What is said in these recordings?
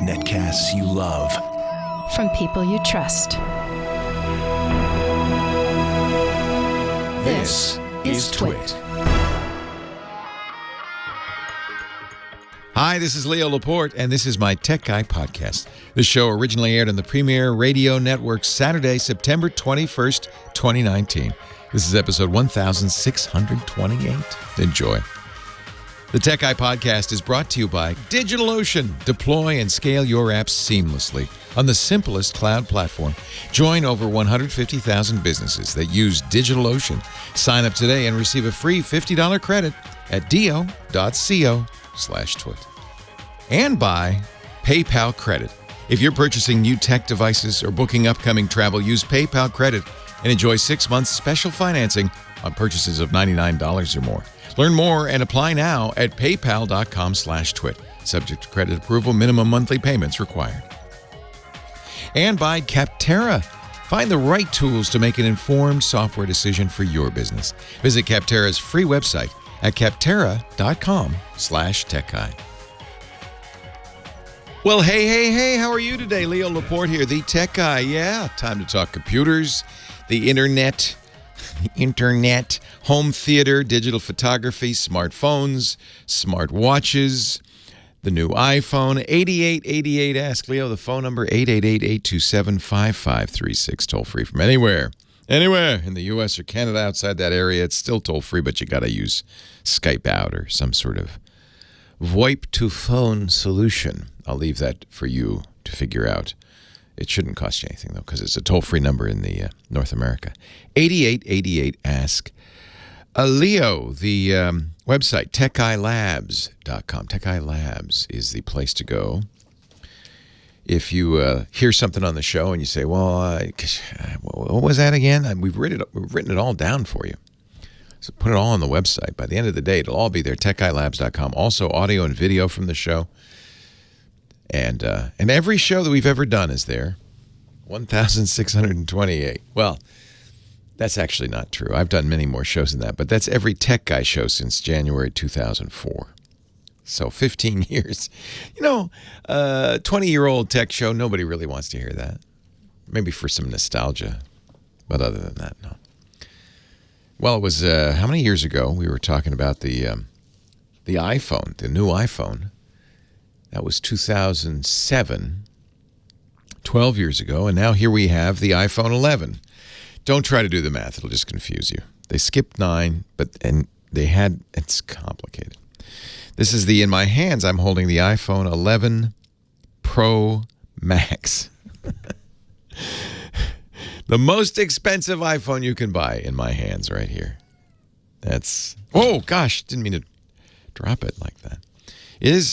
Netcasts you love. From people you trust. This is Twit. Hi, this is Leo Laporte, and this is my Tech Guy podcast. This show originally aired on the Premier Radio Network Saturday, September 21st, 2019. This is episode 1628. Enjoy. The Tech Guy podcast is brought to you by DigitalOcean. Deploy and scale your apps seamlessly on the simplest cloud platform. Join over 150,000 businesses that use DigitalOcean. Sign up today and receive a free $50 credit at do.co/twit. And by PayPal Credit. If you're purchasing new tech devices or booking upcoming travel, use PayPal Credit and enjoy 6 months special financing on purchases of $99 or more. Learn more and apply now at paypal.com/twit. Subject to credit approval, minimum monthly payments required. And by Capterra. Find the right tools to make an informed software decision for your business. Visit Capterra's free website at capterra.com/techguy. Well, hey, how are you today? Leo Laporte here, the Tech Guy. Yeah, time to talk computers, the internet, home theater, digital photography, smartphones, smart watches, the new iPhone. 8888 Ask Leo, the phone number 888-827-5536, toll free from anywhere in the U.S. or Canada. Outside that area, it's still toll free, but you got to use Skype out or some sort of VoIP to phone solution. I'll leave that for you to figure out. It shouldn't cost you anything, though, because it's a toll-free number in the North America. 8888 Ask Leo. The website, techguylabs.com. Tech Guy Labs is the place to go. If you hear something on the show and you say, what was that again? We've written it all down for you. So put it all on the website. By the end of the day, it'll all be there, techguylabs.com. Also, audio and video from the show. And every show that we've ever done is there. 1,628. Well, that's actually not true. I've done many more shows than that, but that's every Tech Guy show since January 2004. So 15 years. 20-year-old tech show, nobody really wants to hear that. Maybe for some nostalgia, but other than that, no. Well, it was, how many years ago we were talking about the iPhone, the new iPhone. That was 2007, 12 years ago, and now here we have the iPhone 11. Don't try to do the math. It'll just confuse you. They skipped 9, it's complicated. This is in my hands, I'm holding the iPhone 11 Pro Max. The most expensive iPhone you can buy in my hands right here. Oh gosh, didn't mean to drop it like that. It's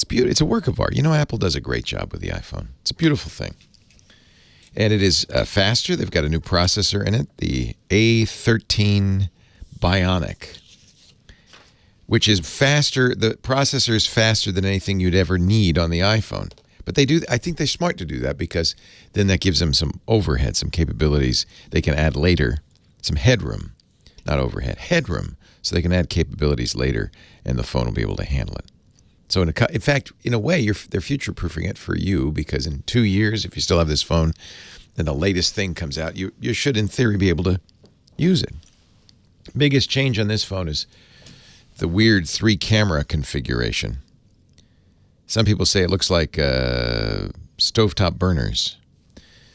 beautiful. It's a work of art. Apple does a great job with the iPhone. It's a beautiful thing. And it is faster. They've got a new processor in it, the A13 Bionic, which is faster. The processor is faster than anything you'd ever need on the iPhone. But I think they're smart to do that because then that gives them some overhead, some capabilities they can add later, some headroom, not overhead, headroom, so they can add capabilities later and the phone will be able to handle it. So in fact, in a way, they're future-proofing it for you because in 2 years, if you still have this phone, then the latest thing comes out, you should, in theory, be able to use it. Biggest change on this phone is the weird 3-camera configuration. Some people say it looks like stovetop burners.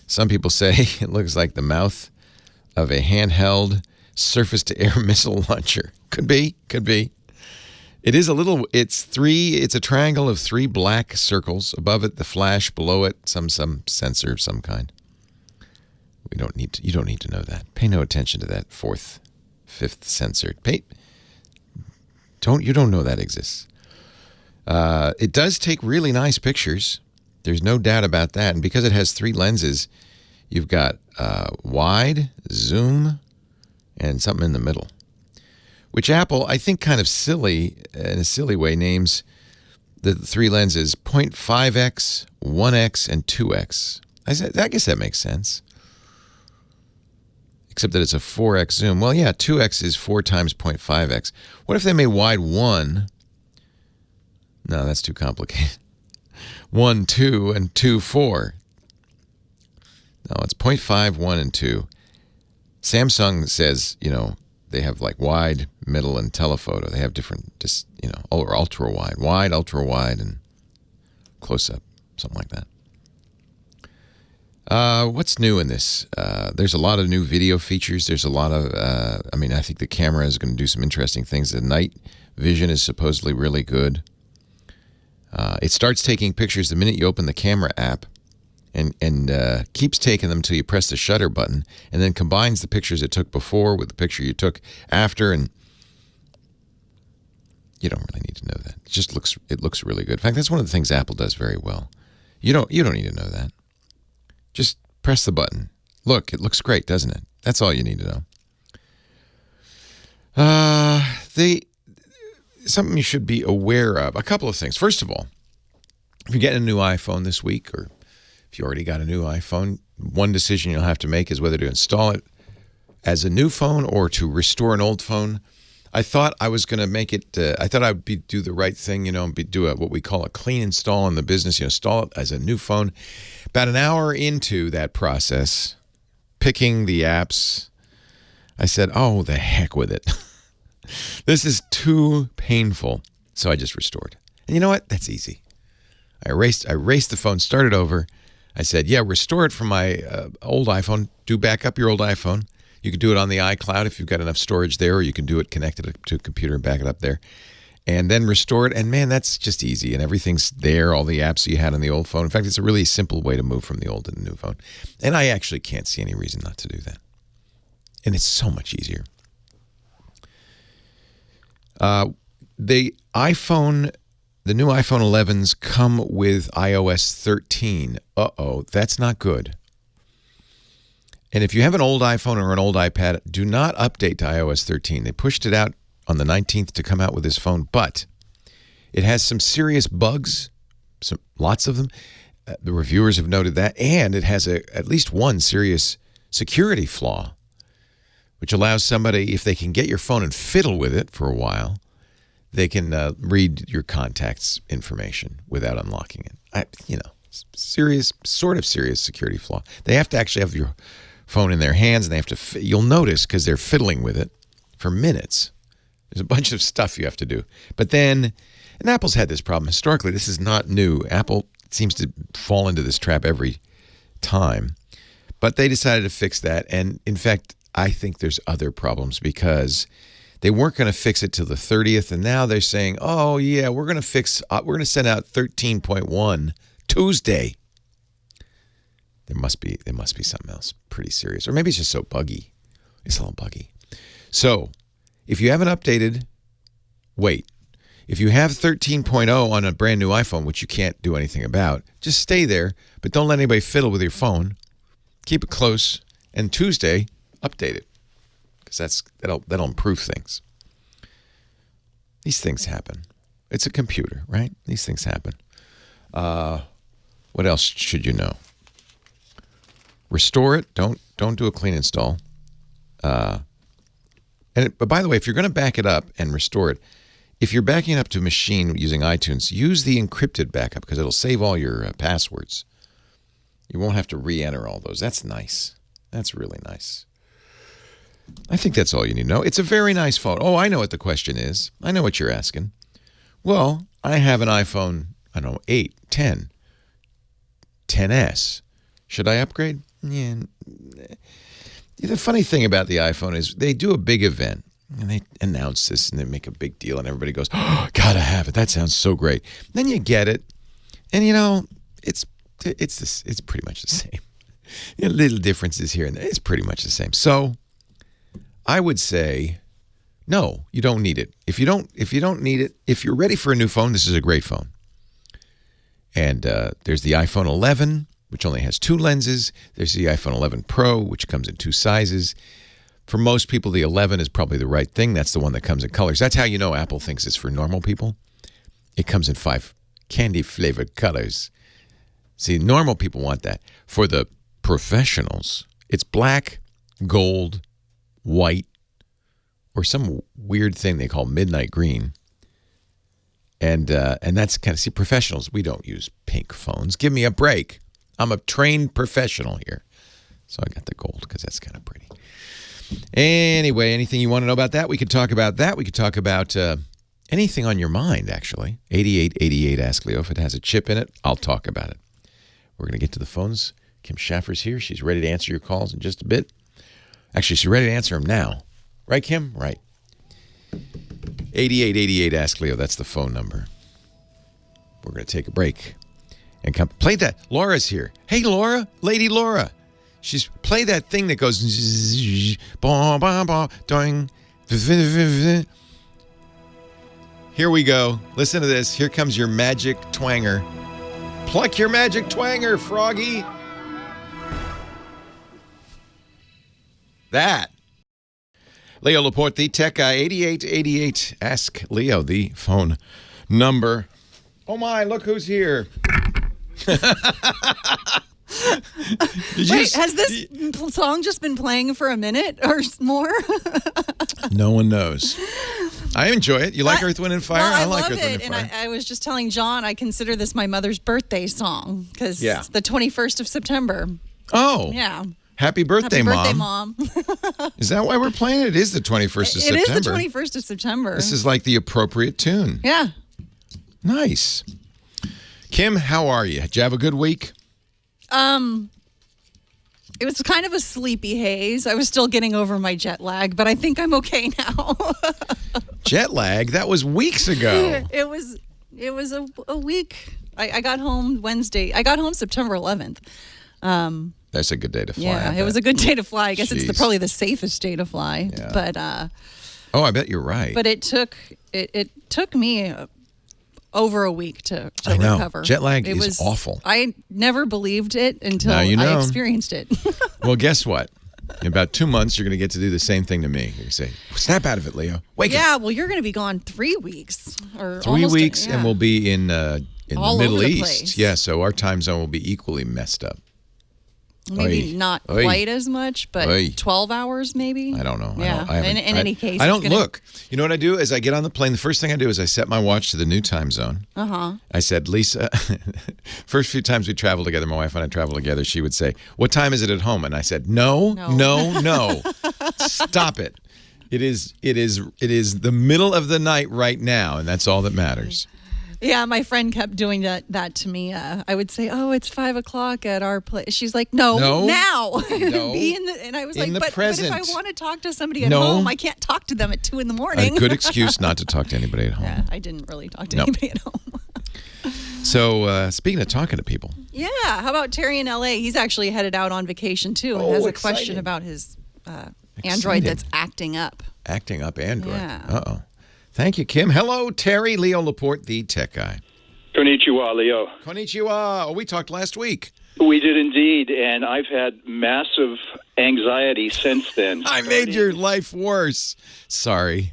Some people say it looks like the mouth of a handheld surface-to-air missile launcher. Could be. It's a triangle of 3 black circles. Above it, the flash. Below it, some sensor of some kind. You don't need to know that. Pay no attention to that 4th, 5th sensor. You don't know that exists. It does take really nice pictures. There's no doubt about that. And because it has 3 lenses, you've got wide, zoom, and something in the middle. Which Apple, I think kind of silly, in a silly way, names the 3 lenses 0.5x, 1x, and 2x. I guess that makes sense. Except that it's a 4x zoom. Well, yeah, 2x is 4 times 0.5x. What if they made wide 1 No, that's too complicated. 1, 2, and 2, 4. No, it's 0.5, 1, and 2. Samsung says, they have like wide, middle, and telephoto. They have different, or ultra wide, ultra wide, and close up, something like that. What's new in this? There's a lot of new video features. There's a lot of, I think the camera is going to do some interesting things. The night vision is supposedly really good. It starts taking pictures the minute you open the camera app and keeps taking them until you press the shutter button, and then combines the pictures it took before with the picture you took after, and you don't really need to know that. It looks really good. In fact, that's one of the things Apple does very well. You don't need to know that. Just press the button. Look, it looks great, doesn't it? That's all you need to know. Something you should be aware of. A couple of things. First of all, if you're getting a new iPhone this week, or if you already got a new iPhone, one decision you'll have to make is whether to install it as a new phone or to restore an old phone. I thought I was going to make it, I thought I would do the right thing, do what we call a clean install in the business, install it as a new phone. About an hour into that process, picking the apps, I said, oh, the heck with it. This is too painful. So I just restored. And you know what? That's easy. I erased the phone, started over. I said, yeah, restore it from my old iPhone. Do back up your old iPhone. You can do it on the iCloud if you've got enough storage there, or you can do it connected to a computer and back it up there. And then restore it. And man, that's just easy. And everything's there, all the apps you had on the old phone. In fact, it's a really simple way to move from the old to the new phone. And I actually can't see any reason not to do that. And it's so much easier. The new iPhone 11s come with iOS 13. Uh-oh, that's not good. And if you have an old iPhone or an old iPad, do not update to iOS 13. They pushed it out on the 19th to come out with this phone, but it has some serious bugs, lots of them. The reviewers have noted that, and it has at least one serious security flaw, which allows somebody, if they can get your phone and fiddle with it for a while, they can read your contacts information without unlocking it. Serious security flaw. They have to actually have your phone in their hands, and they have to. You'll notice because they're fiddling with it for minutes. There's a bunch of stuff you have to do. But then, and Apple's had this problem historically. This is not new. Apple seems to fall into this trap every time. But they decided to fix that, and in fact, I think there's other problems because they weren't going to fix it till the 30th, and now they're saying, "Oh yeah, we're going to send out 13.1 Tuesday." There must be something else pretty serious, or maybe it's just so buggy. It's a little buggy. So, if you haven't updated, wait. If you have 13.0 on a brand new iPhone, which you can't do anything about, just stay there, but don't let anybody fiddle with your phone. Keep it close, and Tuesday, update it. Because that'll improve things. These things happen. It's a computer, right? These things happen. What else should you know? Restore it. Don't do a clean install. But by the way, if you're going to back it up and restore it, if you're backing up to a machine using iTunes, use the encrypted backup because it'll save all your passwords. You won't have to re-enter all those. That's nice. That's really nice. I think that's all you need to know. It's a very nice phone. Oh, I know what the question is. I know what you're asking. Well, I have an iPhone, 8, 10, 10S. Should I upgrade? Yeah. The funny thing about the iPhone is they do a big event, and they announce this, and they make a big deal, and everybody goes, "Oh, gotta have it. That sounds so great." Then you get it, and it's pretty much the same. Little differences here and there. It's pretty much the same. So I would say, no, you don't need it. If you don't need it, if you're ready for a new phone, this is a great phone. And there's the iPhone 11, which only has 2 lenses. There's the iPhone 11 Pro, which comes in 2 sizes. For most people, the 11 is probably the right thing. That's the one that comes in colors. That's how you know Apple thinks it's for normal people. It comes in 5 candy-flavored colors. See, normal people want that. For the professionals, it's black, gold, white, or some weird thing they call midnight green. And that's kind of, see, professionals, we don't use pink phones. Give me a break. I'm a trained professional here. So I got the gold because that's kind of pretty. Anyway, anything you want to know about that? We could talk about that. We could talk about anything on your mind, actually. 8888 Ask Leo. If it has a chip in it, I'll talk about it. We're going to get to the phones. Kim Schaffer's here. She's ready to answer your calls in just a bit. Actually, she's ready to answer them now. Right, Kim? Right. 8888 Ask Leo. That's the phone number. We're going to take a break and come play that. Laura's here. Hey, Laura, Lady Laura. She's play that thing that goes bah, bah, bah, doing. Here we go. Listen to this. Here comes your magic twanger. Pluck your magic twanger, Froggy. That. Leo Laporte, the tech guy, 8888. Ask Leo, the phone number. Oh my, look who's here. Wait, has this song just been playing for a minute or more? No one knows. I enjoy it. You like Earth, Wind, and Fire? Well, I like love Earth, Wind, it. and Fire. And I was just telling John, I consider this my mother's birthday song because it's the 21st of September. Oh. Yeah. Happy birthday, Happy Mom. birthday, Mom. Is that why we're playing it? It is the 21st of September. It is the 21st of September. This is like the appropriate tune. Yeah. Nice. Kim, how are you? Did you have a good week? It was kind of a sleepy haze. I was still getting over my jet lag, but I think I'm okay now. Jet lag? That was weeks ago. It was a week. I got home Wednesday. I got home September 11th. That's a good day to fly. Yeah, it was a good day to fly. I guess Jeez. it's probably the safest day to fly. Yeah. But I bet you're right. But it took me over a week to I know. recover. Jet lag It is was awful. I never believed it until Now you know. I experienced it. Well, guess what? In about 2 months, you're going to get to do the same thing to me. You say, snap out of it, Leo. Wake up. Yeah, well, you're going to be gone 3 weeks. Or 3 almost, weeks, yeah. and we'll be in the All Middle over the East. place. Yeah, so our time zone will be equally messed up. Maybe Oy. not Oy. quite as much, but Oy. 12 hours maybe. I don't know. Yeah. In any case, I don't it's gonna- look. You know what I do is I get on the plane. The first thing I do is I set my watch to the new time zone. I said, Lisa, first few times we traveled together, my wife and I traveled together, she would say, what time is it at home? And I said, no. Stop it. It is the middle of the night right now, and that's all that matters. Yeah, my friend kept doing that to me. I would say, "Oh, it's 5 o'clock at our place." She's like, "No, now." No. Be in the, and I was In like, the but if present. I want to talk to somebody at No. home, I can't talk to them at 2 a.m. A good excuse not to talk to anybody at home. Yeah, I didn't really talk to No. anybody at home. So, speaking of talking to people. Yeah, how about Terry in L.A.? He's actually headed out on vacation too, and Oh, has a exciting. question about his Android Exciting. that's acting up. Acting up Android. Yeah. Uh-oh. Thank you, Kim. Hello, Terry. Leo Laporte, the tech guy. Konnichiwa, Leo. Konnichiwa. Oh, we talked last week. We did indeed, and I've had massive anxiety since then. I made your life worse. Sorry.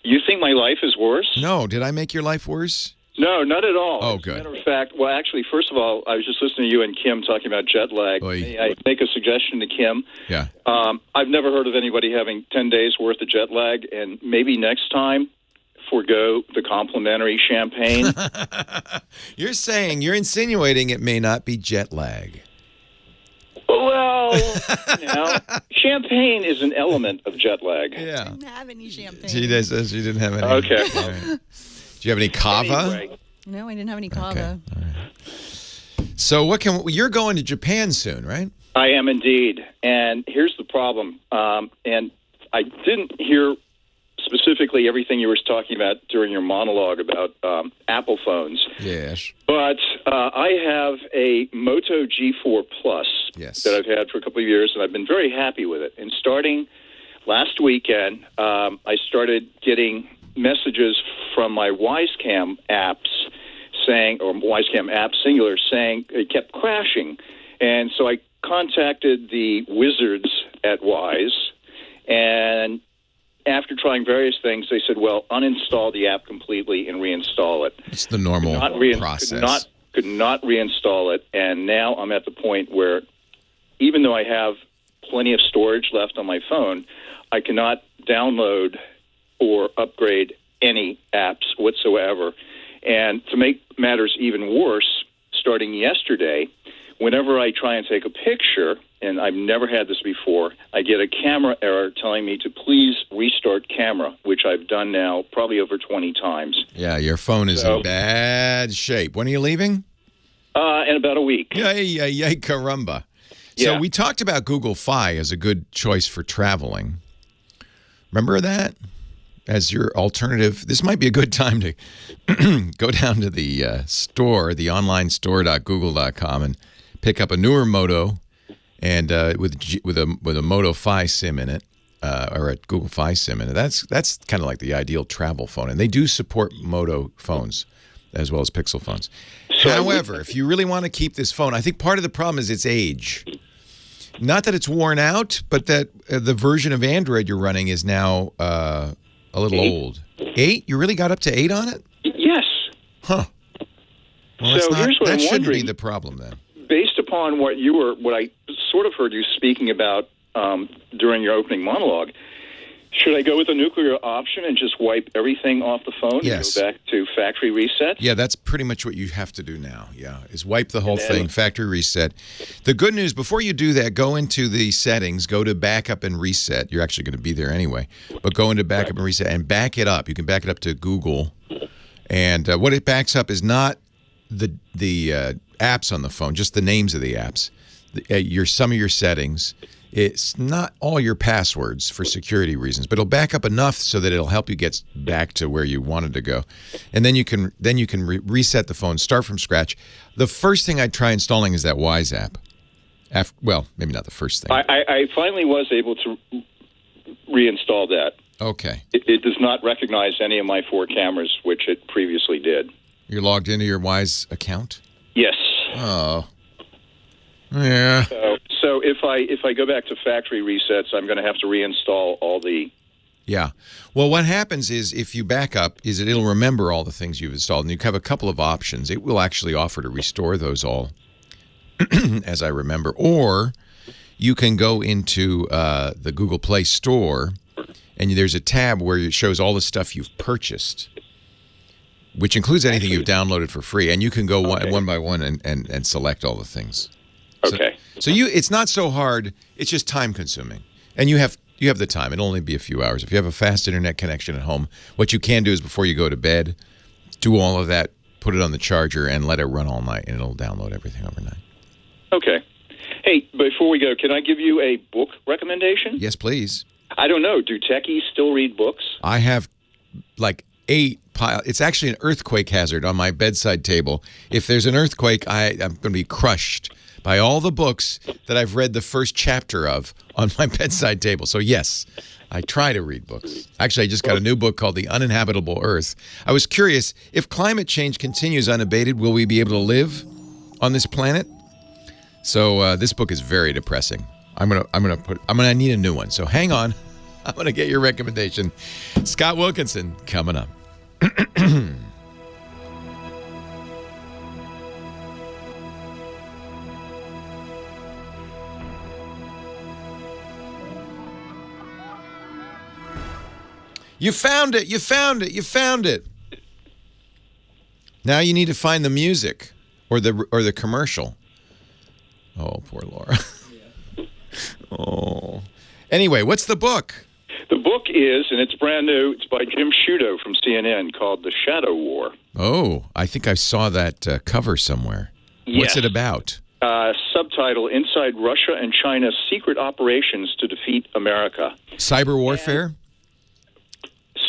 You think my life is worse? No, did I make your life worse? No, not at all. Oh, As good. a matter of fact, well, actually, first of all, I was just listening to you and Kim talking about jet lag. Oy. May I make a suggestion to Kim? Yeah. I've never heard of anybody having 10 days worth of jet lag, and maybe next time, forego the complimentary champagne. You're insinuating it may not be jet lag. Well, champagne is an element of jet lag. Yeah. Didn't have any champagne. She says she didn't have any. Okay. All right. Do you have any kava? Anyway, No, I didn't have any kava. Okay. All right. So you're going to Japan soon, right? I am indeed. And here's the problem. And I didn't hear specifically everything you were talking about during your monologue about Apple phones. Yes. But I have a Moto G4 Plus Yes. that I've had for a couple of years, and I've been very happy with it. And starting last weekend, I started getting messages from my Wisecam apps saying, or Wisecam app singular, saying it kept crashing. And so I contacted the wizards at Wise, and after trying various things, they said, well, uninstall the app completely and reinstall it. It's the normal process. Could not reinstall it, and now I'm at the point where even though I have plenty of storage left on my phone, I cannot download or upgrade any apps whatsoever. And to make matters even worse, starting yesterday, whenever I try and take a picture, and I've never had this before, I get a camera error telling me to please restart camera, which I've done now probably over 20 times. Yeah, your phone is in bad shape. When are you leaving? In about a week. Yay, caramba. Yeah. So we talked about Google Fi as a good choice for traveling. Remember that? As your alternative, this might be a good time to go down to the store, the online store.google.com, and pick up a newer Moto, and with a Moto Fi SIM in it, or a Google Fi SIM in it. That's kind of like the ideal travel phone, and they do support Moto phones as well as Pixel phones. However, if you really want to keep this phone, I think part of the problem is its age. Not that it's worn out, but that the version of Android you're running is now a little 8. old. 8? You really got up to 8 on it? Yes. Huh. Well, So here's what that I'm shouldn't wondering. be the problem then. Based upon what I sort of heard you speaking about during your opening monologue, should I go with the nuclear option and just wipe everything off the phone Yes. and go back to factory reset? Yeah, that's pretty much what you have to do now. Yeah, is wipe the whole thing, factory reset. The good news, before you do that, go into the settings, go to backup and reset. You're actually going to be there anyway, but go into backup and reset and back it up. You can back it up to Google, and what it backs up is not the apps on the phone, just the names of the apps. Some of your settings. It's not all your passwords for security reasons, but it'll back up enough so that it'll help you get back to where you wanted to go, and then you can reset the phone, start from scratch. The first thing I'd try installing is that Wise app. Well, maybe not the first thing. I finally was able to reinstall that. Okay. It does not recognize any of my 4 cameras, which it previously did. You're logged into your Wise account? Yes. Oh. Yeah. So if I go back to factory resets, I'm going to have to reinstall all the... Yeah. Well, what happens is if you back up, it'll remember all the things you've installed, and you have a couple of options. It will actually offer to restore those all, as I remember. Or you can go into the Google Play Store, and there's a tab where it shows all the stuff you've purchased, which includes anything you've downloaded for free, and you can go one by one and select all the things. Okay. So it's not so hard. It's just time consuming, and you have the time. It'll only be a few hours. If you have a fast internet connection at home, what you can do is before you go to bed, do all of that, put it on the charger, and let it run all night, and it'll download everything overnight. Okay. Hey, before we go, can I give you a book recommendation? Yes, please. I don't know. Do techies still read books? I have like 8 pile. It's actually an earthquake hazard on my bedside table. If there's an earthquake, I'm going to be crushed by all the books that I've read the first chapter of on my bedside table. So yes, I try to read books. Actually, I just got a new book called The Uninhabitable Earth. I was curious, if climate change continues unabated, will we be able to live on this planet? So this book is very depressing. I'm gonna need a new one. So hang on. I'm gonna get your recommendation. Scott Wilkinson coming up. You found it. You found it. You found it. Now you need to find the music or the commercial. Oh, poor Laura. Oh. Anyway, what's the book? The book is, and it's brand new, it's by Jim Sciutto from CNN, called The Shadow War. Oh, I think I saw that cover somewhere. Yes. What's it about? Subtitle, Inside Russia and China's Secret Operations to Defeat America. Cyber warfare?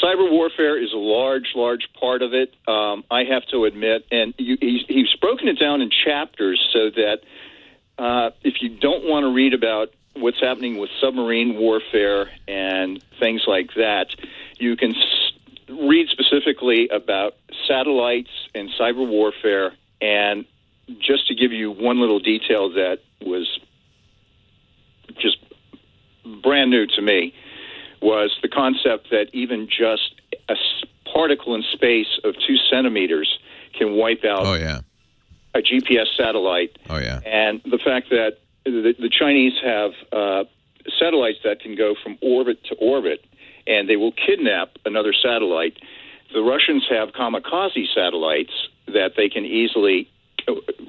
Cyber warfare is a large part of it. I have to admit, and he's broken it down in chapters so that if you don't want to read about what's happening with submarine warfare and things like that, you can read specifically about satellites and cyber warfare. And just to give you one little detail that was just brand new to me, was the concept that even just a particle in space of 2 centimeters can wipe out a GPS satellite. Oh, yeah. And the fact that the Chinese have satellites that can go from orbit to orbit, and they will kidnap another satellite. the Russians have kamikaze satellites that they can easily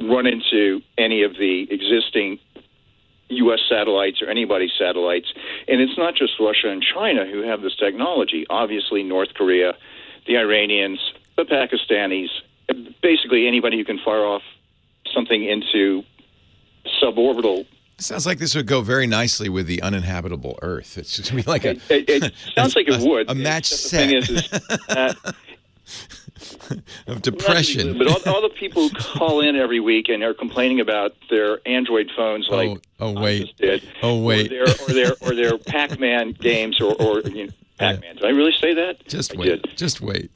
run into any of the existing U.S. satellites or anybody's satellites. And it's not just Russia and China who have this technology. Obviously, North Korea, the Iranians, the Pakistanis, basically anybody who can fire off something into suborbital. Sounds like this would go very nicely with the uninhabitable Earth. It's just going to be like it sounds like it would. A match set. The thing is of depression. But all the people who call in every week and are complaining about their Android phones, like wait, I just did, or their Pac-Man games, or Pac-Man. Did I really say that? Just I wait. did. Just wait.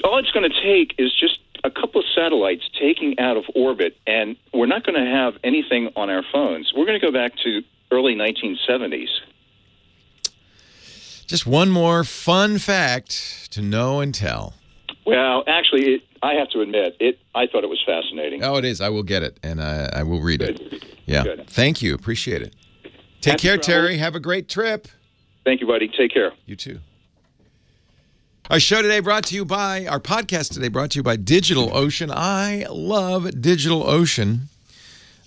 All it's going to take is just a couple of satellites taking out of orbit, and we're not going to have anything on our phones. We're going to go back to early 1970s. Just one more fun fact to know and tell. Well, actually, I have to admit, I thought it was fascinating. Oh, it is. I will get it, and I will read it. Yeah. Good. Thank you. Appreciate it. Take care, Terry. Have a great trip. Thank you, buddy. Take care. You too. Our show today brought to you by, our podcast today brought to you by DigitalOcean. I love DigitalOcean.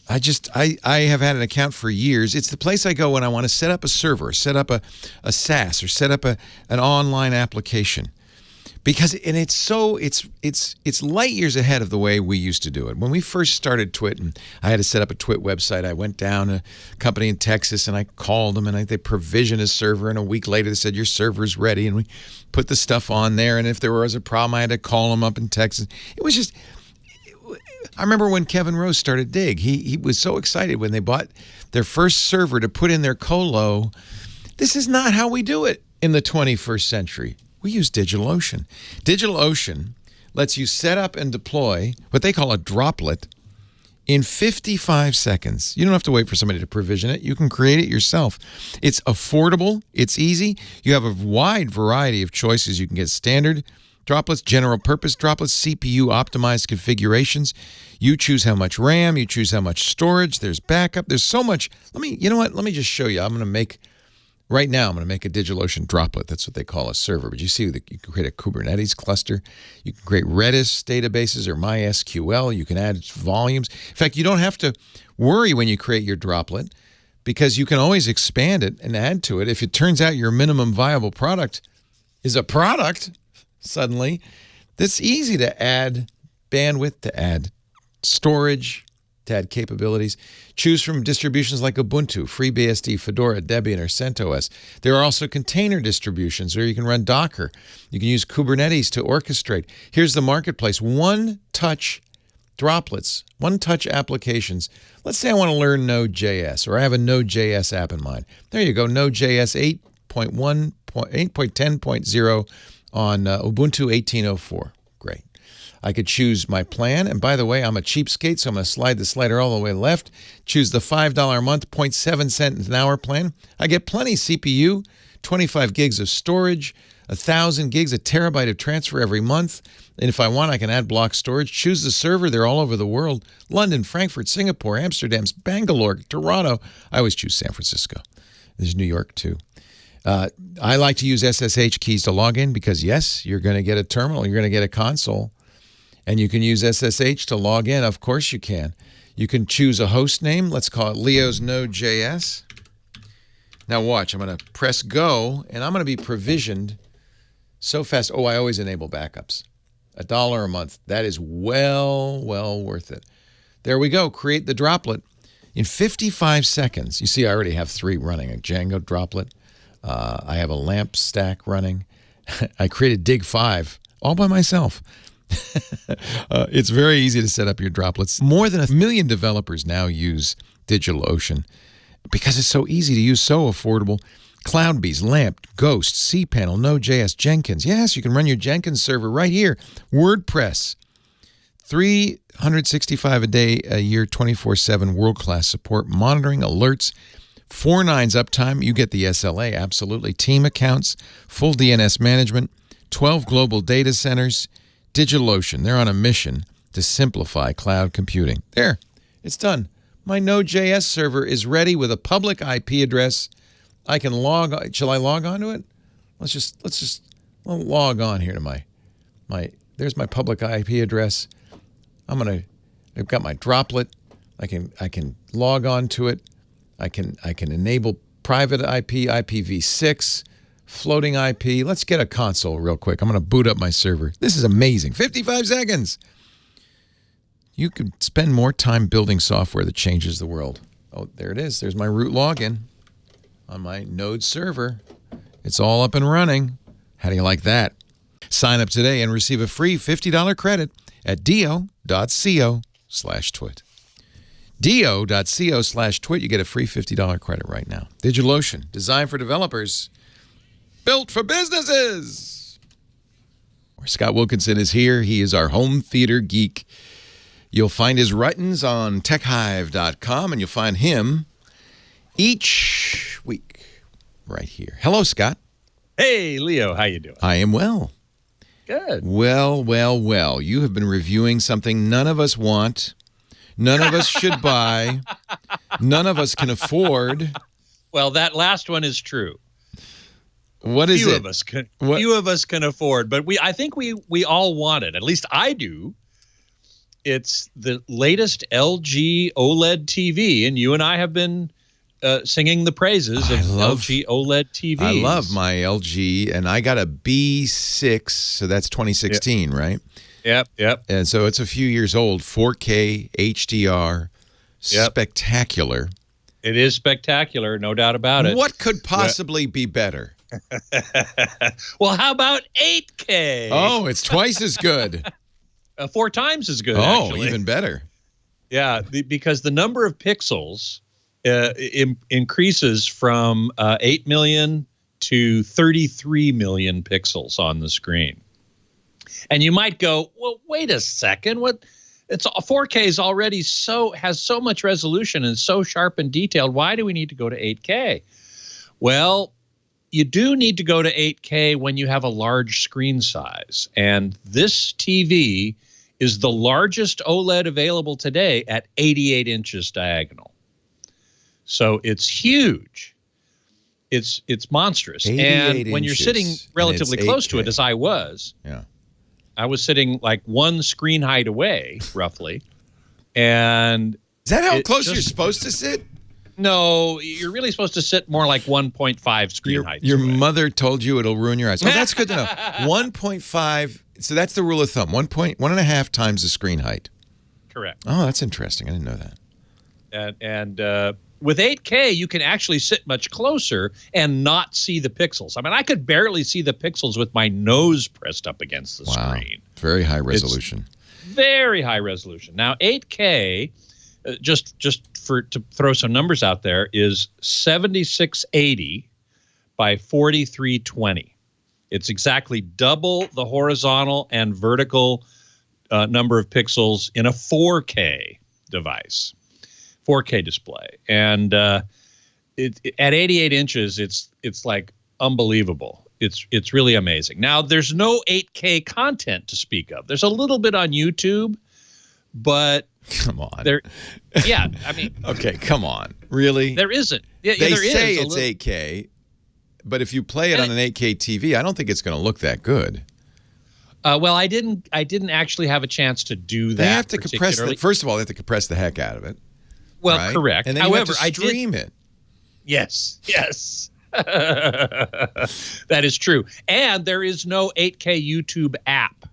I have had an account for years. It's the place I go when I want to set up a server, set up a SaaS, or set up an online application. Because it's light years ahead of the way we used to do it. When we first started Twit, and I had to set up a Twit website, I went down to a company in Texas and I called them, and they provisioned a server, and a week later they said, your server's ready, and we put the stuff on there, and if there was a problem I had to call them up in Texas. It was just, I remember when Kevin Rose started Dig, he was so excited when they bought their first server to put in their colo. This is not how we do it in the 21st century. We use DigitalOcean. DigitalOcean lets you set up and deploy what they call a droplet in 55 seconds. You don't have to wait for somebody to provision it. You can create it yourself. It's affordable. It's easy. You have a wide variety of choices. You can get standard droplets, general purpose droplets, CPU optimized configurations. You choose how much RAM. You choose how much storage. There's backup. There's so much. You know what? Let me just show you. Right now, I'm going to make a DigitalOcean droplet. That's what they call a server. But you see that you can create a Kubernetes cluster. You can create Redis databases or MySQL. You can add volumes. In fact, you don't have to worry when you create your droplet, because you can always expand it and add to it. If it turns out your minimum viable product is a product, suddenly, it's easy to add bandwidth, to add storage, to add capabilities. Choose from distributions like Ubuntu, FreeBSD, Fedora, Debian, or CentOS. There are also container distributions where you can run Docker. You can use Kubernetes to orchestrate. Here's the marketplace. One-touch droplets, one-touch applications. Let's say I want to learn Node.js, or I have a Node.js app in mind. There you go, Node.js 8.10.0 on Ubuntu 18.04. Great. I could choose my plan. And by the way, I'm a cheapskate, so I'm going to slide the slider all the way left. Choose the $5 a month, 0.7 cents an hour plan. I get plenty CPU, 25 gigs of storage, 1,000 gigs, a terabyte of transfer every month. And if I want, I can add block storage. Choose the server. They're all over the world. London, Frankfurt, Singapore, Amsterdam, Bangalore, Toronto. I always choose San Francisco. There's New York, too. I like to use SSH keys to log in because, yes, you're going to get a terminal. You're going to get a console. And you can use SSH to log in. Of course you can. You can choose a host name. Let's call it Leo's Node.js. Now watch. I'm going to press go, and I'm going to be provisioned so fast. Oh, I always enable backups. $1 a month. That is well worth it. There we go. Create the droplet in 55 seconds. You see, I already have 3 running. A Django droplet. I have a LAMP stack running. I created Dig 5 all by myself. It's very easy to set up your droplets. More than 1 million developers now use DigitalOcean because it's so easy to use, so affordable. CloudBees, LAMP, Ghost, cPanel, Node.js, Jenkins. Yes, you can run your Jenkins server right here. WordPress. 365 a day, a year, 24/7 world-class support, monitoring, alerts, 4 nines uptime. You get the SLA, absolutely. Team accounts, full DNS management, 12 global data centers. DigitalOcean, they're on a mission to simplify cloud computing. There, it's done. My Node.js server is ready with a public IP address. I can log on. Shall I log on to it? Let's log on here to my there's my public IP address. I've got my droplet. I can log on to it. I can enable private IP, IPv6, floating IP. Let's get a console real quick. I'm going to boot up my server. This is amazing. 55 seconds. You could spend more time building software that changes the world. Oh, there it is. There's my root login on my Node server. It's all up and running. How do you like that? Sign up today and receive a free $50 credit at do.co/twit. do.co/twit. You get a free $50 credit right now. DigitalOcean, designed for developers, built for businesses. Scott Wilkinson is here. He is our home theater geek. You'll find his writings on techhive.com, and you'll find him each week right here. Hello, Scott. Hey, Leo. How you doing? I am well. Good. Well. You have been reviewing something none of us want, none of us should buy, none of us can afford. Well, that last one is true. What is few it? Of us can, few of us can afford, but I think we all want it. At least I do. It's the latest LG OLED TV, and you and I have been singing the praises of LG OLED TVs. I love my LG, and I got a B6, so that's 2016, right? Yep. And so it's a few years old, 4K, HDR, spectacular. It is spectacular, no doubt about it. What could possibly be better? Well, how about 8K? Oh, it's twice as good. 4 times as good, Oh, actually. even better. Yeah, because the number of pixels increases from 8 million to 33 million pixels on the screen. And you might go, well, wait a second. What? It's 4K is already has so much resolution and so sharp and detailed. Why do we need to go to 8K? Well, you do need to go to 8K when you have a large screen size. And this TV is the largest OLED available today at 88 inches diagonal. So it's huge. It's monstrous. And when you're sitting relatively close to it, as I was, I was sitting like one screen height away, roughly. And is that how close you're supposed to sit? No, you're really supposed to sit more like 1.5 screen height. Your mother told you it'll ruin your eyes. Well, that's good to know. 1.5. So that's the rule of thumb. 1.5 times the screen height. Correct. Oh, that's interesting. I didn't know that. And with 8K, you can actually sit much closer and not see the pixels. I mean, I could barely see the pixels with my nose pressed up against the screen. Very high resolution. It's very high resolution. Now, 8K, just to throw some numbers out there, is 7680 by 4320. It's exactly double the horizontal and vertical number of pixels in a 4K device, 4K display. And at 88 inches, it's like unbelievable. It's really amazing. Now, there's no 8K content to speak of. There's a little bit on YouTube, but come on. Yeah, I mean. Okay, come on. Really? There isn't. Yeah, they there say is it's 8K, but if you play it on an 8K TV, I don't think it's going to look that good. Well, I didn't actually have a chance to do that. They have to compress first of all, they have to compress the heck out of it. Well, right? correct. And then however, you have to stream it. Yes. That is true. And there is no 8K YouTube app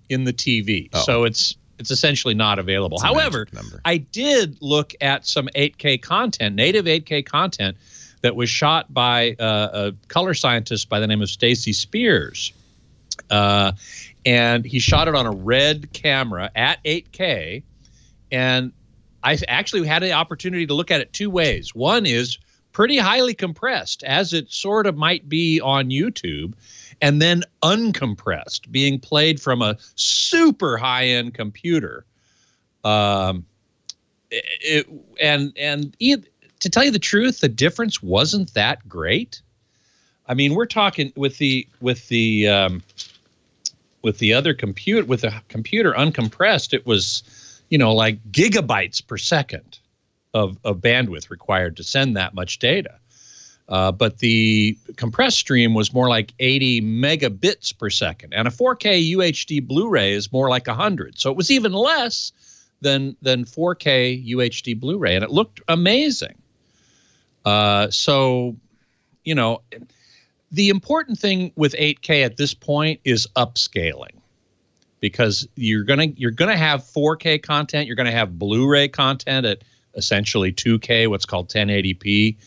in the TV. Oh. So it's essentially not available. However, I did look at some 8K content, native 8K content that was shot by a color scientist by the name of Stacy Spears. And he shot it on a red camera at 8K. And I actually had the opportunity to look at it two ways. One is pretty highly compressed, as it sort of might be on YouTube, and then uncompressed, being played from a super high-end computer. To tell you the truth, the difference wasn't that great. I mean, we're talking with the other computer, with the computer uncompressed, it was, like gigabytes per second of bandwidth required to send that much data. But the compressed stream was more like 80 megabits per second. And a 4K UHD Blu-ray is more like 100. So it was even less than 4K UHD Blu-ray. And it looked amazing. So, you know, the important thing with 8K at this point is upscaling. Because you're gonna have 4K content, you're gonna have Blu-ray content at essentially 2K, what's called 1080p.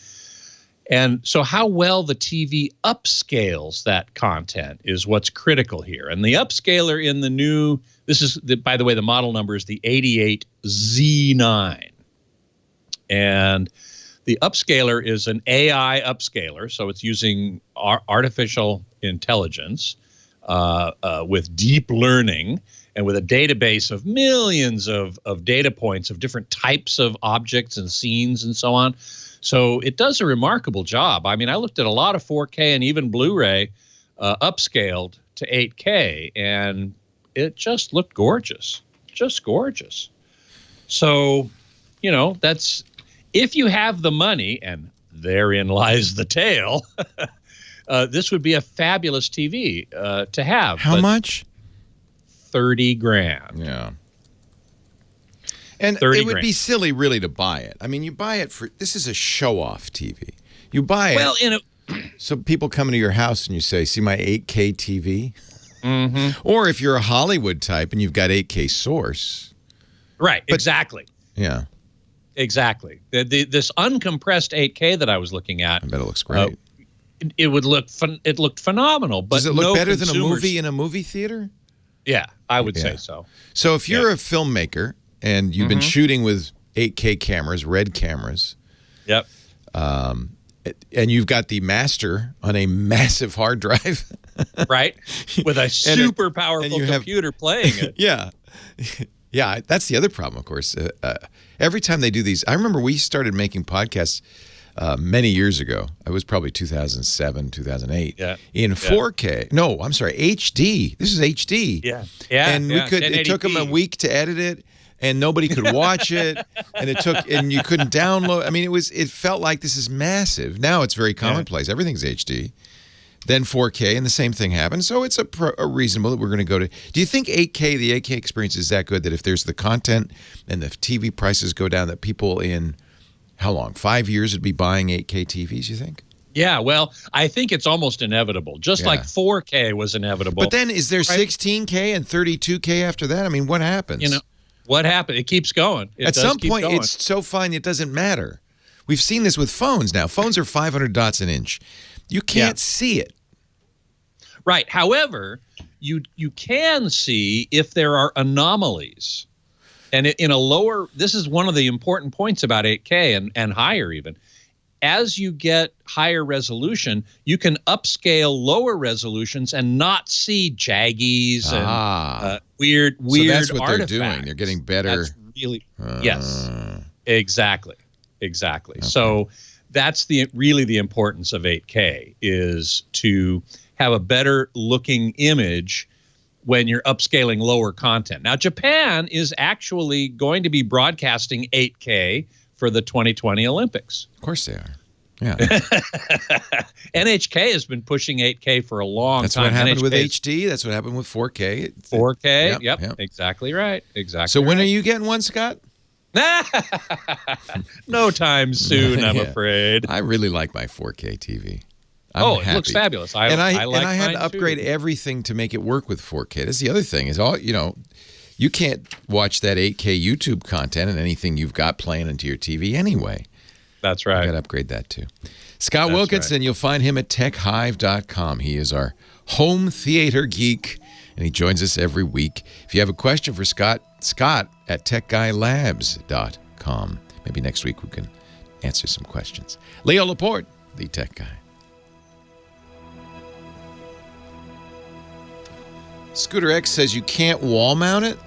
And so how well the TV upscales that content is what's critical here. And the upscaler in the new, by the way, the model number is the 88Z9. And the upscaler is an AI upscaler, so it's using artificial intelligence with deep learning and with a database of millions of data points of different types of objects and scenes and so on. So it does a remarkable job. I mean, I looked at a lot of 4K and even Blu-ray upscaled to 8K, and it just looked gorgeous, just gorgeous. So, you know, that's if you have the money, and therein lies the tale. This would be a fabulous TV to have. How much? 30 grand. Yeah. And it would be silly, really, to buy it. I mean, you buy it for, this is a show-off TV. You buy it. Well, so people come into your house and you say, see my 8K TV? Mm-hmm. Or if you're a Hollywood type and you've got 8K source. Right, exactly. Yeah. Exactly. This uncompressed 8K that I was looking at. I bet it looks great. It looked phenomenal. But does it look better than a movie in a movie theater? Yeah, I would say so. So if you're a filmmaker and you've been shooting with 8K cameras, red cameras. Yep. And you've got the master on a massive hard drive. Right. With a super powerful computer playing it. Yeah. Yeah, that's the other problem, of course. Every time they do these, I remember we started making podcasts many years ago. It was probably 2007, 2008. Yeah. In 4K. No, I'm sorry, HD. This is HD. Yeah. Yeah. And it took them a week to edit it, and nobody could watch it, and you couldn't download. I mean, it felt like this is massive. Now it's very commonplace. Everything's HD. Then 4K, and the same thing happened. So it's a reasonable that we're going to go to. Do you think 8K, the 8K experience is that good that if there's the content and the TV prices go down, that people in, how long, 5 years would be buying 8K TVs, you think? Yeah, well, I think it's almost inevitable, just like 4K was inevitable. But then is there 16K and 32K after that? I mean, what happens? You know, what happened? It keeps going. At some point, it's so fine it doesn't matter. We've seen this with phones now. Phones are 500 dots an inch. You can't see it. Right. However, you can see if there are anomalies. And in a lower, this is one of the important points about 8K and higher even. As you get higher resolution, you can upscale lower resolutions and not see jaggies and weird so that's what artifacts. They're doing. They're getting better. That's really yes, exactly. Okay. So that's really the importance of 8K is to have a better looking image when you're upscaling lower content. Now, Japan is actually going to be broadcasting 8K for the 2020 Olympics. Of course they are. Yeah. NHK has been pushing 8K for a long time. That's what happened with HD. That's what happened with 4K. 4K. Yep. Exactly right. Exactly. So when are you getting one, Scott? No time soon, I'm afraid. I really like my 4K TV. It looks fabulous. I had to upgrade everything to make it work with 4K. That's the other thing is you can't watch that 8K YouTube content and anything you've got playing into your TV anyway. That's right. You got to upgrade that too. Scott Wilkinson, you'll find him at techhive.com. He is our home theater geek, and he joins us every week. If you have a question for Scott at techguylabs.com. Maybe next week we can answer some questions. Leo Laporte, the tech guy. Scooter X says you can't wall mount it?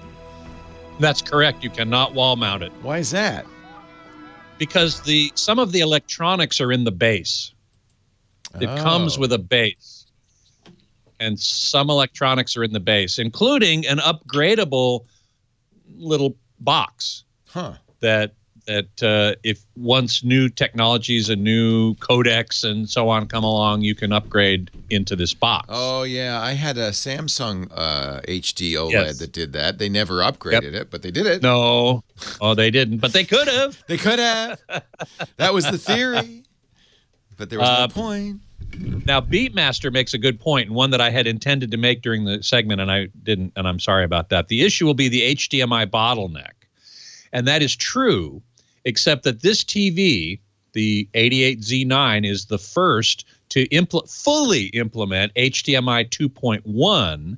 That's correct. You cannot wall mount it. Why is that? Because some of the electronics are in the base. It comes with a base. And some electronics are in the base, including an upgradable little box that that if once new technologies and new codecs and so on come along, you can upgrade into this box. Oh, yeah. I had a Samsung HD OLED that did that. They never upgraded it, but they did it. No. Oh, they didn't. But they could have. They could have. That was the theory. But there was no point. Now, Beatmaster makes a good point, and one that I had intended to make during the segment, and I didn't, and I'm sorry about that. The issue will be the HDMI bottleneck. And that is true, except that this TV, the 88Z9, is the first to fully implement HDMI 2.1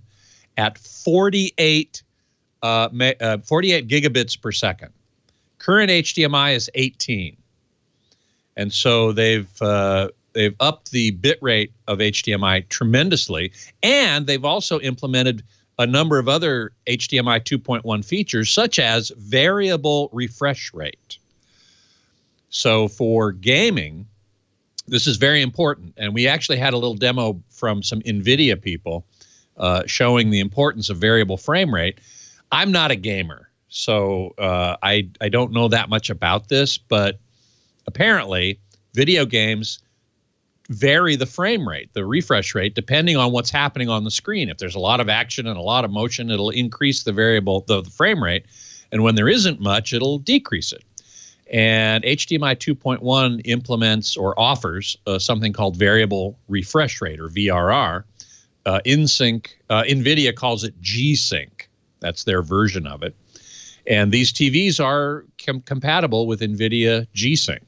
at 48 gigabits per second. Current HDMI is 18. And so they've upped the bit rate of HDMI tremendously, and they've also implemented a number of other HDMI 2.1 features, such as variable refresh rate. So for gaming, this is very important, and we actually had a little demo from some NVIDIA people showing the importance of variable frame rate. I'm not a gamer, so I don't know that much about this, but apparently video games vary the frame rate, the refresh rate, depending on what's happening on the screen. If there's a lot of action and a lot of motion, it'll increase the frame rate. And when there isn't much, it'll decrease it. And HDMI 2.1 implements or offers something called variable refresh rate, or VRR. NVIDIA calls it G-Sync. That's their version of it. And these TVs are compatible with NVIDIA G-Sync.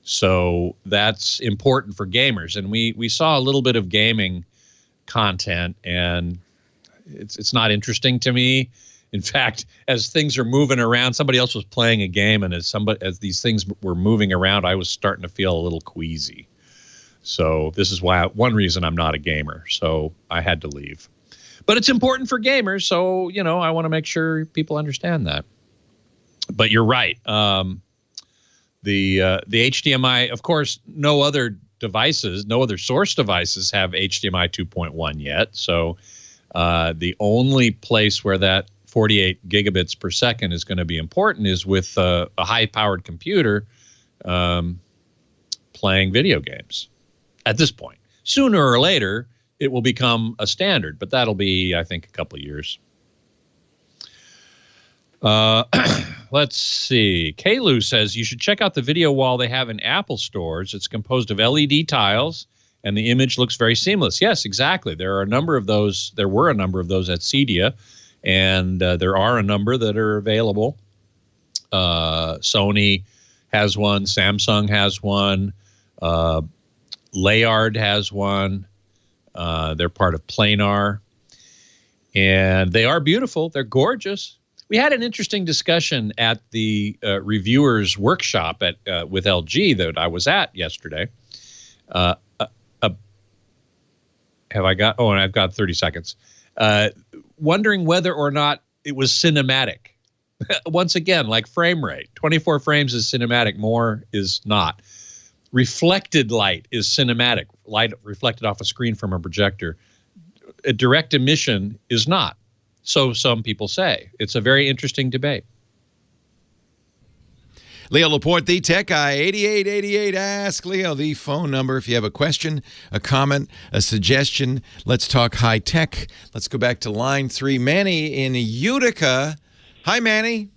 So that's important for gamers. And we saw a little bit of gaming content, and it's not interesting to me. In fact, as things are moving around, somebody else was playing a game, and as these things were moving around, I was starting to feel a little queasy. So this is one reason I'm not a gamer. So I had to leave. But it's important for gamers, so I want to make sure people understand that. But you're right. The HDMI, of course, no other source devices have HDMI 2.1 yet. So the only place where that 48 gigabits per second is going to be important is with a high-powered computer playing video games at this point. Sooner or later, it will become a standard, but that'll be, I think, a couple of years. Let's see. Kalu says you should check out the video wall they have in Apple stores. It's composed of LED tiles, and the image looks very seamless. Yes, exactly. There were a number of those at Cedia, and there are a number that are available. Sony has one. Samsung has one. Layard has one. They're part of Planar, and they are beautiful. They're gorgeous. We had an interesting discussion at the reviewers workshop with LG that I was at yesterday. Have I got? Oh, and I've got 30 seconds. Wondering whether or not it was cinematic. Once again, like frame rate, 24 frames is cinematic, more is not. Reflected light is cinematic, light reflected off a screen from a projector. A direct emission is not. So some people say. It's a very interesting debate. Leo Laporte, the tech guy, 8888 Ask Leo, the phone number. If you have a question, a comment, a suggestion, let's talk high tech. Let's go back to line 3. Manny in Utica. Hi, Manny.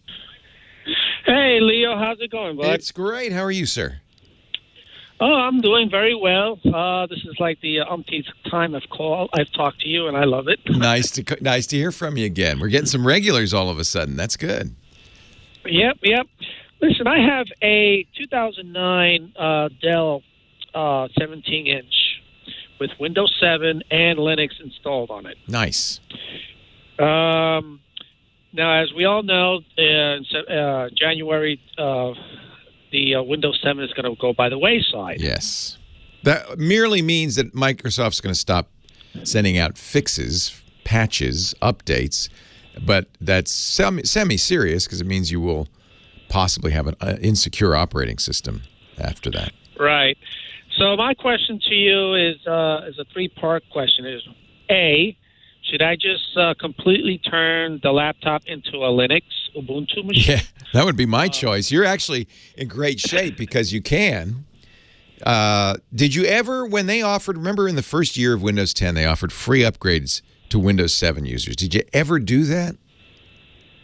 Hey, Leo. How's it going, bud? It's great. How are you, sir? Oh, I'm doing very well. This is like the umpteenth time I've talked to you, and I love it. Nice to hear from you again. We're getting some regulars all of a sudden. That's good. Yep. Listen, I have a 2009 Dell 17-inch with Windows 7 and Linux installed on it. Nice. Now, as we all know, in January, the Windows 7 is going to go by the wayside. Yes. That merely means that Microsoft's going to stop sending out fixes, patches, updates, but that's semi-serious because it means you will possibly have an insecure operating system after that. Right. So my question to you is a three-part question. Is A, Should I just completely turn the laptop into a Linux Ubuntu machine? Yeah, that would be my choice. You're actually in great shape because you can. Did you ever, when they offered, remember in the first year of Windows 10, they offered free upgrades to Windows 7 users. Did you ever do that?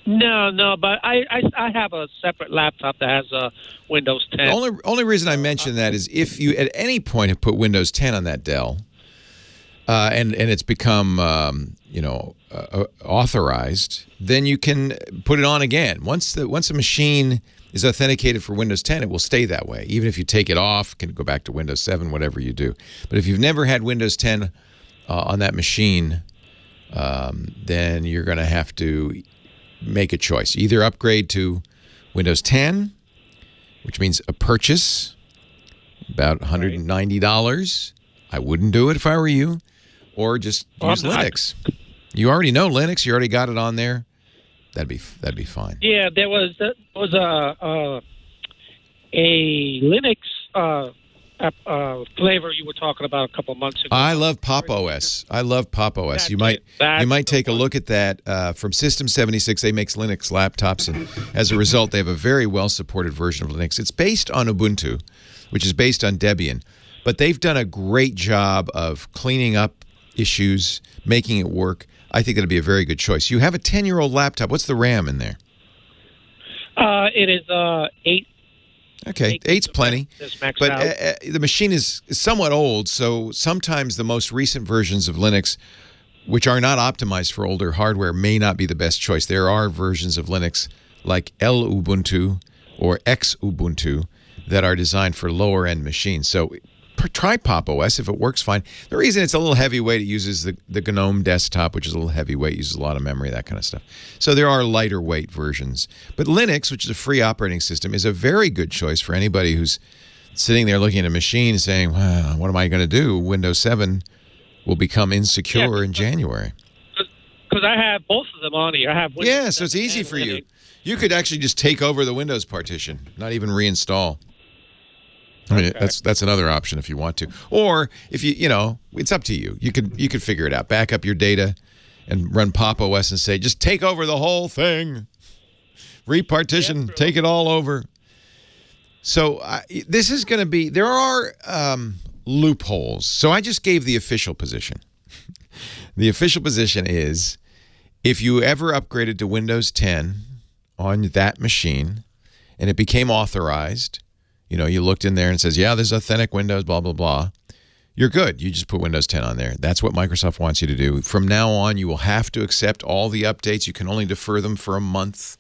No, but I have a separate laptop that has a Windows 10. The only reason I mention that is if you at any point have put Windows 10 on that Dell, and it's become authorized, then you can put it on again. Once a machine is authenticated for Windows 10, it will stay that way. Even if you take it off, can go back to Windows 7, whatever you do. But if you've never had Windows 10 on that machine, then you're going to have to make a choice. Either upgrade to Windows 10, which means a purchase, about $190. I wouldn't do it if I were you. Or just use Linux. You already know Linux. You already got it on there. That'd be fine. Yeah, there was a Linux flavor you were talking about a couple months ago. I love Pop OS. You might take a look at that. From System 76, they make Linux laptops, and as a result, they have a very well-supported version of Linux. It's based on Ubuntu, which is based on Debian, but they've done a great job of cleaning up issues, making it work. I think that'd be a very good choice. You have a 10-year-old laptop. What's the RAM in there? It is 8. Okay, 8's plenty. But the machine is somewhat old, so sometimes the most recent versions of Linux, which are not optimized for older hardware, may not be the best choice. There are versions of Linux like Ubuntu or Xubuntu that are designed for lower-end machines. So try Pop OS if it works fine. The reason it's a little heavyweight, it uses the GNOME desktop, which is a little heavyweight, uses a lot of memory, that kind of stuff. So there are lighter weight versions. But Linux, which is a free operating system, is a very good choice for anybody who's sitting there looking at a machine saying, well, what am I going to do? Windows 7 will become insecure in January. Because I have both of them on here. I have Windows so it's easy for you. Linux. You could actually just take over the Windows partition, not even reinstall. I mean, that's another option if you want to, or if you it's up to you. You could figure it out. Back up your data, and run Pop OS and say, just take over the whole thing, repartition, take it all over. So this is going to be. There are loopholes. So I just gave the official position. The official position is, if you ever upgraded to Windows 10 on that machine, and it became authorized. You looked in there and it says, yeah, there's authentic Windows, blah, blah, blah. You're good. You just put Windows 10 on there. That's what Microsoft wants you to do. From now on, you will have to accept all the updates. You can only defer them for a month.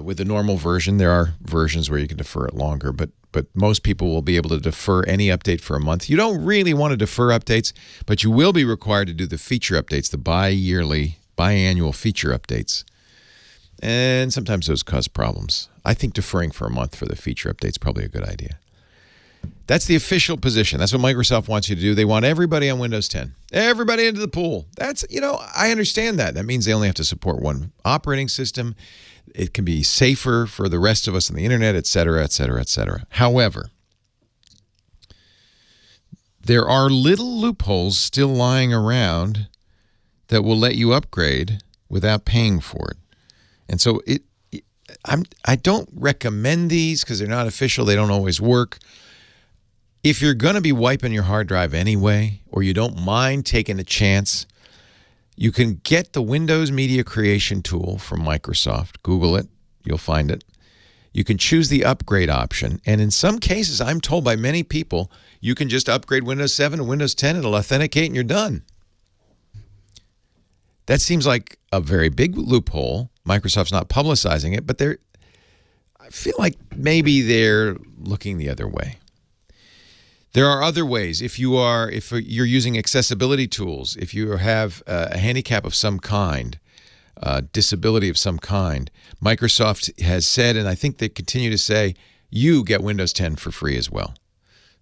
With the normal version, there are versions where you can defer it longer, but most people will be able to defer any update for a month. You don't really want to defer updates, but you will be required to do the feature updates, the biannual feature updates. And sometimes those cause problems. I think deferring for a month for the feature update is probably a good idea. That's the official position. That's what Microsoft wants you to do. They want everybody on Windows 10. Everybody into the pool. That's, I understand that. That means they only have to support one operating system. It can be safer for the rest of us on the internet, et cetera, et cetera, et cetera. However, there are little loopholes still lying around that will let you upgrade without paying for it. And so I don't recommend these because they're not official. They don't always work. If you're going to be wiping your hard drive anyway, or you don't mind taking a chance, you can get the Windows Media Creation tool from Microsoft. Google it. You'll find it. You can choose the upgrade option. And in some cases, I'm told by many people, you can just upgrade Windows 7 to Windows 10. It'll authenticate and you're done. That seems like a very big loophole. Microsoft's not publicizing it, but I feel like maybe they're looking the other way. There are other ways. If you're using accessibility tools, if you have a handicap of some kind, disability of some kind, Microsoft has said, and I think they continue to say, you get Windows 10 for free as well.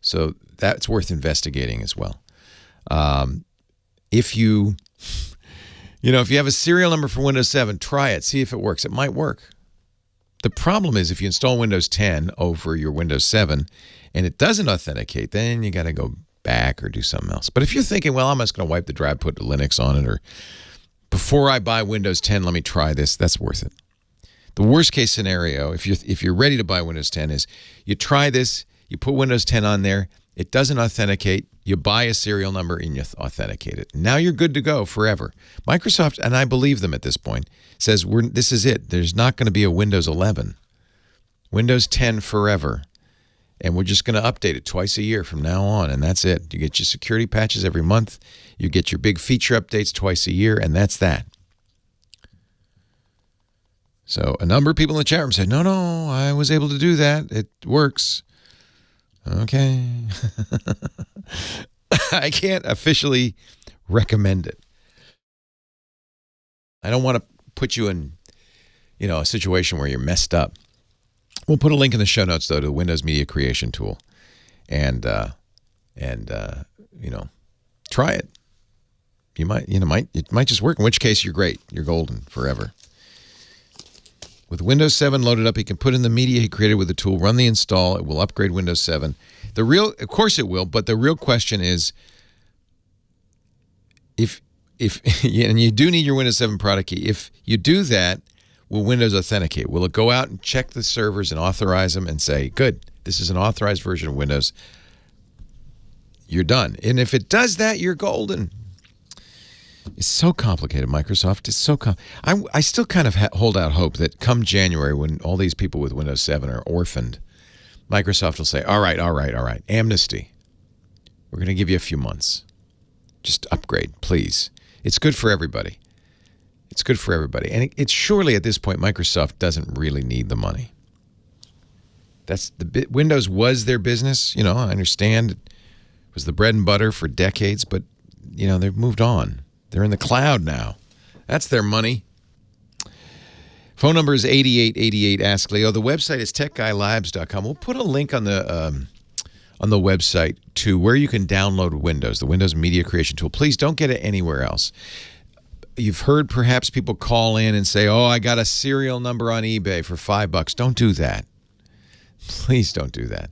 So that's worth investigating as well. If you have a serial number for Windows 7, try it. See if it works. It might work. The problem is if you install Windows 10 over your Windows 7 and it doesn't authenticate, then you got to go back or do something else. But if you're thinking, well, I'm just going to wipe the drive, put Linux on it, or before I buy Windows 10, let me try this, that's worth it. The worst case scenario, if you're ready to buy Windows 10, is you try this, you put Windows 10 on there, it doesn't authenticate, you buy a serial number and you authenticate it. Now you're good to go forever. Microsoft, and I believe them at this point, says this is it. There's not going to be a Windows 11. Windows 10 forever. And we're just going to update it twice a year from now on, and that's it. You get your security patches every month. You get your big feature updates twice a year, and that's that. So a number of people in the chat room said, no, I was able to do that. It works. Okay. I can't officially recommend it. I don't want to put you in, a situation where you're messed up. We'll put a link in the show notes, though, to the Windows Media Creation tool. And try it. It might just work, in which case you're great. You're golden forever. With Windows 7 loaded up, he can put in the media he created with the tool, run the install. It will upgrade Windows 7. Of course it will, but the real question is, if and you do need your Windows 7 product key, if you do that, will Windows authenticate? Will it go out and check the servers and authorize them and say, good, this is an authorized version of Windows. You're done. And if it does that, you're golden. It's so complicated, Microsoft. It's so I still kind of hold out hope that come January, when all these people with Windows 7 are orphaned, Microsoft will say, all right, amnesty. We're going to give you a few months. Just upgrade, please. It's good for everybody. It's good for everybody. And it's surely at this point, Microsoft doesn't really need the money. Windows was their business. I understand it was the bread and butter for decades, but, they've moved on. They're in the cloud now. That's their money. Phone number is 8888 Ask Leo. The website is techguylabs.com. We'll put a link on the website to where you can download Windows, the Windows Media Creation tool. Please don't get it anywhere else. You've heard perhaps people call in and say, oh, I got a serial number on eBay for $5. Don't do that. Please don't do that.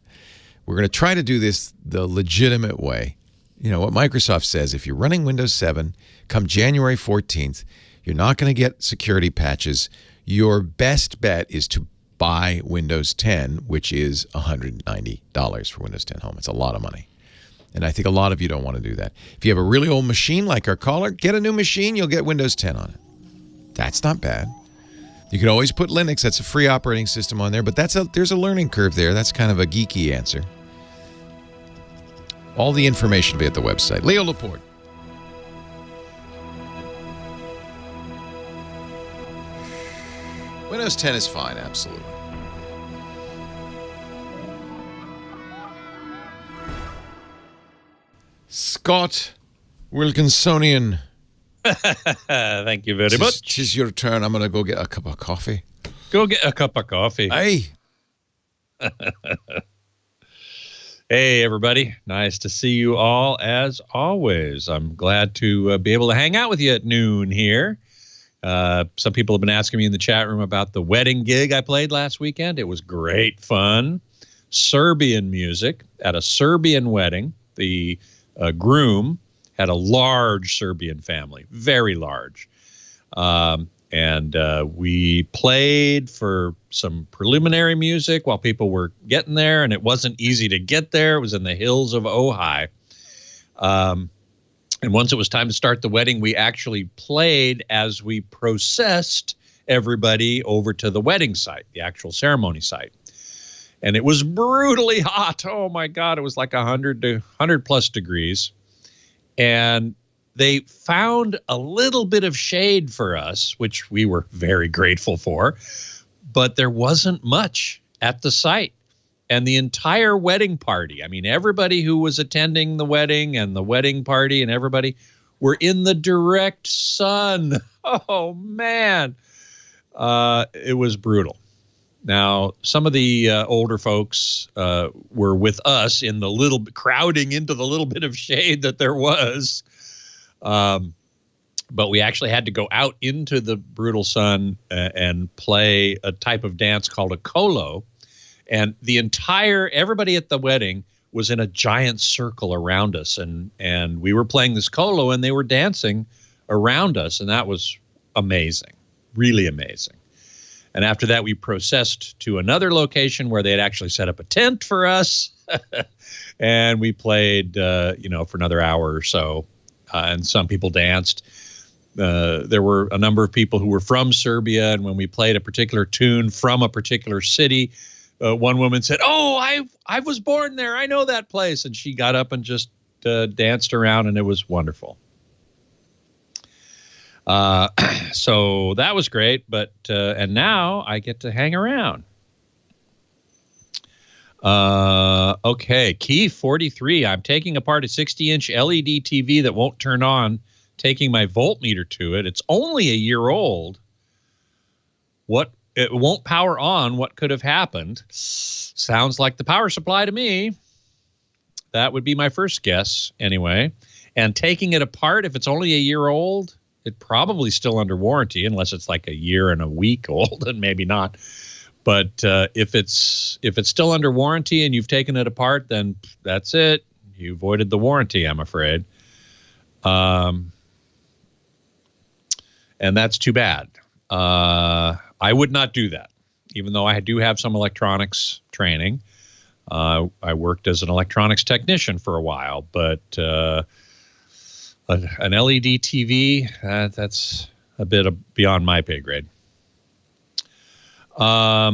We're going to try to do this the legitimate way. What Microsoft says, if you're running Windows 7, come January 14th, you're not going to get security patches. Your best bet is to buy Windows 10, which is $190 for Windows 10 Home. It's a lot of money. And I think a lot of you don't want to do that. If you have a really old machine like our caller, get a new machine, you'll get Windows 10 on it. That's not bad. You can always put Linux. That's a free operating system on there, but there's a learning curve there. That's kind of a geeky answer. All the information will be at the website. Leo Laporte. Windows 10 is fine, absolutely. Scott Wilkinsonian. Thank you very much. Tis your turn. I'm going to go get a cup of coffee. Go get a cup of coffee. Hey. Hey, everybody. Nice to see you all, as always. I'm glad to be able to hang out with you at noon here. Some people have been asking me in the chat room about the wedding gig I played last weekend. It was great fun. Serbian music at a Serbian wedding. The groom had a large Serbian family, very large. And we played for some preliminary music while people were getting there, and it wasn't easy to get there. It was in the hills of Ojai. And once it was time to start the wedding, we actually played as we processed everybody over to the wedding site, the actual ceremony site. And it was brutally hot. Oh, my God. It was like 100 plus degrees. And they found a little bit of shade for us, which we were very grateful for, but there wasn't much at the site. And the entire wedding party, I mean, everybody who was attending the wedding and the wedding party and everybody were in the direct sun. Oh, man. It was brutal. Now, some of the older folks were with us in the crowding into the little bit of shade that there was. But we actually had to go out into the brutal sun and play a type of dance called a kolo. And everybody at the wedding was in a giant circle around us, and we were playing this colo, and they were dancing around us, and that was amazing, really amazing. And after that, we processed to another location where they had actually set up a tent for us, and we played, for another hour or so, and some people danced. There were a number of people who were from Serbia, and when we played a particular tune from a particular city, one woman said, "Oh, I was born there. I know that place." And she got up and just danced around, and it was wonderful. So that was great, but and now I get to hang around. Okay, Key 43. I'm taking apart a 60-inch LED TV that won't turn on, taking my voltmeter to it. It's only a year old. It won't power on. What could have happened? Sounds like the power supply to me. That would be my first guess anyway. And taking it apart, if it's only a year old, it's probably still under warranty, unless it's like a year and a week old, and maybe not. But if it's still under warranty and you've taken it apart, then that's it. You voided the warranty, I'm afraid. And that's too bad. I would not do that, even though I do have some electronics training. I worked as an electronics technician for a while, but an LED TV, that's a bit beyond my pay grade. I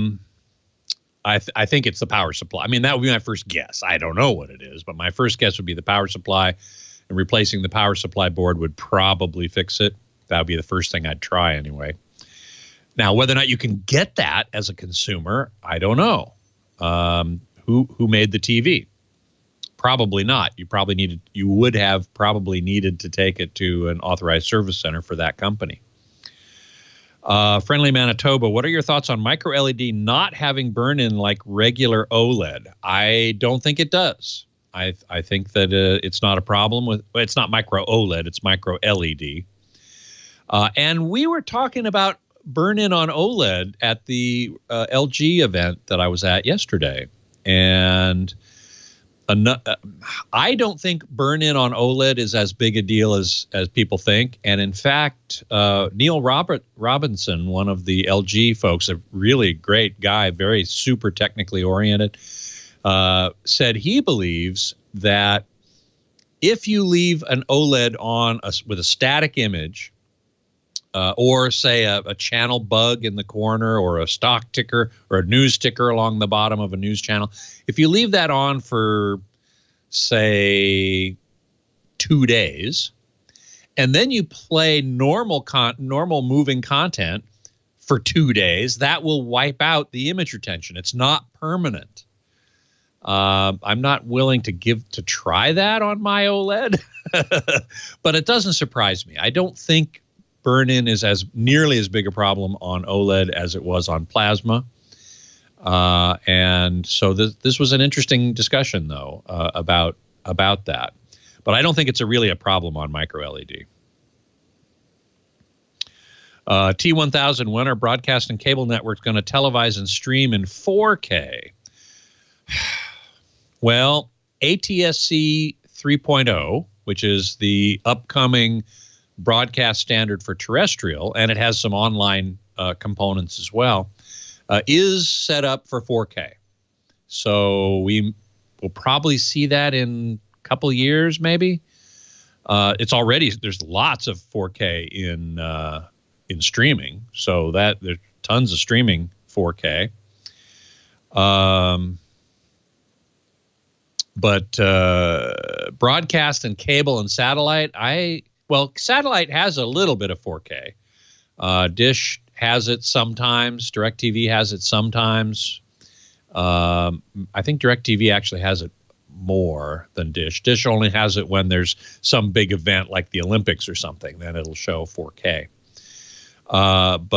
think it's the power supply. I mean, that would be my first guess. I don't know what it is, but my first guess would be the power supply, and replacing the power supply board would probably fix it. That would be the first thing I'd try anyway. Now, whether or not you can get that as a consumer, I don't know. Who made the TV? Probably not. You would have probably needed to take it to an authorized service center for that company. Friendly Manitoba, what are your thoughts on micro LED not having burn-in like regular OLED? I don't think it does. I think that it's not a problem with. Well, it's not micro OLED. It's micro LED. And we were talking about burn-in on OLED at the LG event that I was at yesterday, and I don't think burn-in on OLED is as big a deal as people think. And in fact, Neil Robinson, one of the LG folks, a really great guy, very super technically oriented, said he believes that if you leave an OLED on with a static image, or say a channel bug in the corner, or a stock ticker, or a news ticker along the bottom of a news channel, if you leave that on for, say, 2 days, and then you play normal moving content for 2 days, that will wipe out the image retention. It's not permanent. I'm not willing to try that on my OLED, but it doesn't surprise me. I don't think burn-in is nearly as big a problem on OLED as it was on plasma. And so this was an interesting discussion, though, about that. But I don't think it's really a problem on micro LED. T1000, when are broadcast and cable networks going to televise and stream in 4K? Well, ATSC 3.0, which is the upcoming broadcast standard for terrestrial, and it has some online components as well, is set up for 4K. So we will probably see that in a couple years, maybe. There's lots of 4K in streaming, so that there's tons of streaming 4K. But broadcast and cable and satellite, satellite has a little bit of 4K. Dish has it sometimes. DirecTV has it sometimes. I think DirecTV actually has it more than Dish. Dish only has it when there's some big event like the Olympics or something. Then it'll show 4K. When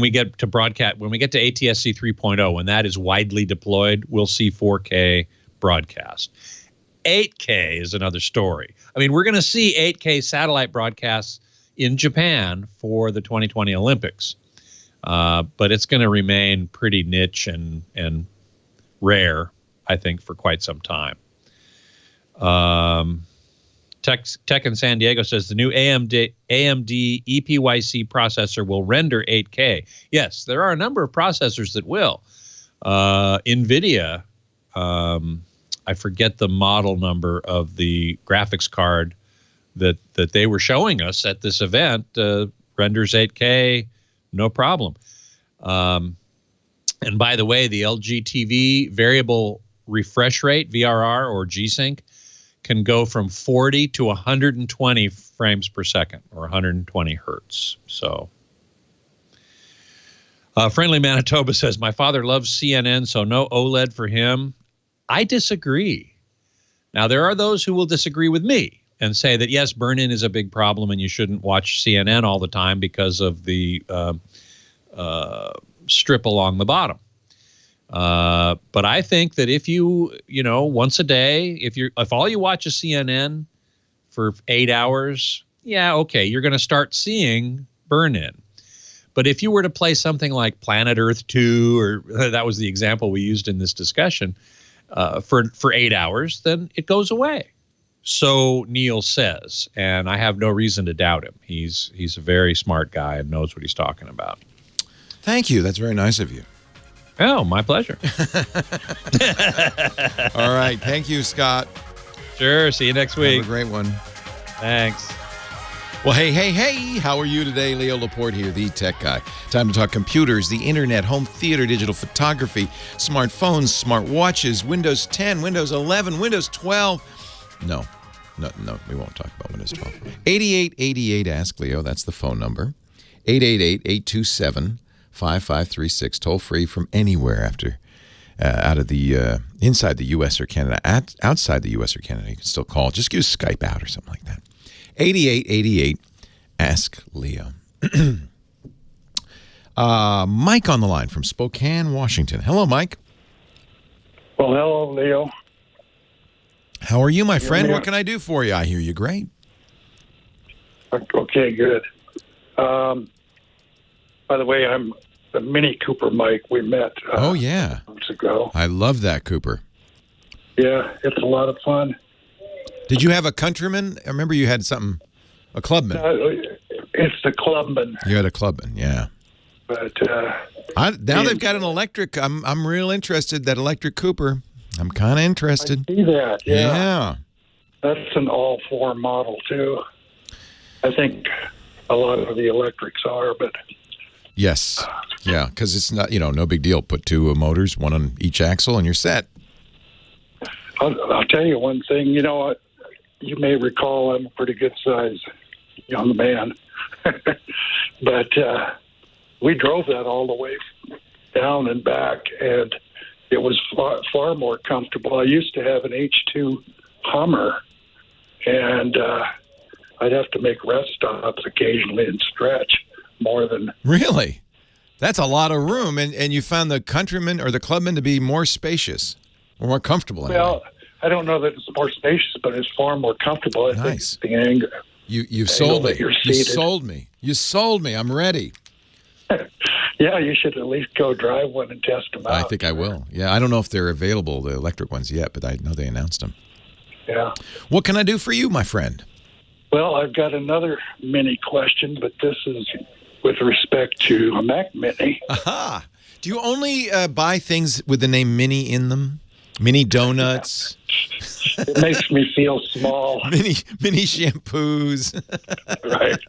we get to broadcast, when we get to ATSC 3.0, when that is widely deployed, we'll see 4K broadcast. 8K is another story. I mean, we're going to see 8K satellite broadcasts in Japan for the 2020 Olympics, but it's going to remain pretty niche and rare I think, for quite some time. Tech in San Diego says the new AMD EPYC processor will render 8K. Yes, there are a number of processors that will. NVIDIA, I forget the model number of the graphics card that they were showing us at this event, renders 8K, no problem. And by the way, the LG TV variable refresh rate, VRR or G-Sync, can go from 40 to 120 frames per second, or 120 hertz. So, Friendly Manitoba says, my father loves CNN, so no OLED for him. I disagree. Now, there are those who will disagree with me and say that, yes, burn-in is a big problem and you shouldn't watch CNN all the time because of the strip along the bottom. But I think that if you once a day, if all you watch is CNN for 8 hours, yeah, okay, you're going to start seeing burn-in. But if you were to play something like Planet Earth 2, or that was the example we used in this discussion, for 8 hours, then it goes away. So Neil says, and I have no reason to doubt him. He's a very smart guy and knows what he's talking about. Thank you. That's very nice of you. Oh, my pleasure. All right. Thank you, Scott. Sure. See you next week. Have a great one. Thanks. Well, hey. How are you today? Leo Laporte here, the tech guy. Time to talk computers, the internet, home theater, digital photography, smartphones, smart watches, Windows 10, Windows 11, Windows 12. No, we won't talk about Windows 12. 8888 Ask Leo. That's the phone number. 888-827-5536, toll free from anywhere out of the inside the U.S. or Canada. Outside the U.S. or Canada, you can still call. Just use Skype out or something like that. 8888 Ask Leo. Mike on the line from Spokane, Washington. Hello, Mike. Well, hello, Leo. How are you, my friend? What can I do for you? I hear you great. Okay, good. By the way, I'm the Mini Cooper Mike we met months ago. I love that Cooper. Yeah, it's a lot of fun. Did you have a Countryman? I remember you had something, a Clubman. It's the Clubman. You had a Clubman, yeah. But now they've got an electric. I'm real interested. That electric Cooper. I'm kind of interested. I see that. Yeah. That's an all-4 model too. I think a lot of the electrics are, but yes, yeah, because it's not no big deal. Put two motors, one on each axle, and you're set. I'll tell you one thing. You may recall I'm a pretty good-sized young man, but we drove that all the way down and back, and it was far more comfortable. I used to have an H2 Hummer, and I'd have to make rest stops occasionally and stretch more than... Really? That's a lot of room, and you found the Countryman or the Clubman to be more spacious, or more comfortable. Anyway. Well, I don't know that it's more spacious, but it's far more comfortable. Nice. I think the angle. You've sold me. You sold me. You sold me. I'm ready. Yeah, you should at least go drive one and test them out. I think I will. Yeah, I don't know if they're available, the electric ones yet, but I know they announced them. Yeah. What can I do for you, my friend? Well, I've got another mini question, but this is with respect to a Mac Mini. Aha. Do you only buy things with the name Mini in them? Mini donuts? It makes me feel small. Mini shampoos. Right.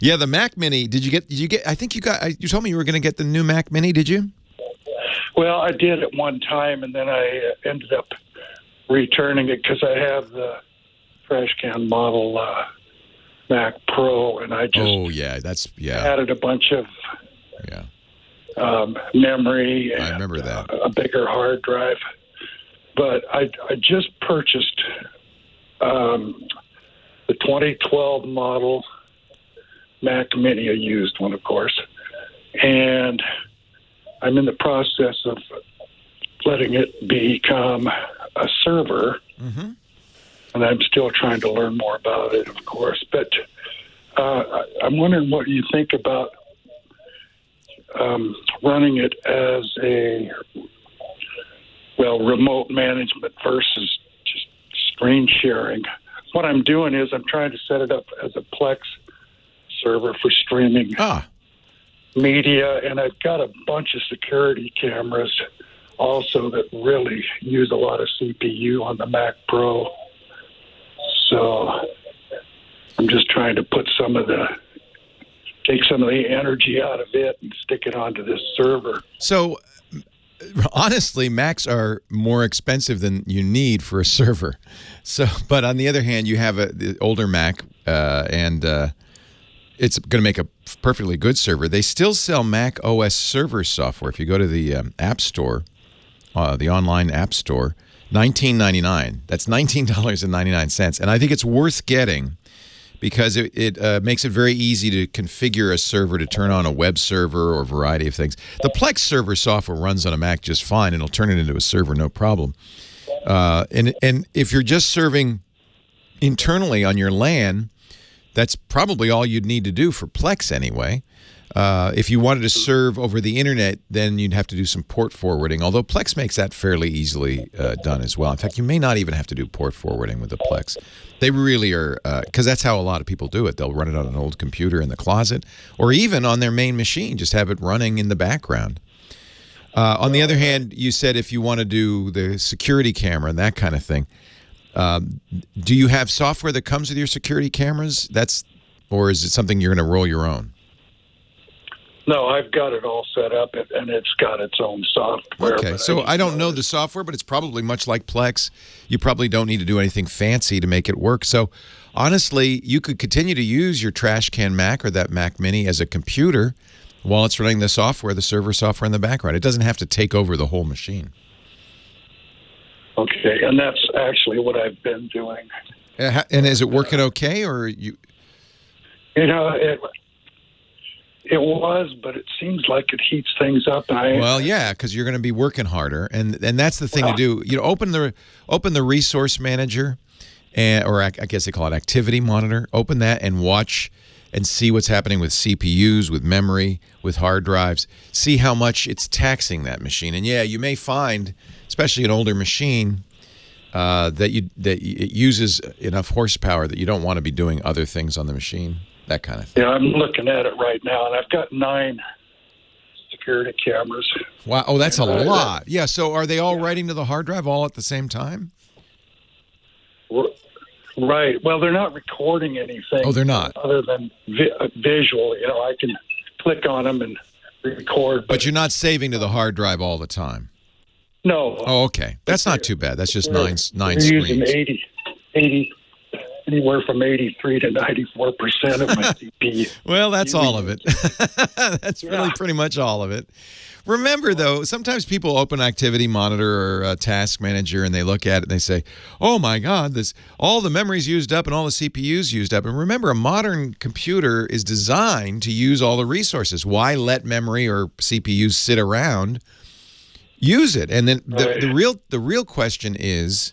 Yeah, the Mac Mini. Did you get I think you told me you were going to get the new Mac Mini, did you? Well, I did at one time, and then I ended up returning it because I have the trash can model Mac Pro, and I just added a bunch of memory and I remember that. A bigger hard drive. But I just purchased the 2012 model Mac Mini, a used one, of course, and I'm in the process of letting it become a server, and I'm still trying to learn more about it, of course. But I'm wondering what you think about running it as a remote management versus just screen sharing. What I'm doing is I'm trying to set it up as a Plex server for streaming media, and I've got a bunch of security cameras also that really use a lot of CPU on the Mac Pro. So I'm just trying to take some of the energy out of it and stick it onto this server. So honestly, Macs are more expensive than you need for a server. So, but on the other hand, you have the older Mac, and it's going to make a perfectly good server. They still sell Mac OS server software. If you go to the App Store, the online App Store, $19.99. That's $19.99, and I think it's worth getting because it makes it very easy to configure a server to turn on a web server or a variety of things. The Plex server software runs on a Mac just fine, and it'll turn it into a server, no problem. And if you're just serving internally on your LAN, that's probably all you'd need to do for Plex anyway. If you wanted to serve over the internet, then you'd have to do some port forwarding, although Plex makes that fairly easily done as well. In fact, you may not even have to do port forwarding with the Plex. They really are, because that's how a lot of people do it. They'll run it on an old computer in the closet, or even on their main machine, just have it running in the background. On the other hand, you said if you want to do the security camera and that kind of thing, do you have software that comes with your security cameras? Or is it something you're going to roll your own? No, I've got it all set up, and it's got its own software. Okay, so I don't know the software, but it's probably much like Plex. You probably don't need to do anything fancy to make it work. So honestly, you could continue to use your trash can Mac or that Mac Mini as a computer while it's running the software, the server software in the background. It doesn't have to take over the whole machine. Okay, and that's actually what I've been doing. And is it working okay, or you? You know, it was, but it seems like it heats things up. Well, yeah, because you're going to be working harder, and that's the thing to do. You know, open the resource manager, or I guess they call it activity monitor. Open that and watch and see what's happening with CPUs, with memory, with hard drives. See how much it's taxing that machine. And yeah, you may find, especially an older machine, that it uses enough horsepower that you don't want to be doing other things on the machine. That kind of thing. Yeah, I'm looking at it right now, and I've got 9 security cameras. Wow. Oh, that's a lot. Yeah, so are they all writing to the hard drive all at the same time? Right. Well, they're not recording anything. Oh, they're not? Other than visual. You know, I can click on them and record. But you're not saving to the hard drive all the time? No. Oh, okay. That's not too bad. That's just nine screens. Using 80, anywhere from 83 to 94% of my CPU. Well, that's all of it. That's really pretty much all of it. Remember, though, sometimes people open Activity Monitor or Task Manager and they look at it and they say, oh, my God, all the memory's used up and all the CPU's used up. And remember, a modern computer is designed to use all the resources. Why let memory or CPUs sit around? Use it. And then the real question is,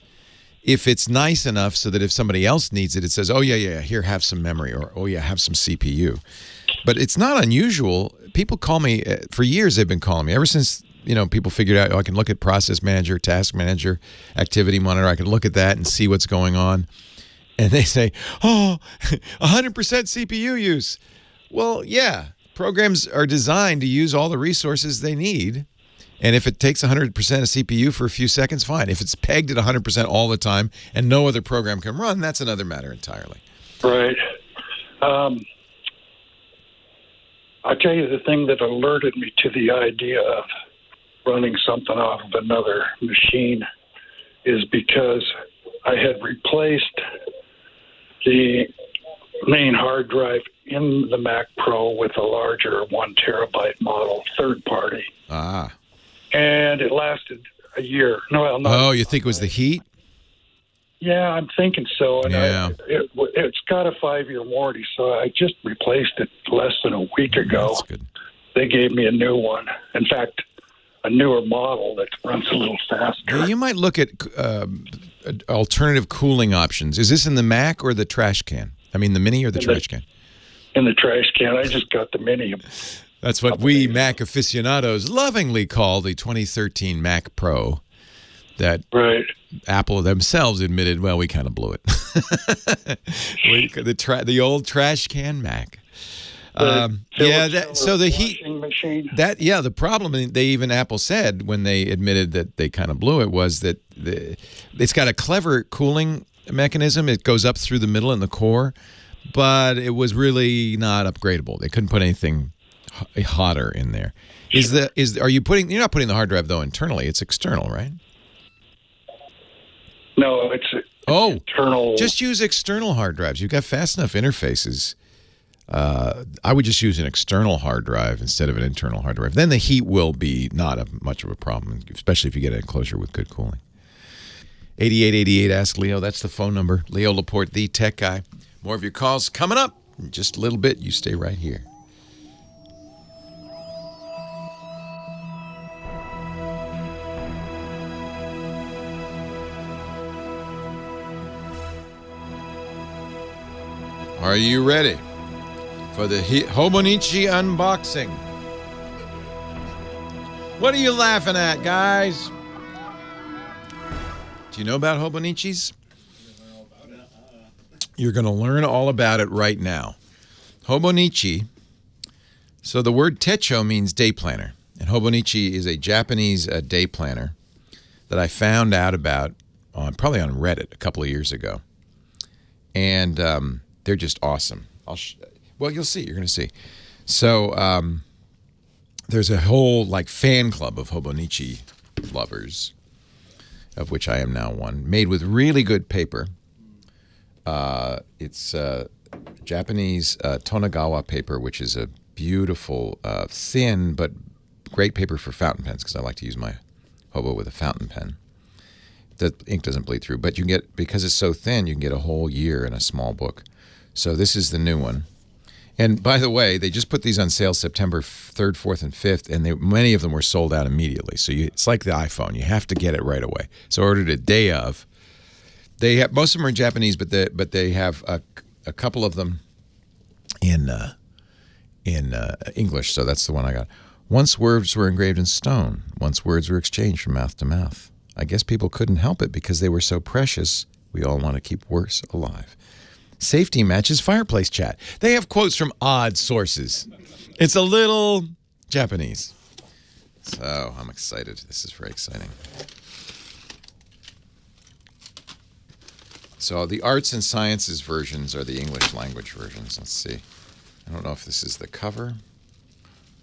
if it's nice enough so that if somebody else needs it, it says, oh, yeah, here, have some memory, or, oh, yeah, have some CPU. But it's not unusual. People call me, for years they've been calling me, ever since, people figured out, I can look at Process Manager, Task Manager, Activity Monitor, I can look at that and see what's going on. And they say, oh, 100% CPU use. Well, yeah, programs are designed to use all the resources they need. And if it takes 100% of CPU for a few seconds, fine. If it's pegged at 100% all the time and no other program can run, that's another matter entirely. Right. I'll tell you the thing that alerted me to the idea of running something off of another machine is because I had replaced the main hard drive in the Mac Pro with a larger 1 terabyte model, third party. Ah. And it lasted a year. No, not. Oh, you think it was the heat? Yeah, I'm thinking so. And yeah. It's got a 5-year warranty, so I just replaced it less than a week ago. That's good. They gave me a new one. In fact, a newer model that runs a little faster. Yeah, you might look at alternative cooling options. Is this in the Mac or the trash can? I mean, the Mini or the trash can? In the trash can. I just got the Mini. That's what we Mac aficionados lovingly call the 2013 Mac Pro. that Apple themselves admitted, well, we kind of blew it. The old trash can Mac. So the heat machine. The problem Apple said when they admitted that they kind of blew it was that it's got a clever cooling mechanism. It goes up through the middle and the core, but it was really not upgradable. They couldn't put anything hotter in there. You're not putting the hard drive though internally? It's external, right? No, it's internal. Just use external hard drives. You've got fast enough interfaces. I would just use an external hard drive instead of an internal hard drive. Then the heat will be not much of a problem, especially if you get an enclosure with good cooling. 8888 Ask Leo. That's the phone number. Leo Laporte, the tech guy. More of your calls coming up in just a little bit. You stay right here. Are you ready for the Hobonichi unboxing? What are you laughing at, guys? Do you know about Hobonichis? You're going to learn all about it right now. Hobonichi, so the word techo means day planner, and Hobonichi is a Japanese day planner that I found out about probably on Reddit a couple of years ago. And they're just awesome. You'll see. You're going to see. So there's a whole fan club of Hobonichi lovers, of which I am now one, made with really good paper. It's Japanese Tonagawa paper, which is a beautiful, thin, but great paper for fountain pens, because I like to use my Hobo with a fountain pen. The ink doesn't bleed through, but because it's so thin, you can get a whole year in a small book. So this is the new one. And by the way, they just put these on sale September 3rd, 4th, and 5th, and many of them were sold out immediately. So it's like the iPhone. You have to get it right away. So I ordered a day of. Most of them are in Japanese, but they have a couple of them in English. So that's the one I got. Once words were engraved in stone. Once words were exchanged from mouth to mouth. I guess people couldn't help it because they were so precious. We all want to keep words alive. Safety matches fireplace chat. They have quotes from odd sources. It's a little Japanese. So I'm excited. This is very exciting. So the arts and sciences versions are the English language versions. Let's see. I don't know if this is the cover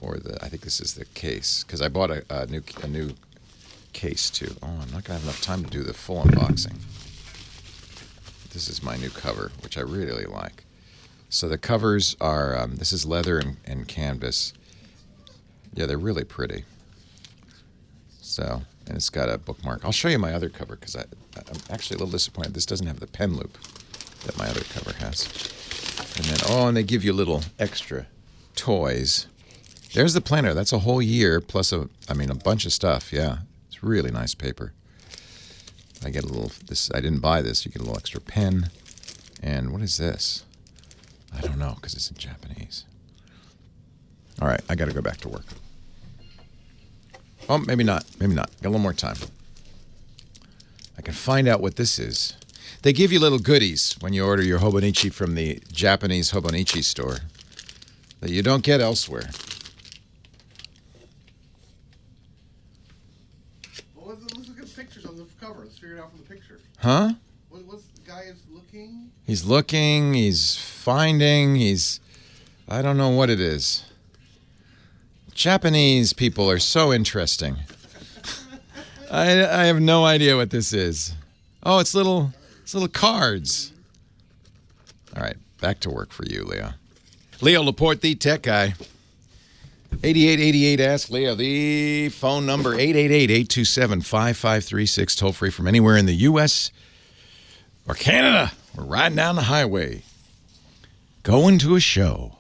or I think this is the case, because I bought a new case too. Oh, I'm not going to have enough time to do the full unboxing. This is my new cover, which I really like. So the covers are, this is leather and canvas. Yeah, they're really pretty. So, and it's got a bookmark. I'll show you my other cover, because I'm actually a little disappointed. This doesn't have the pen loop that my other cover has. And then, and they give you little extra toys. There's the planner. That's a whole year, plus a bunch of stuff. Yeah, it's really nice paper. I get a little, I didn't buy this. You get a little extra pen. And what is this? I don't know, because it's in Japanese. All right, I got to go back to work. Oh, maybe not. Maybe not. Got a little more time. I can find out what this is. They give you little goodies when you order your Hobonichi from the Japanese Hobonichi store that you don't get elsewhere. Let's look at pictures on the cover. Let's figure it out from the picture. Huh? What's the guy is looking? He's looking, he's finding, I don't know what it is. Japanese people are so interesting. I have no idea what this is. Oh, it's little cards. All right, back to work for you, Leo. Leo Laporte, the tech guy. 8888 Ask Leo. The phone number 888-827-5536. Toll free from anywhere in the U.S. or Canada. We're riding down the highway, going to a show.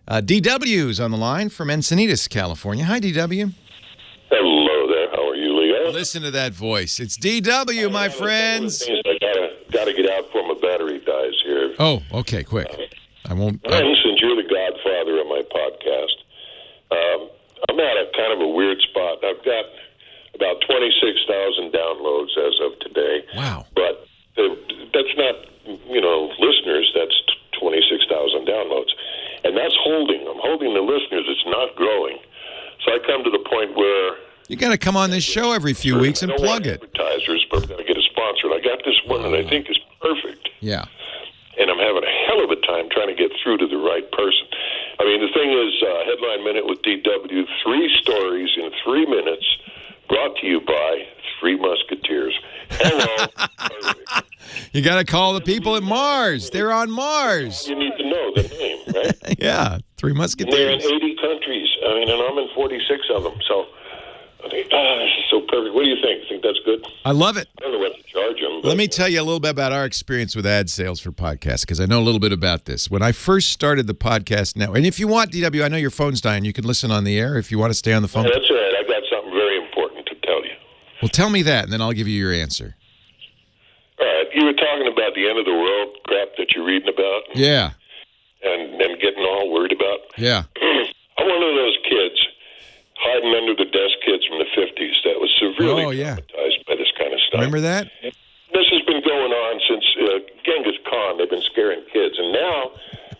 DW's on the line from Encinitas, California. Hi, DW. Hello there. How are you, Leo? Listen to that voice. It's DW, my friends. I gotta get out before my battery dies here. Oh, okay, quick. I won't. Since you're the godfather of my podcast, I'm at a kind of a weird spot. I've got about 26,000 downloads as of today. Wow. But that's not, listeners, that's 26,000 downloads. And that's holding. I'm holding the listeners. It's not growing. So I come to the point where... You got to come on this show every few weeks and plug it. Advertisers, but I'm going to get a sponsor. And I got this one that I think is perfect. Yeah. And I'm having a hell of a time trying to get through to the right person. I mean, the thing is, Headline Minute with DW, 3 stories in 3 minutes, brought to you by Three Musketeers. Hello. You got to call the people at Mars. They're on Mars. You need to know the name, right? Yeah, Three Musketeers. They're in 80 countries. I mean, and I'm in 46 of them. So I think, this is so perfect. What do you think? Think that's good? I love it. I don't know what to charge them. Let me tell you a little bit about our experience with ad sales for podcasts, because I know a little bit about this. When I first started the podcast network, and if you want, DW, I know your phone's dying. You can listen on the air if you want to stay on the phone. Yeah, that's all right. I've got something very important to tell you. Well, tell me that, and then I'll give you your answer. All right. You were talking about the end of the world crap that you're reading about. Yeah. And getting all worried about. Yeah. I'm one of those kids hiding under the desk kids from the 50s that was severely traumatized by this kind of stuff. Remember that? This has been going on since Genghis Khan. They've been scaring kids. And now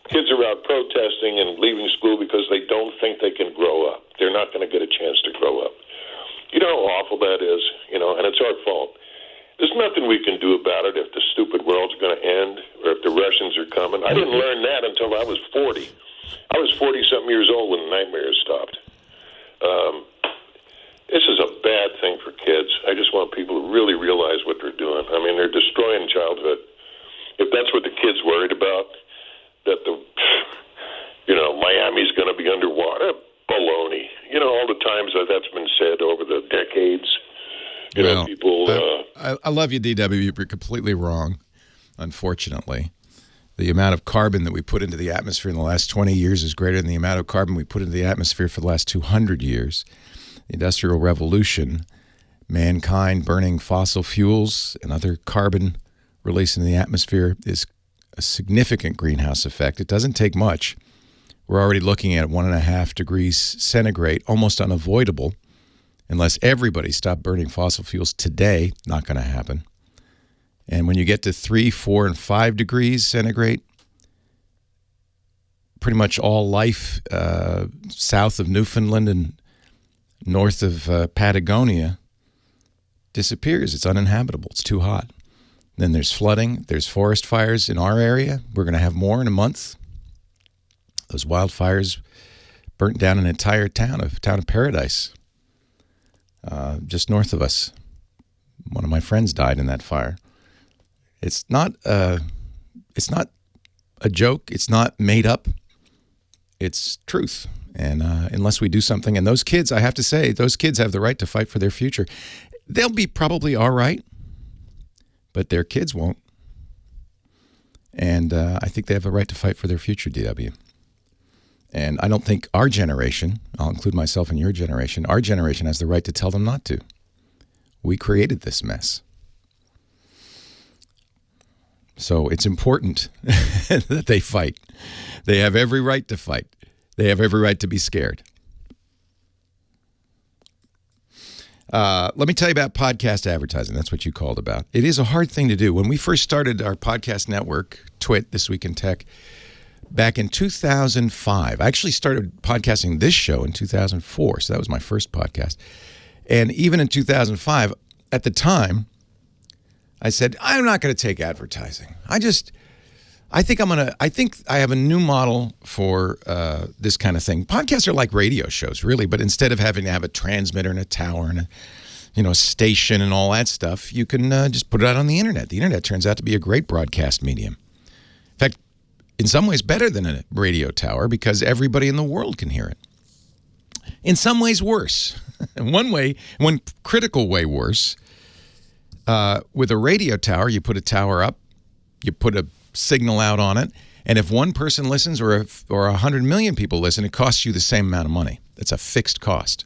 kids are out protesting and leaving school because they don't think they can grow up. They're not going to get a chance to grow up. You know how awful that is, and it's our fault. There's nothing we can do about it if the stupid world's going to end or if the Russians are coming. I didn't learn that until I was 40. I was 40-something years old when the nightmares stopped. This is a bad thing for kids. I just want people to really realize what they're doing. I mean, they're destroying childhood. If that's what the kid's worried about, that Miami's going to be underwater, baloney. All the times that's been said over the decades. People... I love you, DW. You're completely wrong, unfortunately. The amount of carbon that we put into the atmosphere in the last 20 years is greater than the amount of carbon we put into the atmosphere for the last 200 years. The Industrial Revolution, mankind burning fossil fuels and other carbon released into the atmosphere is a significant greenhouse effect. It doesn't take much. We're already looking at 1.5 degrees centigrade, almost unavoidable, unless everybody stopped burning fossil fuels today. Not going to happen. And when you get to 3, 4, and 5 degrees centigrade, pretty much all life south of Newfoundland and north of Patagonia disappears. It's uninhabitable. It's too hot. Then there's flooding. There's forest fires in our area. We're going to have more in a month. Those wildfires burnt down an entire town of Paradise, just north of us. One of my friends died in that fire. It's not a joke. It's not made up. It's truth. And unless we do something, and those kids, I have to say, those kids have the right to fight for their future. They'll be probably all right, but their kids won't. And I think they have a right to fight for their future, DW. And I don't think our generation, I'll include myself in your generation, our generation has the right to tell them not to. We created this mess. So it's important that they fight. They have every right to fight. They have every right to be scared. Let me tell you about podcast advertising. That's what you called about. It is a hard thing to do. When we first started our podcast network, TWIT, This Week in Tech, back in 2005, I actually started podcasting this show in 2004, so that was my first podcast. And even in 2005, at the time, I said, I'm not going to take advertising. I think I have a new model for this kind of thing. Podcasts are like radio shows, really, but instead of having to have a transmitter and a tower and a station and all that stuff, you can just put it out on the internet. The internet turns out to be a great broadcast medium. In fact, in some ways better than a radio tower because everybody in the world can hear it. In some ways worse. One critical way worse. With a radio tower, you put a tower up, you put a signal out on it, and if one person listens or 100 million people listen, it costs you the same amount of money. It's a fixed cost.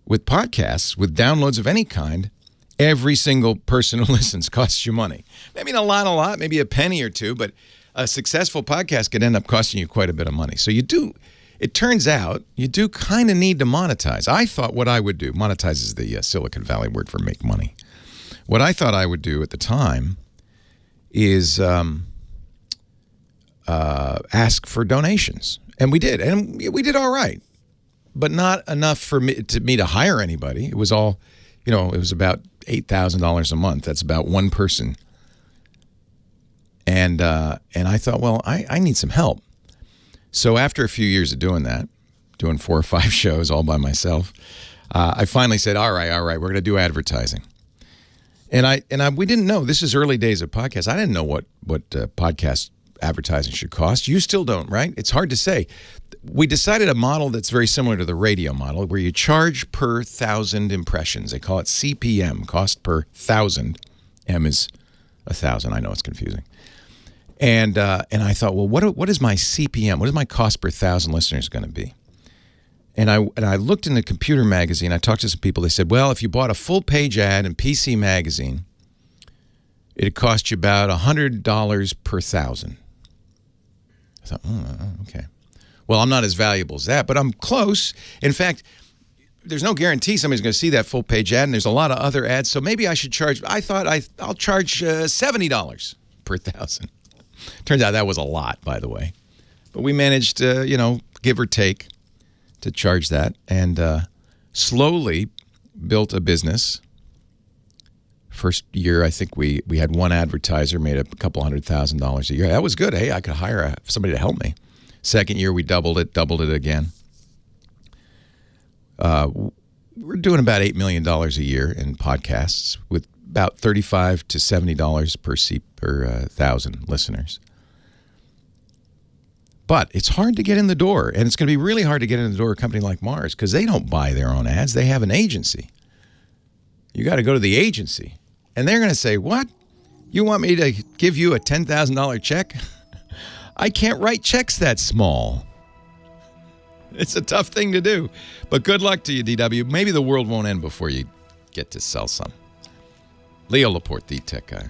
With podcasts, with downloads of any kind, every single person who listens costs you money. Maybe not a lot, maybe a penny or two, but a successful podcast could end up costing you quite a bit of money. So It turns out you do kind of need to monetize. I thought what I would do, monetize is the Silicon Valley word for make money. What I thought I would do at the time is ask for donations. And we did. And we did all right. But not enough for me to hire anybody. It was all, it was about $8,000 a month. That's about one person. And I thought, well, I need some help. So after a few years of doing that, doing 4 or 5 shows all by myself, I finally said, all right, we're going to do advertising. And we didn't know. This is early days of podcasts. I didn't know what podcast advertising should cost. You still don't, right? It's hard to say. We decided a model that's very similar to the radio model, where you charge per 1,000 impressions. They call it CPM, cost per 1,000. M is 1,000. I know it's confusing. And I thought, well, what is my CPM? What is my cost per 1,000 listeners going to be? And I looked in the computer magazine. I talked to some people. They said, well, if you bought a full-page ad in PC Magazine, it'd cost you about $100 per 1,000. I thought, okay. Well, I'm not as valuable as that, but I'm close. In fact, there's no guarantee somebody's going to see that full-page ad, and there's a lot of other ads, so maybe I should charge. I thought I'll charge $70 per 1,000. Turns out that was a lot, by the way. But we managed to, give or take, to charge that, and slowly built a business. First year, I think we had one advertiser, made a couple $100,000 a year. That was good. Hey, I could hire somebody to help me. Second year, we doubled it again. We're doing about $8 million a year in podcasts with about $35 to $70 per 1,000 listeners. But it's hard to get in the door, and it's going to be really hard to get in the door of a company like Mars because they don't buy their own ads. They have an agency. You got to go to the agency, and they're going to say, what? You want me to give you a $10,000 check? I can't write checks that small. It's a tough thing to do. But good luck to you, DW. Maybe the world won't end before you get to sell some. Leo Laporte, the tech guy.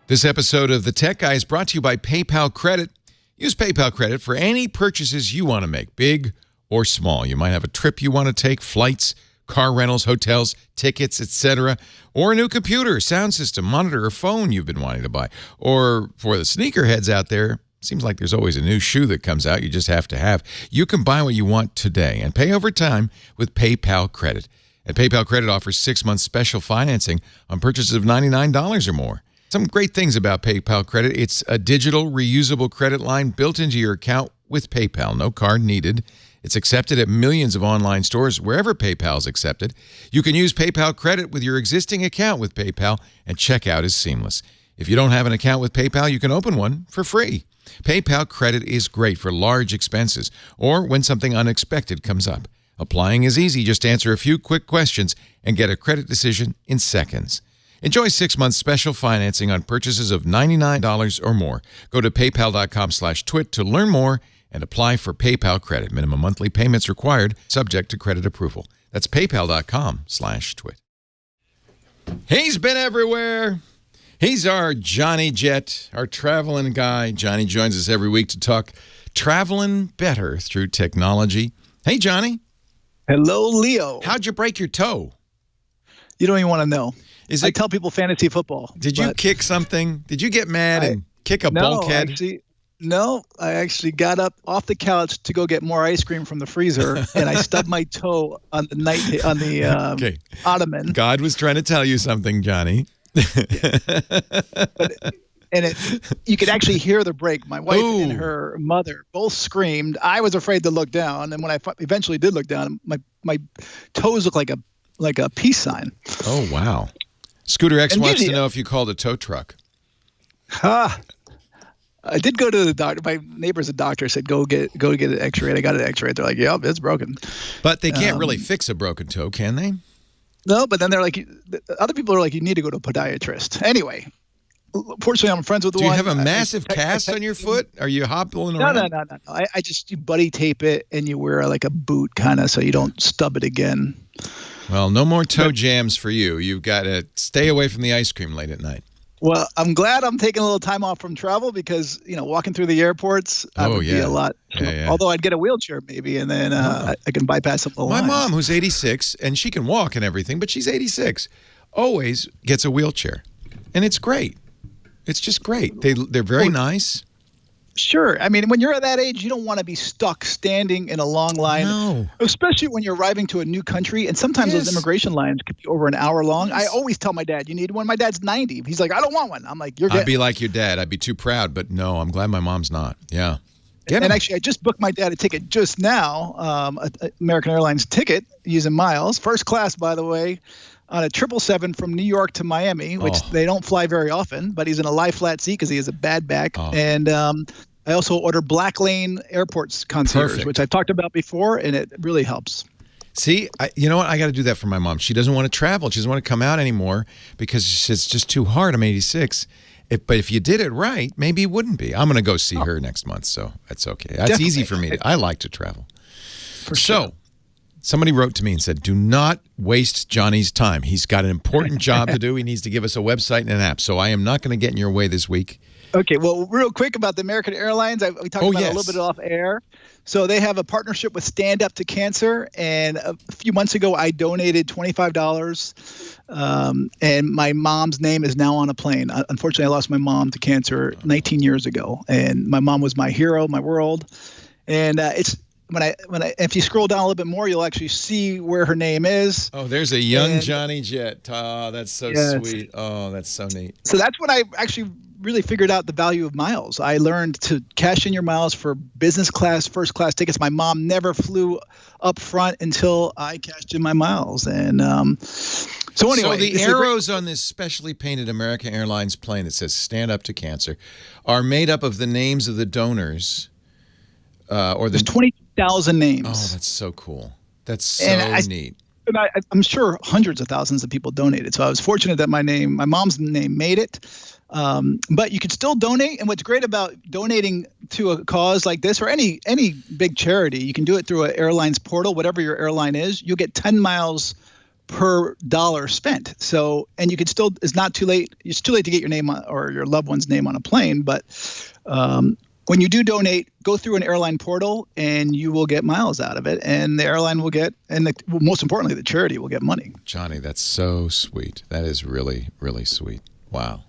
This episode of The Tech Guy is brought to you by PayPal Credit. Use PayPal Credit for any purchases you want to make, big or small. You might have a trip you want to take, flights, car rentals, hotels, tickets, etc., or a new computer, sound system, monitor, or phone you've been wanting to buy. Or for the sneakerheads out there, seems like there's always a new shoe that comes out you just have to have. You can buy what you want today and pay over time with PayPal Credit. And PayPal Credit offers 6 months special financing on purchases of $99 or more. Some great things about PayPal Credit. It's a digital, reusable credit line built into your account with PayPal. No card needed. It's accepted at millions of online stores wherever PayPal is accepted. You can use PayPal Credit with your existing account with PayPal, and checkout is seamless. If you don't have an account with PayPal, you can open one for free. PayPal Credit is great for large expenses or when something unexpected comes up. Applying is easy. Just answer a few quick questions and get a credit decision in seconds. Enjoy 6 months special financing on purchases of $99 or more. Go to paypal.com/twit to learn more and apply for PayPal Credit. Minimum monthly payments required, subject to credit approval. That's paypal.com/twit. He's been everywhere. He's our Johnny Jet, our traveling guy. Johnny joins us every week to talk traveling better through technology. Hey, Johnny. Hello, Leo. How'd you break your toe? You don't even want to know. I tell people fantasy football. Did you kick something? Did you get mad and kick a bulkhead? I actually got up off the couch to go get more ice cream from the freezer, and I stubbed my toe on the ottoman. God was trying to tell you something, Johnny. You could actually hear the break. My wife and her mother both screamed. I was afraid to look down, and when I eventually did look down, my toes looked like a peace sign. Oh wow! Scooter X wants to know if you called a tow truck. I did go to the doctor. My neighbor's a doctor. Said go get an X-ray. I got an X-ray. They're like, "Yep, it's broken." But they can't really fix a broken toe, can they? No, but then they're like, other people are like, you need to go to a podiatrist. Anyway, fortunately, I'm friends with the Do one. you have a massive cast on your foot? Are you hobbling around? No. I just you buddy tape it and you wear like a boot kind of so you don't stub it again. Well, no more toe jams for you. You've got to stay away from the ice cream late at night. Well, I'm glad I'm taking a little time off from travel because, walking through the airports, would be a lot. Yeah. Although I'd get a wheelchair maybe, and then I can bypass some of the My lines. mom, who's 86, and she can walk and everything, but she's 86, always gets a wheelchair. And it's great. It's just great. They're very nice. Sure. I mean, when you're at that age, you don't want to be stuck standing in a long line, especially when you're arriving to a new country. And sometimes those immigration lines could be over an hour long. I always tell my dad, you need one. My dad's 90. He's like, I don't want one. I'm like, I'd be like your dad. I'd be too proud, but no, I'm glad my mom's not. Yeah. And actually, I just booked my dad a ticket just now, American Airlines ticket using miles. First class, by the way, on a 777 from New York to Miami, which they don't fly very often, but he's in a lie flat seat because he has a bad back. And I also ordered Black Lane Airport's concierge, which I've talked about before, and it really helps. See, you know what? I got to do that for my mom. She doesn't want to travel. She doesn't want to come out anymore because it's just too hard. I'm 86. But if you did it right, maybe it wouldn't be. I'm going to go see her next month, so that's okay. That's easy for me. I like to travel. So somebody wrote to me and said, do not waste Johnny's time. He's got an important job to do. He needs to give us a website and an app. So I am not going to get in your way this week. Okay, well, real quick about the American Airlines. We talked about it a little bit off air. So they have a partnership with Stand Up to Cancer. And a few months ago, I donated $25. And my mom's name is now on a plane. Unfortunately, I lost my mom to cancer 19 years ago. And my mom was my hero, my world. And it's if you scroll down a little bit more, you'll actually see where her name is. Oh, there's a young Johnny Jet. Oh, that's so sweet. Oh, that's so neat. So that's when I actually really figured out the value of miles. I learned to cash in your miles for business class, first class tickets. My mom never flew up front until I cashed in my miles. And so anyway. So the arrows on this specially painted American Airlines plane that says Stand Up to Cancer are made up of the names of the donors. There's 20,000 names. Oh, that's so cool. That's so neat. And I'm sure hundreds of thousands of people donated. So I was fortunate that my mom's name made it. But you could still donate. And what's great about donating to a cause like this or any big charity, you can do it through an airline's portal, whatever your airline is. You'll get 10 miles per dollar spent. So, and you could still, it's not too late. It's too late to get your name or your loved one's name on a plane. But when you do donate, go through an airline portal and you will get miles out of it. And the airline will get, and most importantly, the charity will get money. Johnny, that's so sweet. That is really, really sweet. Wow.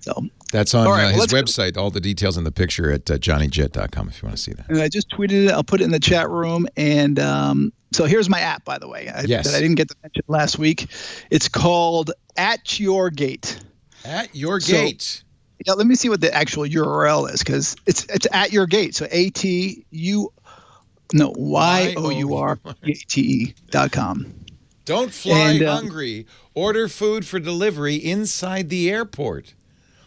So that's on his website. All the details in the picture at johnnyjet.com if you want to see that. And I just tweeted it. I'll put it in the chat room. And so here's my app, by the way, that I didn't get to mention last week. It's called At Your Gate. At Your Gate. Yeah, let me see what the actual URL is because it's At Your Gate. So YOURGATE.com. Don't fly hungry. Order food for delivery inside the airport.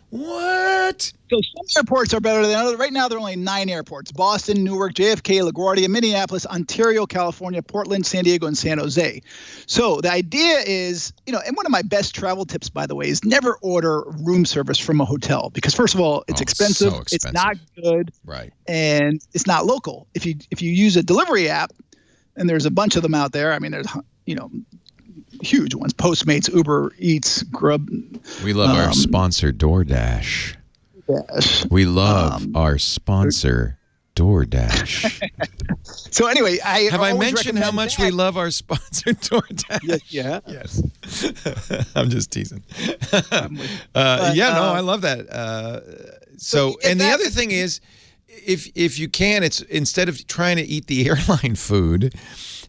What? So some airports are better than others. Right now, there are only 9 airports: Boston, Newark, JFK, LaGuardia, Minneapolis, Ontario, California, Portland, San Diego, and San Jose. So the idea is, and one of my best travel tips, by the way, is never order room service from a hotel because, first of all, it's expensive. So expensive. It's not good. Right. And it's not local. If you use a delivery app, and there's a bunch of them out there. I mean, there's, huge ones: Postmates, Uber Eats, Grub. We love our sponsor, DoorDash. Yes. We love our sponsor, DoorDash. So anyway, have I mentioned how much we love our sponsor, DoorDash? Yeah. Yes. I'm just teasing. I love that. And the other thing is, if you can, it's instead of trying to eat the airline food,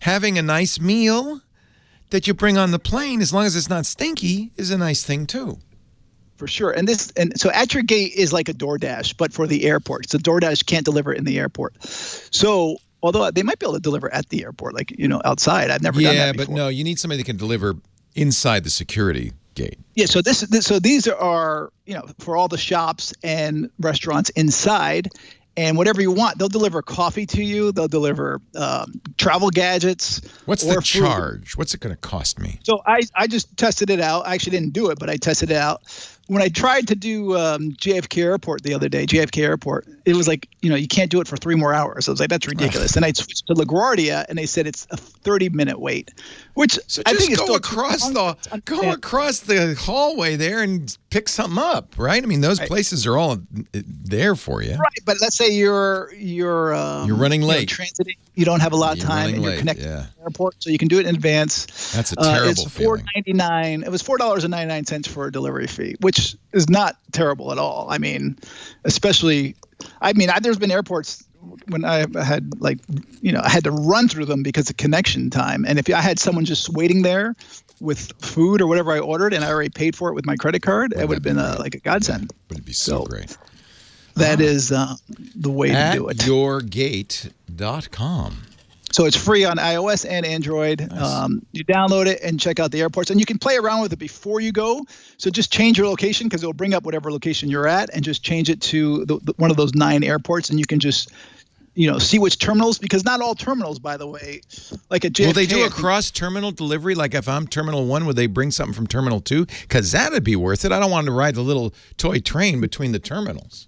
having a nice meal that you bring on the plane, as long as it's not stinky, is a nice thing too. For sure. And so At Your Gate is like a DoorDash, but for the airport. So DoorDash can't deliver in the airport. So although they might be able to deliver at the airport, like, outside. I've never done that before. Yeah, but no, you need somebody that can deliver inside the security gate. Yeah, so these are, for all the shops and restaurants inside. And whatever you want, they'll deliver coffee to you. They'll deliver travel gadgets. What's the charge? What's it going to cost me? So I just tested it out. I actually didn't do it, but I tested it out. when I tried to do JFK Airport the other day, it was like, you can't do it for 3 more hours. I was like, that's ridiculous. Then I switched to LaGuardia, and they said it's a 30-minute wait, which I think is go across the hallway there and pick something up, right? I mean, those places are all there for you. Right, but let's say you're running late. Transiting, you don't have a lot of time, and you're connected to the airport, so you can do it in advance. That's a terrible it's feeling. $4.99. It was $4.99 for a delivery fee, which is not terrible at all. I mean, especially, there's been airports when I had I had to run through them because of connection time, and if I had someone just waiting there with food or whatever I ordered, and I already paid for it with my credit card, it would have been a godsend. Would it be so great? That is the way to do it. At yourgate.com. So it's free on iOS and Android. Nice. You download it and check out the airports, and you can play around with it before you go. So just change your location, because it'll bring up whatever location you're at, and just change it to one of those 9 airports, and you can just see which terminals, because not all terminals, by the way, like at JFK. Will they do a cross-terminal delivery? Like if I'm Terminal 1, would they bring something from Terminal 2? Because that would be worth it. I don't want to ride the little toy train between the terminals.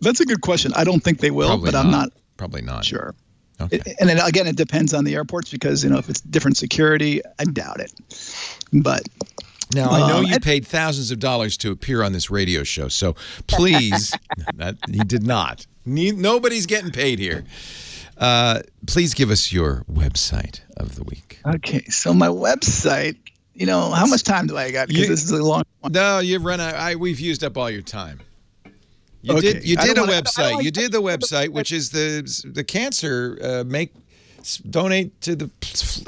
That's a good question. I don't think they will, I'm not. Probably not. Sure. Okay. And then again, it depends on the airports, because if it's different security, I doubt it. But now I know you paid thousands of dollars to appear on this radio show, so please, he did not. Nobody's getting paid here. Please give us your website of the week. Okay, so my website. How much time do I got? Because this is a long one. No, you've run out. We've used up all your time. You did a website. You did the website, which is the cancer donate to the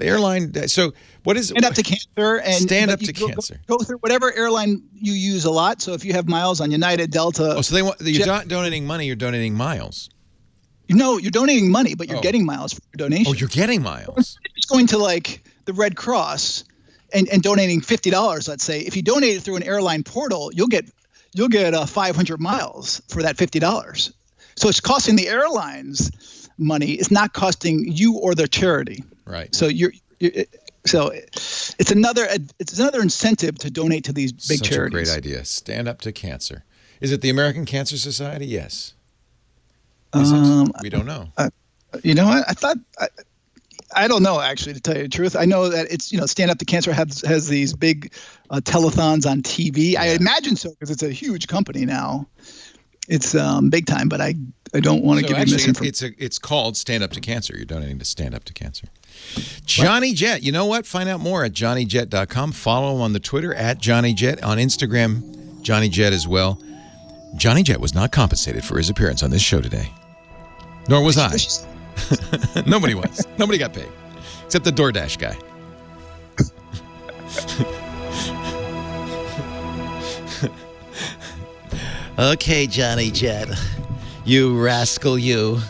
airline. So what is Stand Up to Cancer and Stand Up to Cancer. Go through whatever airline you use a lot. So if you have miles on United, Delta. Oh, so you're not donating money. You're donating miles. No, you're donating money, but you're getting miles for your donation. Oh, you're getting miles. It's going to the Red Cross and donating $50. Let's say if you donate it through an airline portal, you'll get 500 miles for that $50. So it's costing the airlines money. It's not costing you or the charity. Right. So so it's another incentive to donate to these big charities. Such a great idea. Stand Up to Cancer. Is it the American Cancer Society? Yes. We don't know. You know what? I don't know, actually, to tell you the truth. I know that it's, Stand Up to Cancer has these big telethons on TV. Yeah. I imagine so, because it's a huge company now. It's big time, but I don't want to give you misinformation. It's called Stand Up to Cancer. You're donating to Stand Up to Cancer. Johnny Jet. You know what? Find out more at johnnyjet.com. Follow him on the Twitter at Johnny Jet. On Instagram, Johnny Jet as well. Johnny Jet was not compensated for his appearance on this show today. Nor was I. Nobody was. Nobody got paid. Except the DoorDash guy. Okay, Johnny Jet. You rascal, you.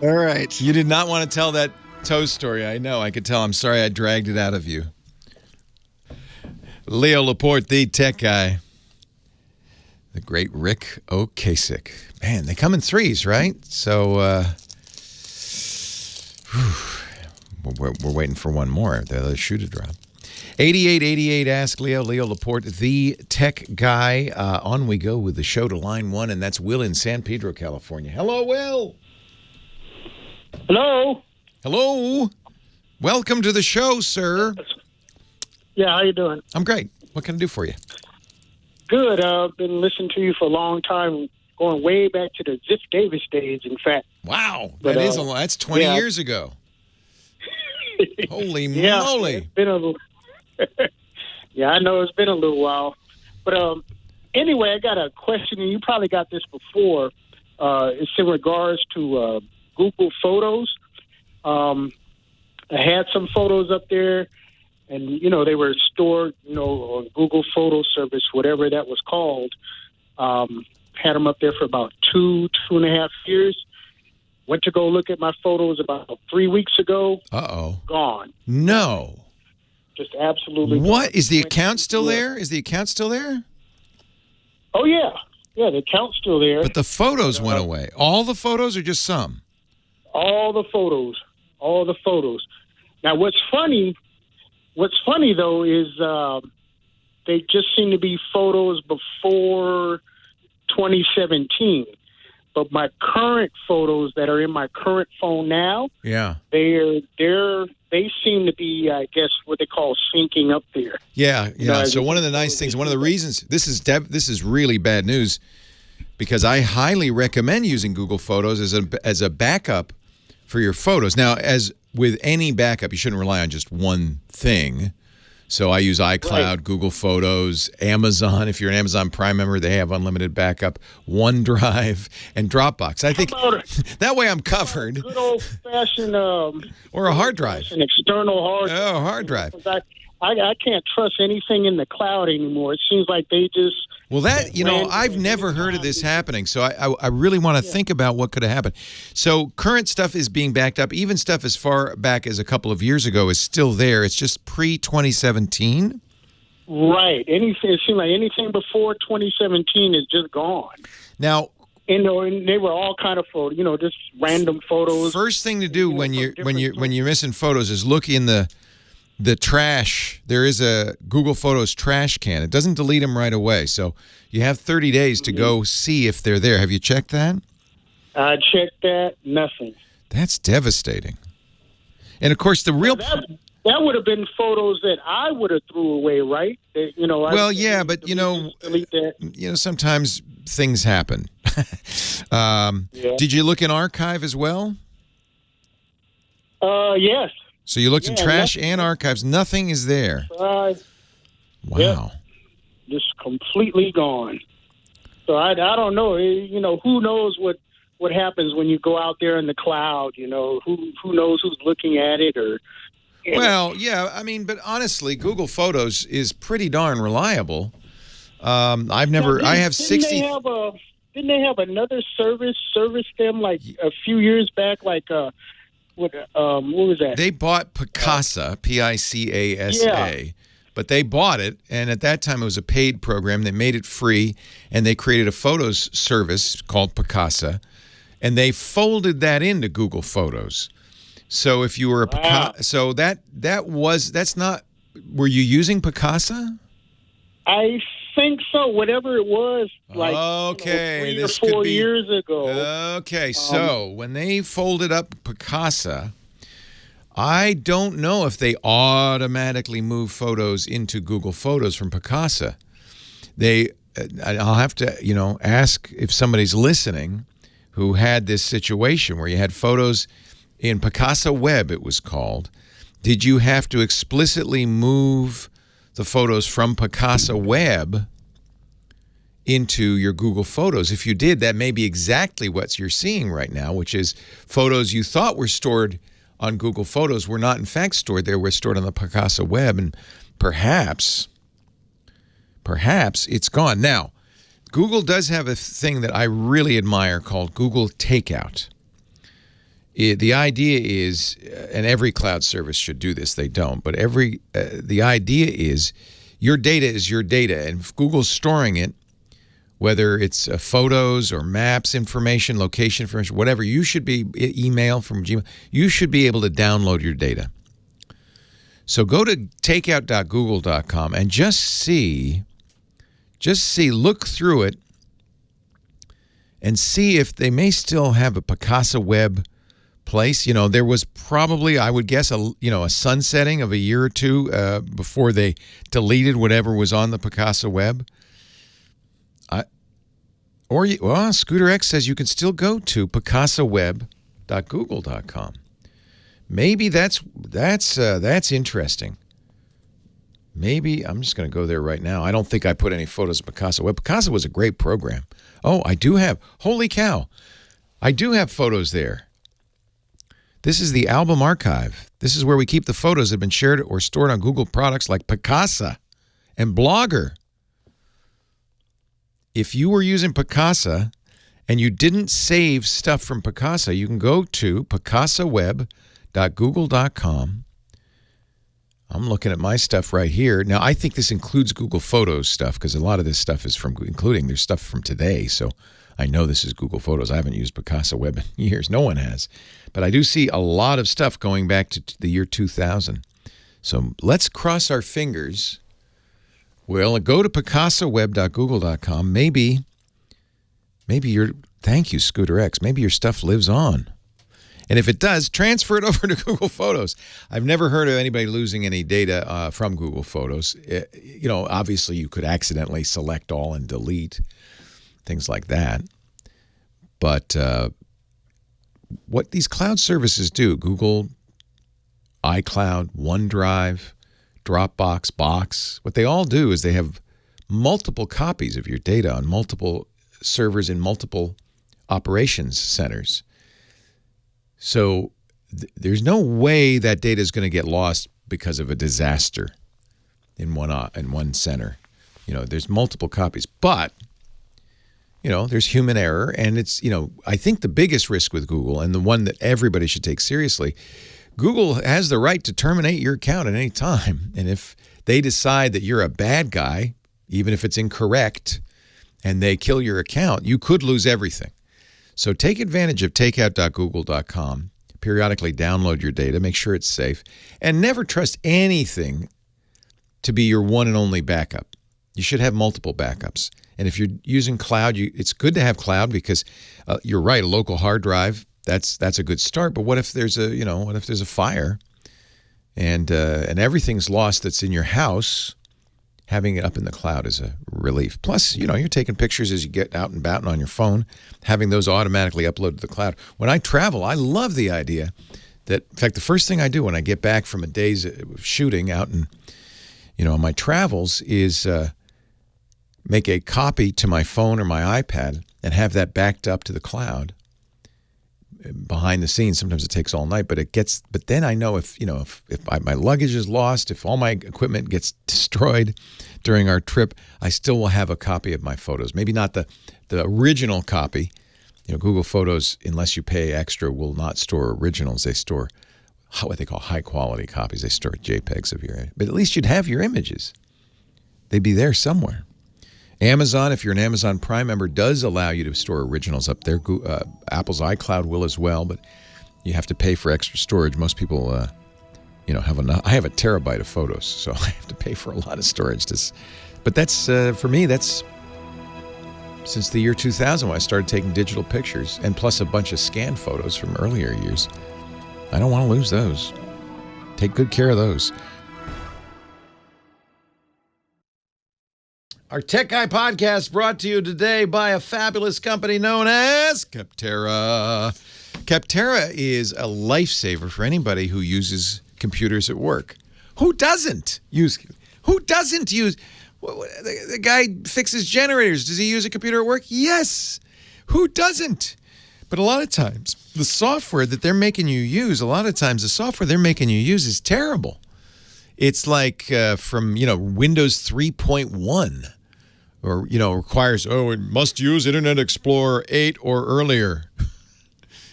All right. You did not want to tell that toe story. I know. I could tell. I'm sorry I dragged it out of you. Leo Laporte, the tech guy. The great Rick Ocasek. Man, they come in threes, right? So, we're waiting for one more. The shoe to drop. 8888 Ask Leo. Leo Laporte, the tech guy. On we go with the show to line 1, and that's Will in San Pedro, California. Hello, Will. Hello. Hello. Welcome to the show, sir. Yeah, how you doing? I'm great. What can I do for you? Good. I've been listening to you for a long time, going way back to the Ziff Davis days, in fact. Wow. That's 20 years ago. Holy moly. It's been a little... Yeah, I know it's been a little while. But anyway, I got a question, and you probably got this before. It's in regards to Google Photos. I had some photos up there, and, they were stored, on Google Photo Service, whatever that was called. Had them up there for about 2.5 years. Went to go look at my photos about 3 weeks ago. Uh-oh. Gone. No. Just absolutely. What? Is the account still there? Is the account still there? Oh, yeah. Yeah, the account's still there. But the photos went away. All the photos or just some? All the photos. All the photos. Now, what's funny, though, is they just seem to be photos before 2017. But my current photos that are in my current phone now, they seem to be, I guess, what they call syncing up there. Yeah. So one of the nice things, one of the reasons this is really bad news, because I highly recommend using Google Photos as a backup for your photos. Now, as with any backup, you shouldn't rely on just one thing. So I use iCloud, Google Photos, Amazon. If you're an Amazon Prime member, they have unlimited backup, OneDrive, and Dropbox. I think that way I'm covered. Good old-fashioned... or a hard drive. An external hard drive. Oh, hard drive. I can't trust anything in the cloud anymore. It seems like they just... Well, I've never heard of this happening, so I really want to think about what could have happened. So current stuff is being backed up. Even stuff as far back as a couple of years ago is still there. It's just pre-2017? Right. It seems like anything before 2017 is just gone. Now... And they were all kind of photos, just random photos. First thing to do when you're missing photos is look in the trash. There is a Google Photos trash can. It doesn't delete them right away, so you have 30 days to go see if they're there. Have you checked that? I checked that. Nothing. That's devastating. And of course, the real that would have been photos that I would have threw away, right? Delete that. Sometimes things happen. Did you look in archive as well? Yes. So you looked in trash and archives. Nothing is there. Wow. Yep. Just completely gone. So I don't know. Who knows what happens when you go out there in the cloud? Who knows who's looking at it or. Well, yeah. I mean, but honestly, Google Photos is pretty darn reliable. I have 60. Didn't they have another service them like a few years back? Like what was that? They bought Picasa, Picasa, but they bought it, and at that time it was a paid program. They made it free, and they created a photos service called Picasa, and they folded that into Google Photos. So if you were a Picasa, so that's not. Were you using Picasa? I think so. Whatever it was, like 3 or 4 years ago. Okay, so when they folded up Picasa, I don't know if they automatically move photos into Google Photos from Picasa. I'll have to, ask if somebody's listening who had this situation where you had photos in Picasa Web, it was called. Did you have to explicitly move the photos from Picasa Web into your Google Photos? If you did, that may be exactly what you're seeing right now, which is photos you thought were stored on Google Photos were not in fact stored there, were stored on the Picasa Web, and perhaps it's gone. Now, Google does have a thing that I really admire called Google Takeout. The idea is, and every cloud service should do this, they don't, but the idea is your data is your data, and if Google's storing it, whether it's photos or maps information, location information, whatever, you should be, email from Gmail, you should be able to download your data. So go to takeout.google.com and just see, look through it and see if they may still have a Picasa Web place. There was probably, I would guess, a sunsetting of a year or two before they deleted whatever was on the Picasa Web. Scooter X says you can still go to picasaweb.google.com. Maybe that's interesting. Maybe I'm just going to go there right now. I don't think I put any photos of Picasa Web. Picasa was a great program. Oh, I do have. Holy cow. I do have photos there. This is the album archive. This is where we keep the photos that have been shared or stored on Google products like Picasa and Blogger. If you were using Picasa and you didn't save stuff from Picasa, you can go to picasaweb.google.com. I'm looking at my stuff right here. Now, I think this includes Google Photos stuff because a lot of this stuff is there's stuff from today, so I know this is Google Photos. I haven't used Picasa Web in years. No one has. But I do see a lot of stuff going back to the year 2000. So let's cross our fingers Well, go to picassoweb.google.com. Maybe thank you, Scooter X. Maybe your stuff lives on. And if it does, transfer it over to Google Photos. I've never heard of anybody losing any data from Google Photos. Obviously you could accidentally select all and delete, things like that. But what these cloud services do, Google, iCloud, OneDrive, Dropbox, Box, what they all do is they have multiple copies of your data on multiple servers in multiple operations centers. So there's no way that data is going to get lost because of a disaster in one center. There's multiple copies, but there's human error, and it's I think the biggest risk with Google, and the one that everybody should take seriously, Google has the right to terminate your account at any time, and if they decide that you're a bad guy, even if it's incorrect, and they kill your account, you could lose everything. So take advantage of takeout.google.com. Periodically download your data, make sure it's safe, and never trust anything to be your one and only backup. You should have multiple backups. And if you're using cloud, it's good to have cloud because you're right, a local hard drive, that's a good start. But what if there's a fire and everything's lost that's in your house? Having it up in the cloud is a relief. Plus, you're taking pictures as you get out and about on your phone, having those automatically uploaded to the cloud. When I travel, I love the idea that, in fact, the first thing I do when I get back from a day's shooting out in, on my travels is make a copy to my phone or my iPad and have that backed up to the cloud behind the scenes. Sometimes it takes all night, but then I know if my luggage is lost, if all my equipment gets destroyed during our trip, I still will have a copy of my photos. Maybe not the original copy. Google Photos, unless you pay extra, will not store originals. They store what they call high quality copies. They store JPEGs of your, but at least you'd have your images. They'd be there somewhere. Amazon, if you're an Amazon Prime member, does allow you to store originals up there. Apple's iCloud will as well, but you have to pay for extra storage. Most people, have enough. I have a terabyte of photos, so I have to pay for a lot of storage. But that's, for me, that's since the year 2000 when I started taking digital pictures, and plus a bunch of scanned photos from earlier years. I don't want to lose those. Take good care of those. Our Tech Guy podcast brought to you today by a fabulous company known as Capterra. Capterra is a lifesaver for anybody who uses computers at work. Who doesn't use? The guy fixes generators. Does he use a computer at work? Yes. Who doesn't? But a lot of times, the software that they're making you use, is terrible. It's like from, Windows 3.1 or, requires, it must use Internet Explorer 8 or earlier.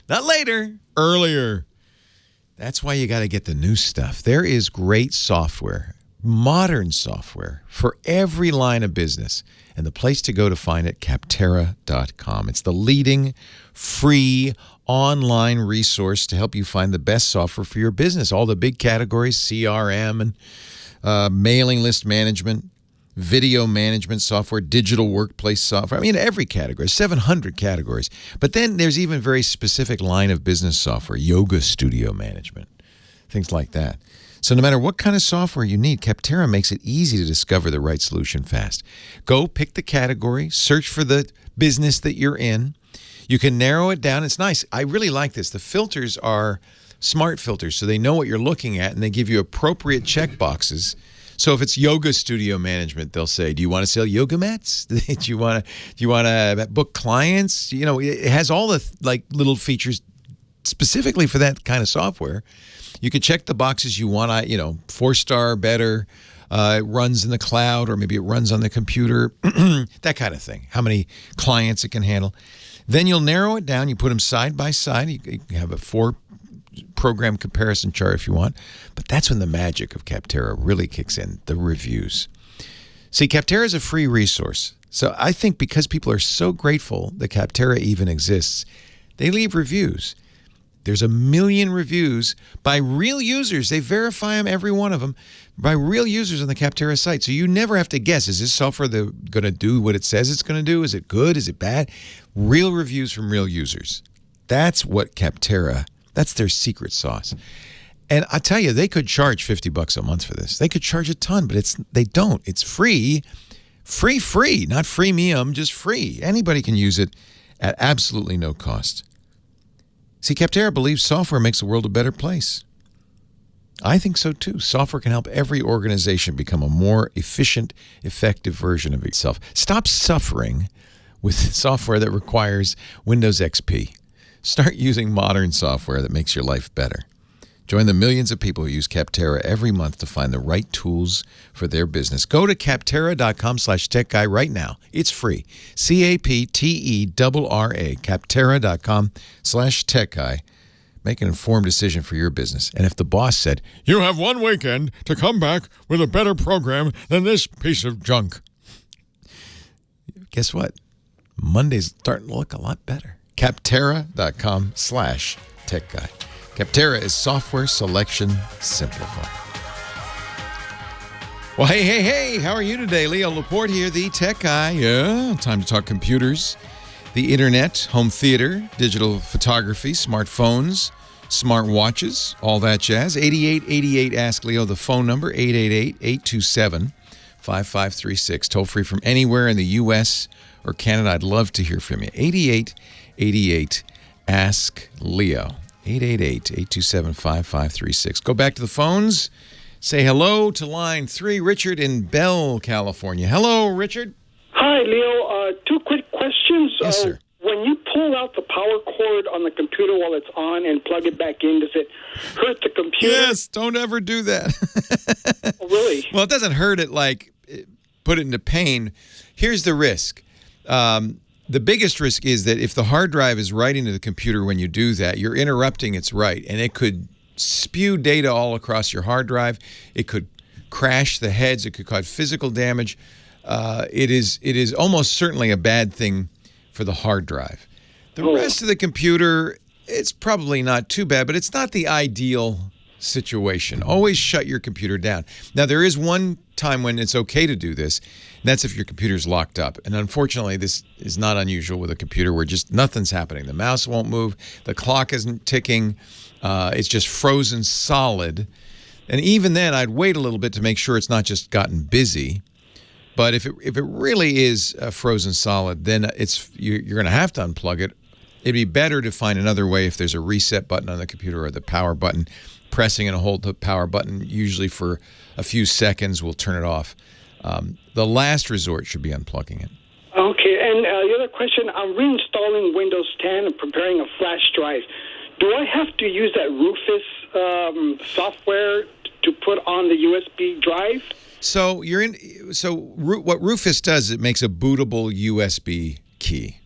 Not later, earlier. That's why you got to get the new stuff. There is great software, modern software for every line of business. And the place to go to find it, Capterra.com. It's the leading free online resource to help you find the best software for your business. All the big categories, CRM and mailing list management, video management software, digital workplace software. I mean, every category, 700 categories. But then there's even very specific line of business software, yoga studio management, things like that. So no matter what kind of software you need, Capterra makes it easy to discover the right solution fast. Go pick the category, search for the business that you're in. You can narrow it down. It's nice. I really like this. The filters are smart filters, so they know what you're looking at, and they give you appropriate checkboxes. So if it's yoga studio management, they'll say, do you want to sell yoga mats? Do you want to book clients? It has all the little features specifically for that kind of software. You could check the boxes you want, 4-star, better, it runs in the cloud, or maybe it runs on the computer, that kind of thing, how many clients it can handle. Then you'll narrow it down. You put them side by side. You can have a 4-program comparison chart if you want. But that's when the magic of Capterra really kicks in, the reviews. See, Capterra is a free resource. So I think because people are so grateful that Capterra even exists, they leave reviews. There's 1 million reviews by real users. They verify them, every one of them, by real users on the Capterra site. So you never have to guess, is this software going to do what it says it's going to do? Is it good? Is it bad? Real reviews from real users. That's what Capterra, that's their secret sauce. And I tell you, they could charge $50 a month for this. They could charge a ton, but they don't. It's free, not freemium, just free. Anybody can use it at absolutely no cost. See, Capterra believes software makes the world a better place. I think so too. Software can help every organization become a more efficient, effective version of itself. Stop suffering with software that requires Windows XP. Start using modern software that makes your life better. Join the millions of people who use Capterra every month to find the right tools for their business. Go to Capterra.com/TechGuy right now. It's free. CAPTERRA, Capterra.com/TechGuy. Make an informed decision for your business. And if the boss said, "You have 1 weekend to come back with a better program than this piece of junk," guess what? Monday's starting to look a lot better. Capterra.com/TechGuy. Capterra is software selection simplified. Well, hey, how are you today? Leo Laporte here, the tech guy. Yeah, time to talk computers, the internet, home theater, digital photography, smartphones, smart watches, all that jazz. 8888 Ask Leo, the phone number, 888-827-5536. Toll free from anywhere in the U.S. or Canada. I'd love to hear from you. 8888 Ask Leo. 888-827-5536. Go back to the phones. Say hello to line 3, Richard in Bell, California. Hello, Richard. Hi, Leo. 2 quick questions. Yes, sir. When you pull out the power cord on the computer while it's on and plug it back in, does it hurt the computer? Yes, don't ever do that. Oh, really? Well, it doesn't hurt it like put it into pain. Here's the risk. The biggest risk is that if the hard drive is writing to the computer when you do that, you're interrupting its write, and it could spew data all across your hard drive. It could crash the heads. It could cause physical damage. It is almost certainly a bad thing for the hard drive. The rest of the computer, it's probably not too bad, but it's not the ideal situation. Always shut your computer down. Now, there is one time when it's okay to do this, and that's if your computer's locked up. And unfortunately, this is not unusual with a computer where just nothing's happening. The mouse won't move. The clock isn't ticking. It's just frozen solid. And even then, I'd wait a little bit to make sure it's not just gotten busy. But if it really is frozen solid, then you're going to have to unplug it. It'd be better to find another way if there's a reset button on the computer or the power button. Pressing and hold the power button, usually for a few seconds, will turn it off. The last resort should be unplugging it. Okay, and the other question, I'm reinstalling Windows 10 and preparing a flash drive. Do I have to use that Rufus software to put on the USB drive? So what Rufus does is it makes a bootable USB key.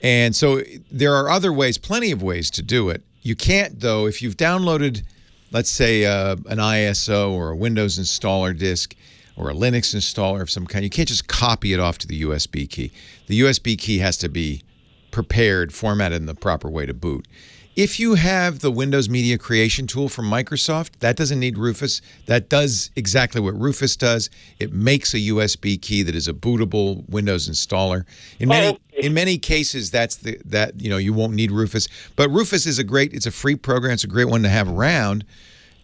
And so there are other ways, plenty of ways to do it. You can't, though, if you've downloaded, let's say, an ISO or a Windows installer disk or a Linux installer of some kind, you can't just copy it off to the USB key. The USB key has to be prepared, formatted in the proper way to boot. If you have the Windows Media Creation tool from Microsoft, that doesn't need Rufus. That does exactly what Rufus does. It makes a USB key that is a bootable Windows installer. In many cases, you won't need Rufus. But Rufus is it's a free program. It's a great one to have around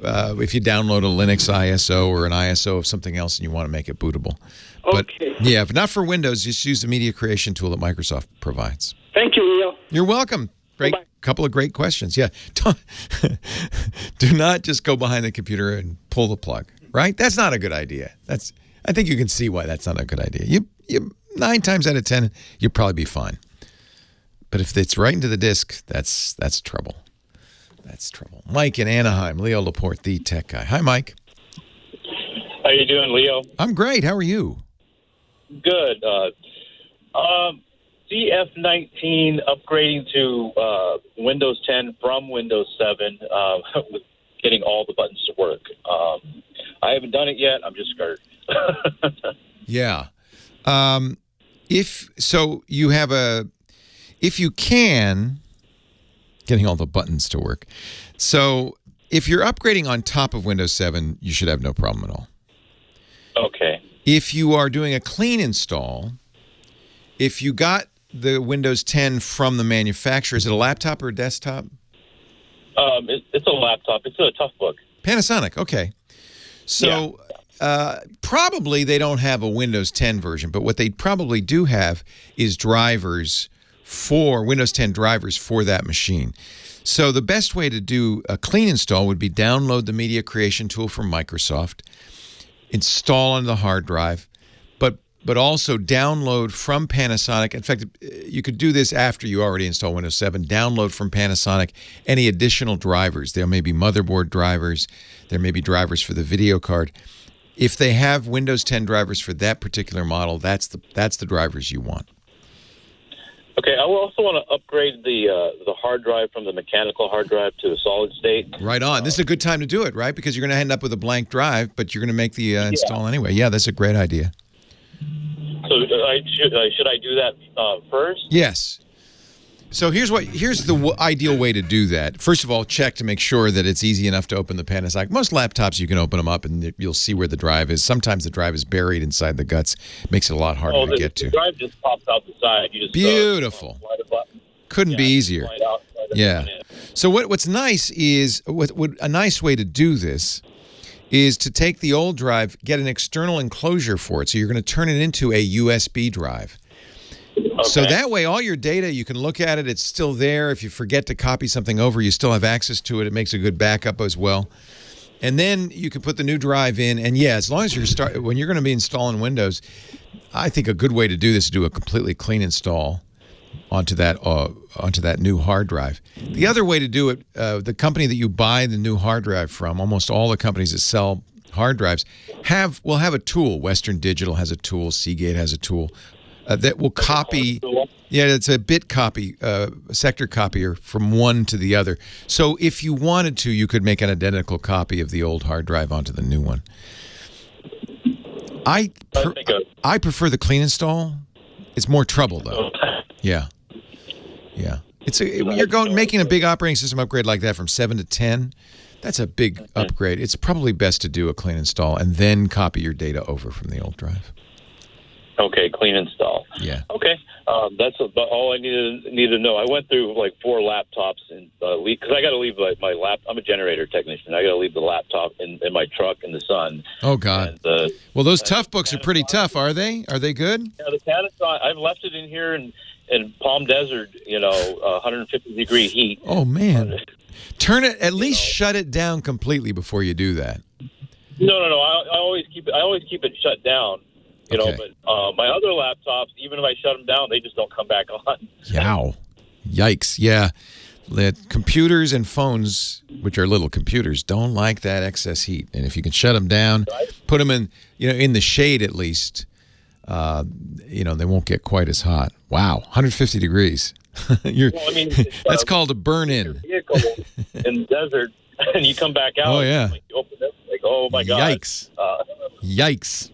if you download a Linux ISO or an ISO of something else and you want to make it bootable. But yeah, but not for Windows. Just use the Media Creation tool that Microsoft provides. Thank you, Leo. You're welcome. Great. Bye-bye. Couple of great questions. Yeah. Do not just go behind the computer and pull the plug, right? That's not a good idea. I think you can see why that's not a good idea. You 9 times out of 10, you'll probably be fine. But if it's right into the disk, that's trouble. That's trouble. Mike in Anaheim, Leo Laporte, the tech guy. Hi, Mike. How you doing, Leo? I'm great. How are you? Good. CF19 upgrading to Windows 10 from Windows 7 with getting all the buttons to work. I haven't done it yet. I'm just scared. Yeah. If you can, getting all the buttons to work. So if you're upgrading on top of Windows 7, you should have no problem at all. Okay. If you are doing a clean install, if you got the Windows 10 from the manufacturer, is it a laptop or a desktop? It's a laptop. It's a Toughbook. Panasonic, okay. So probably they don't have a Windows 10 version, but what they probably do have is drivers for Windows 10 drivers for that machine. So the best way to do a clean install would be download the media creation tool from Microsoft, install on the hard drive, but also download from Panasonic. In fact, you could do this after you already install Windows 7. Download from Panasonic any additional drivers. There may be motherboard drivers. There may be drivers for the video card. If they have Windows 10 drivers for that particular model, that's the drivers you want. Okay, I will also want to upgrade the hard drive from the mechanical hard drive to the solid state. Right on. This is a good time to do it, right? Because you're going to end up with a blank drive, but you're going to make the install anyway. Yeah, that's a great idea. So should I do that first? Yes. So here's the ideal way to do that. First of all, check to make sure that it's easy enough to open the Panasonic. Most laptops, you can open them up and you'll see where the drive is. Sometimes the drive is buried inside the guts. It makes it a lot harder to get to. The drive just pops out the side. You just beautiful. Slide a button. Couldn't be easier. Slide out, slide yeah. So what's nice is a nice way to do this is to take the old drive, get an external enclosure for it. So you're going to turn it into a USB drive. Okay. So that way, all your data, you can look at it. It's still there. If you forget to copy something over, you still have access to it. It makes a good backup as well. And then you can put the new drive in. And yeah, as long as when you're going to be installing Windows, I think a good way to do this is do a completely clean install onto that new hard drive. The other way to do it, the company that you buy the new hard drive from, almost all the companies that sell hard drives will have a tool. Western Digital has a tool. Seagate has a tool that will copy. Yeah, it's a bit copy, sector copier from one to the other. So if you wanted to, you could make an identical copy of the old hard drive onto the new one. I prefer the clean install. It's more trouble though. Yeah. Yeah. You're making a big operating system upgrade like that from 7 to 10. That's a big upgrade. It's probably best to do a clean install and then copy your data over from the old drive. Okay, clean install. Yeah. Okay, that's all I needed to know. I went through like 4 laptops and because I got to leave my lap. I'm a generator technician. I got to leave the laptop in my truck in the sun. Oh God. And, well, those Toughbooks are pretty tough, are they? Are they good? Yeah, the Panasonic. I've left it in here in Palm Desert, 150-degree heat. Oh man. Turn it. At least shut it down completely before you do that. No. I always keep it shut down. You know, but my other laptops, even if I shut them down, they just don't come back on. Yow. Yikes. Yeah. Computers and phones, which are little computers, don't like that excess heat. And if you can shut them down, put them in the shade at least, they won't get quite as hot. Wow. 150 degrees. That's called a burn-in. Vehicle in the desert, and you come back out. Oh, yeah. You open it, oh, my God. Yikes. Yikes.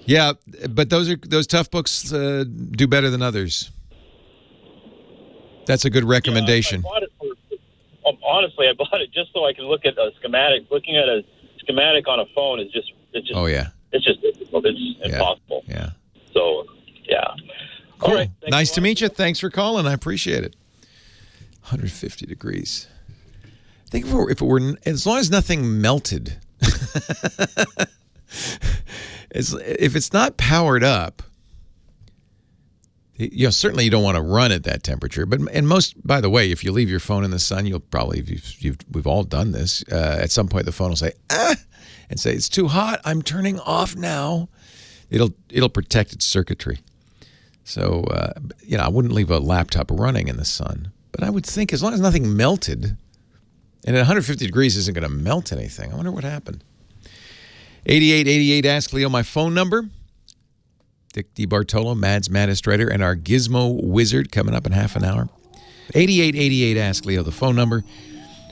Yeah, but those Toughbooks do better than others. That's a good recommendation. Honestly, I bought it just so I can look at a schematic. Looking at a schematic on a phone is just oh yeah, it's just difficult. It's impossible. Yeah. So yeah. Cool. All right. Nice to meet you. Thanks for calling. I appreciate it. 150 degrees. I think if it were as long as nothing melted. If it's not powered up, certainly you don't want to run at that temperature. But by the way, if you leave your phone in the sun, you'll probably we've all done this. At some point, the phone will say and say it's too hot. I'm turning off now. It'll protect its circuitry. So I wouldn't leave a laptop running in the sun. But I would think as long as nothing melted, and at 150 degrees isn't going to melt anything. I wonder what happened. 8888 Ask Leo, my phone number. Dick DeBartolo, Mads Magistrator, and our Gizmo Wizard coming up in half an hour. 8888 Ask Leo, the phone number.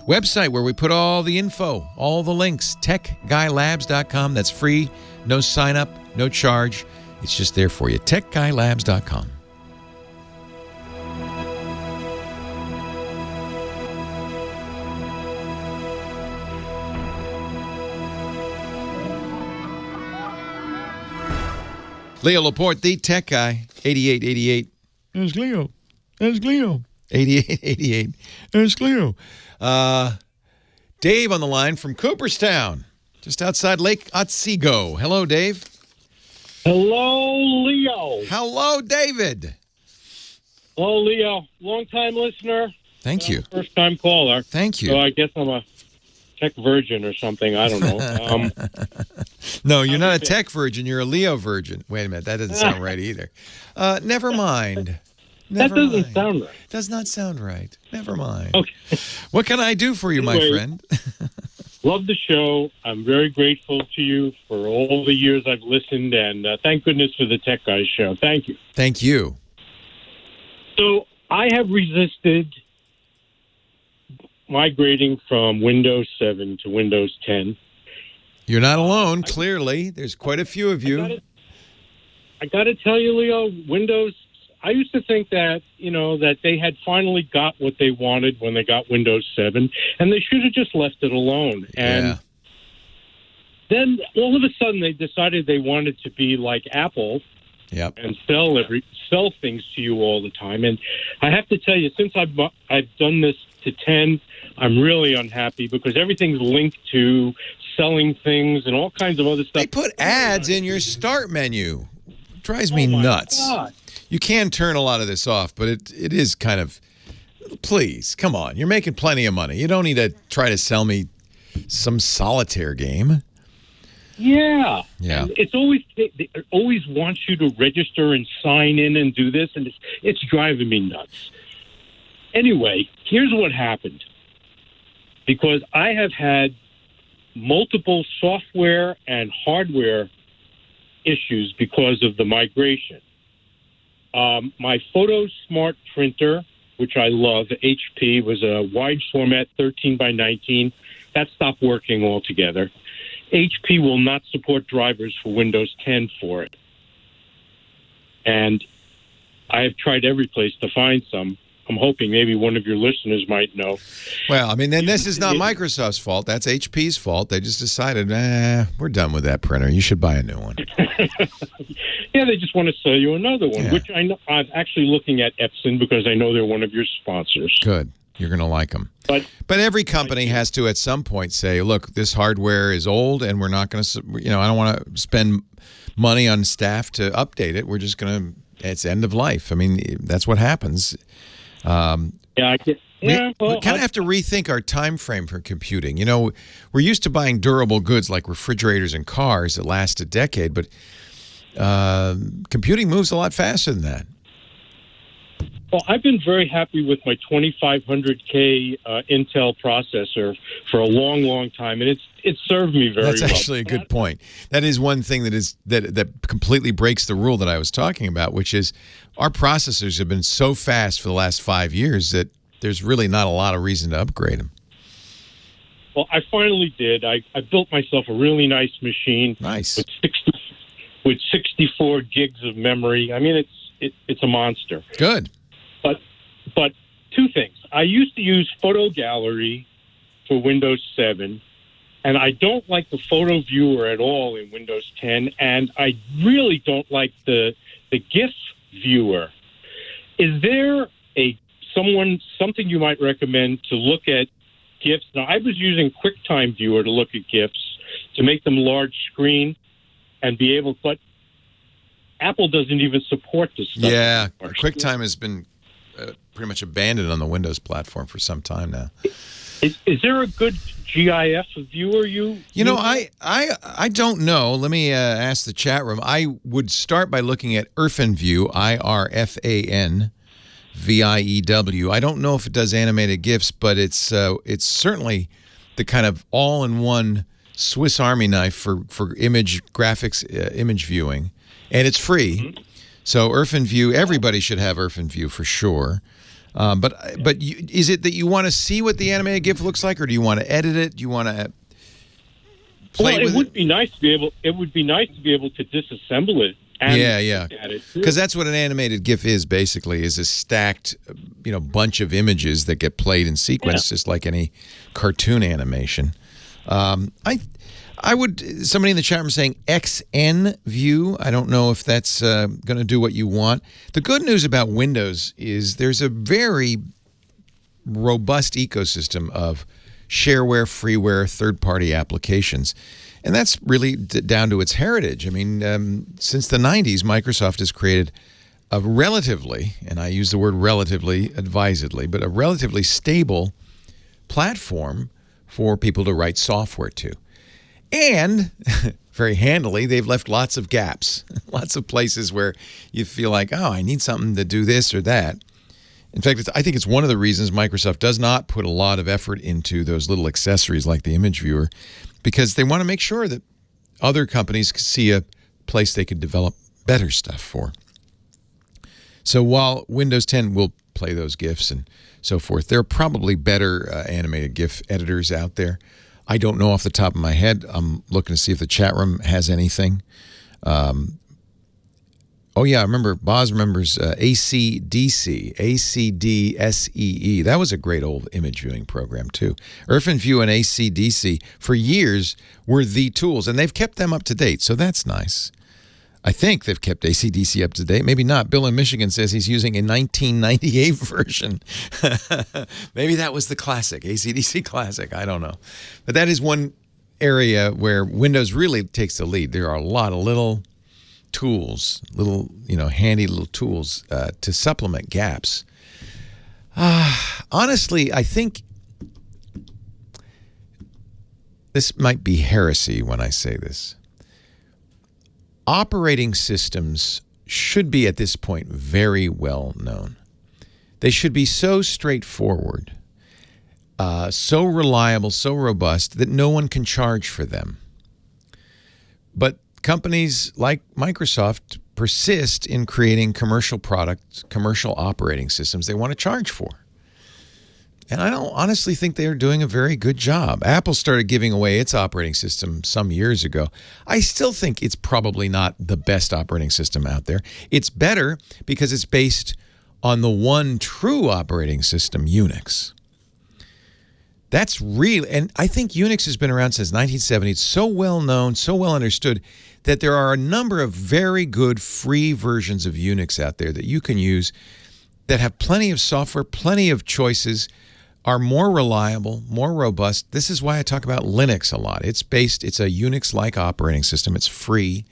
Website where we put all the info, all the links, techguylabs.com. That's free, no sign up, no charge. It's just there for you. techguylabs.com. Leo Laporte, the tech guy, 8888. There's Leo. There's Leo. 8888. There's Leo. Dave on the line from Cooperstown, just outside Lake Otsego. Hello, Dave. Hello, Leo. Hello, David. Hello, Leo. Long-time listener. Thank you. First-time caller. Thank you. So I guess I'm a tech virgin or something. I don't know. No, you're not a tech virgin. You're a Leo virgin. Wait a minute. That doesn't sound right either. Never mind. That doesn't sound right. Does not sound right. Never mind. Okay. What can I do for you, my friend? Love the show. I'm very grateful to you for all the years I've listened, and thank goodness for the Tech Guys show. Thank you. Thank you. So I have resisted migrating from Windows 7 to Windows 10. You're not alone, clearly. There's quite a few of you. I got to tell you, Leo, Windows, I used to think that, that they had finally got what they wanted when they got Windows 7, and they should have just left it alone. And then all of a sudden they decided they wanted to be like Apple and sell things to you all the time. And I have to tell you, since I've done this to 10, I'm really unhappy because everything's linked to selling things and all kinds of other stuff. They put ads in your start menu. Drives me nuts. God. You can turn a lot of this off, but it is kind of, please, come on. You're making plenty of money. You don't need to try to sell me some solitaire game. Yeah. Yeah. And it's always, they always want you to register and sign in and do this, and it's driving me nuts. Anyway, here's what happened. Because I have had multiple software and hardware issues because of the migration. My Photo Smart printer, which I love, HP, was a wide format 13 by 19. That stopped working altogether. HP will not support drivers for Windows 10 for it. And I have tried every place to find some. I'm hoping maybe one of your listeners might know. Well, I mean, then this is not Microsoft's fault. That's HP's fault. They just decided, we're done with that printer. You should buy a new one. Yeah, they just want to sell you another one, which I know. I'm actually looking at Epson because I know they're one of your sponsors. Good. You're going to like them. But every company has to at some point say, look, this hardware is old and we're not going to, I don't want to spend money on staff to update it. We're just going to, it's end of life. I mean, that's what happens. We kind of have to rethink our time frame for computing. We're used to buying durable goods like refrigerators and cars that last a decade, but computing moves a lot faster than that. Well, I've been very happy with my 2500K Intel processor for a long, long time, and it's served me very well. That's actually a good point. That is one thing that completely breaks the rule that I was talking about, which is our processors have been so fast for the last 5 years that there's really not a lot of reason to upgrade them. Well, I finally did. I built myself a really nice machine. Nice. With 64 gigs of memory. I mean, it's a monster. Good. But two things. I used to use Photo Gallery for Windows 7, and I don't like the photo viewer at all in Windows 10, and I really don't like the GIF viewer. Is there something you might recommend to look at GIFs? Now, I was using QuickTime Viewer to look at GIFs to make them large screen and be able, but Apple doesn't even support this stuff. Yeah, QuickTime has been pretty much abandoned on the Windows platform for some time now. Is there a good GIF viewer I don't know. Let me ask the chat room. I would start by looking at IrfanView, IrfanView. I don't know if it does animated GIFs, but it's certainly the kind of all-in-one Swiss Army knife for image graphics, image viewing, and it's free. Mm-hmm. So IrfanView, everybody should have IrfanView for sure. But is it that you want to see what the animated GIF looks like, or do you want to edit it? Do you want to play with it? It would be nice to be able to disassemble it. And because that's what an animated GIF is basically, is a stacked, bunch of images that get played in sequence, just like any cartoon animation. Somebody in the chat room saying XN view. I don't know if that's going to do what you want. The good news about Windows is there's a very robust ecosystem of shareware, freeware, third-party applications. And that's really down to its heritage. I mean, since the 90s, Microsoft has created a relatively, and I use the word relatively advisedly, but a relatively stable platform for people to write software to. And very handily, they've left lots of gaps, lots of places where you feel like, oh, I need something to do this or that. In fact, I think it's one of the reasons Microsoft does not put a lot of effort into those little accessories like the image viewer, because they want to make sure that other companies see a place they could develop better stuff for. So while Windows 10 will play those GIFs and so forth, there are probably better animated GIF editors out there. I don't know off the top of my head. I'm looking to see if the chat room has anything. Oh, yeah, I remember, Boz remembers ACDC, ACDSEE. That was a great old image viewing program, too. IrfanView and ACDC, for years, were the tools, and they've kept them up to date, so that's nice. I think they've kept ACDC up to date. Maybe not. Bill in Michigan says he's using a 1998 version. Maybe that was the classic, ACDC classic. I don't know. But that is one area where Windows really takes the lead. There are a lot of little tools, handy little tools to supplement gaps. Honestly, I think this might be heresy when I say this. Operating systems should be, at this point, very well known. They should be so straightforward, so reliable, so robust that no one can charge for them. But companies like Microsoft persist in creating commercial products, commercial operating systems they want to charge for. And I don't honestly think they are doing a very good job. Apple started giving away its operating system some years ago. I still think it's probably not the best operating system out there. It's better because it's based on the one true operating system, Unix. That's real. And I think Unix has been around since 1970. It's so well known, so well understood that there are a number of very good free versions of Unix out there that you can use that have plenty of software, plenty of choices, are more reliable, more robust. This is why I talk about Linux a lot. It's a Unix-like operating system. It's free.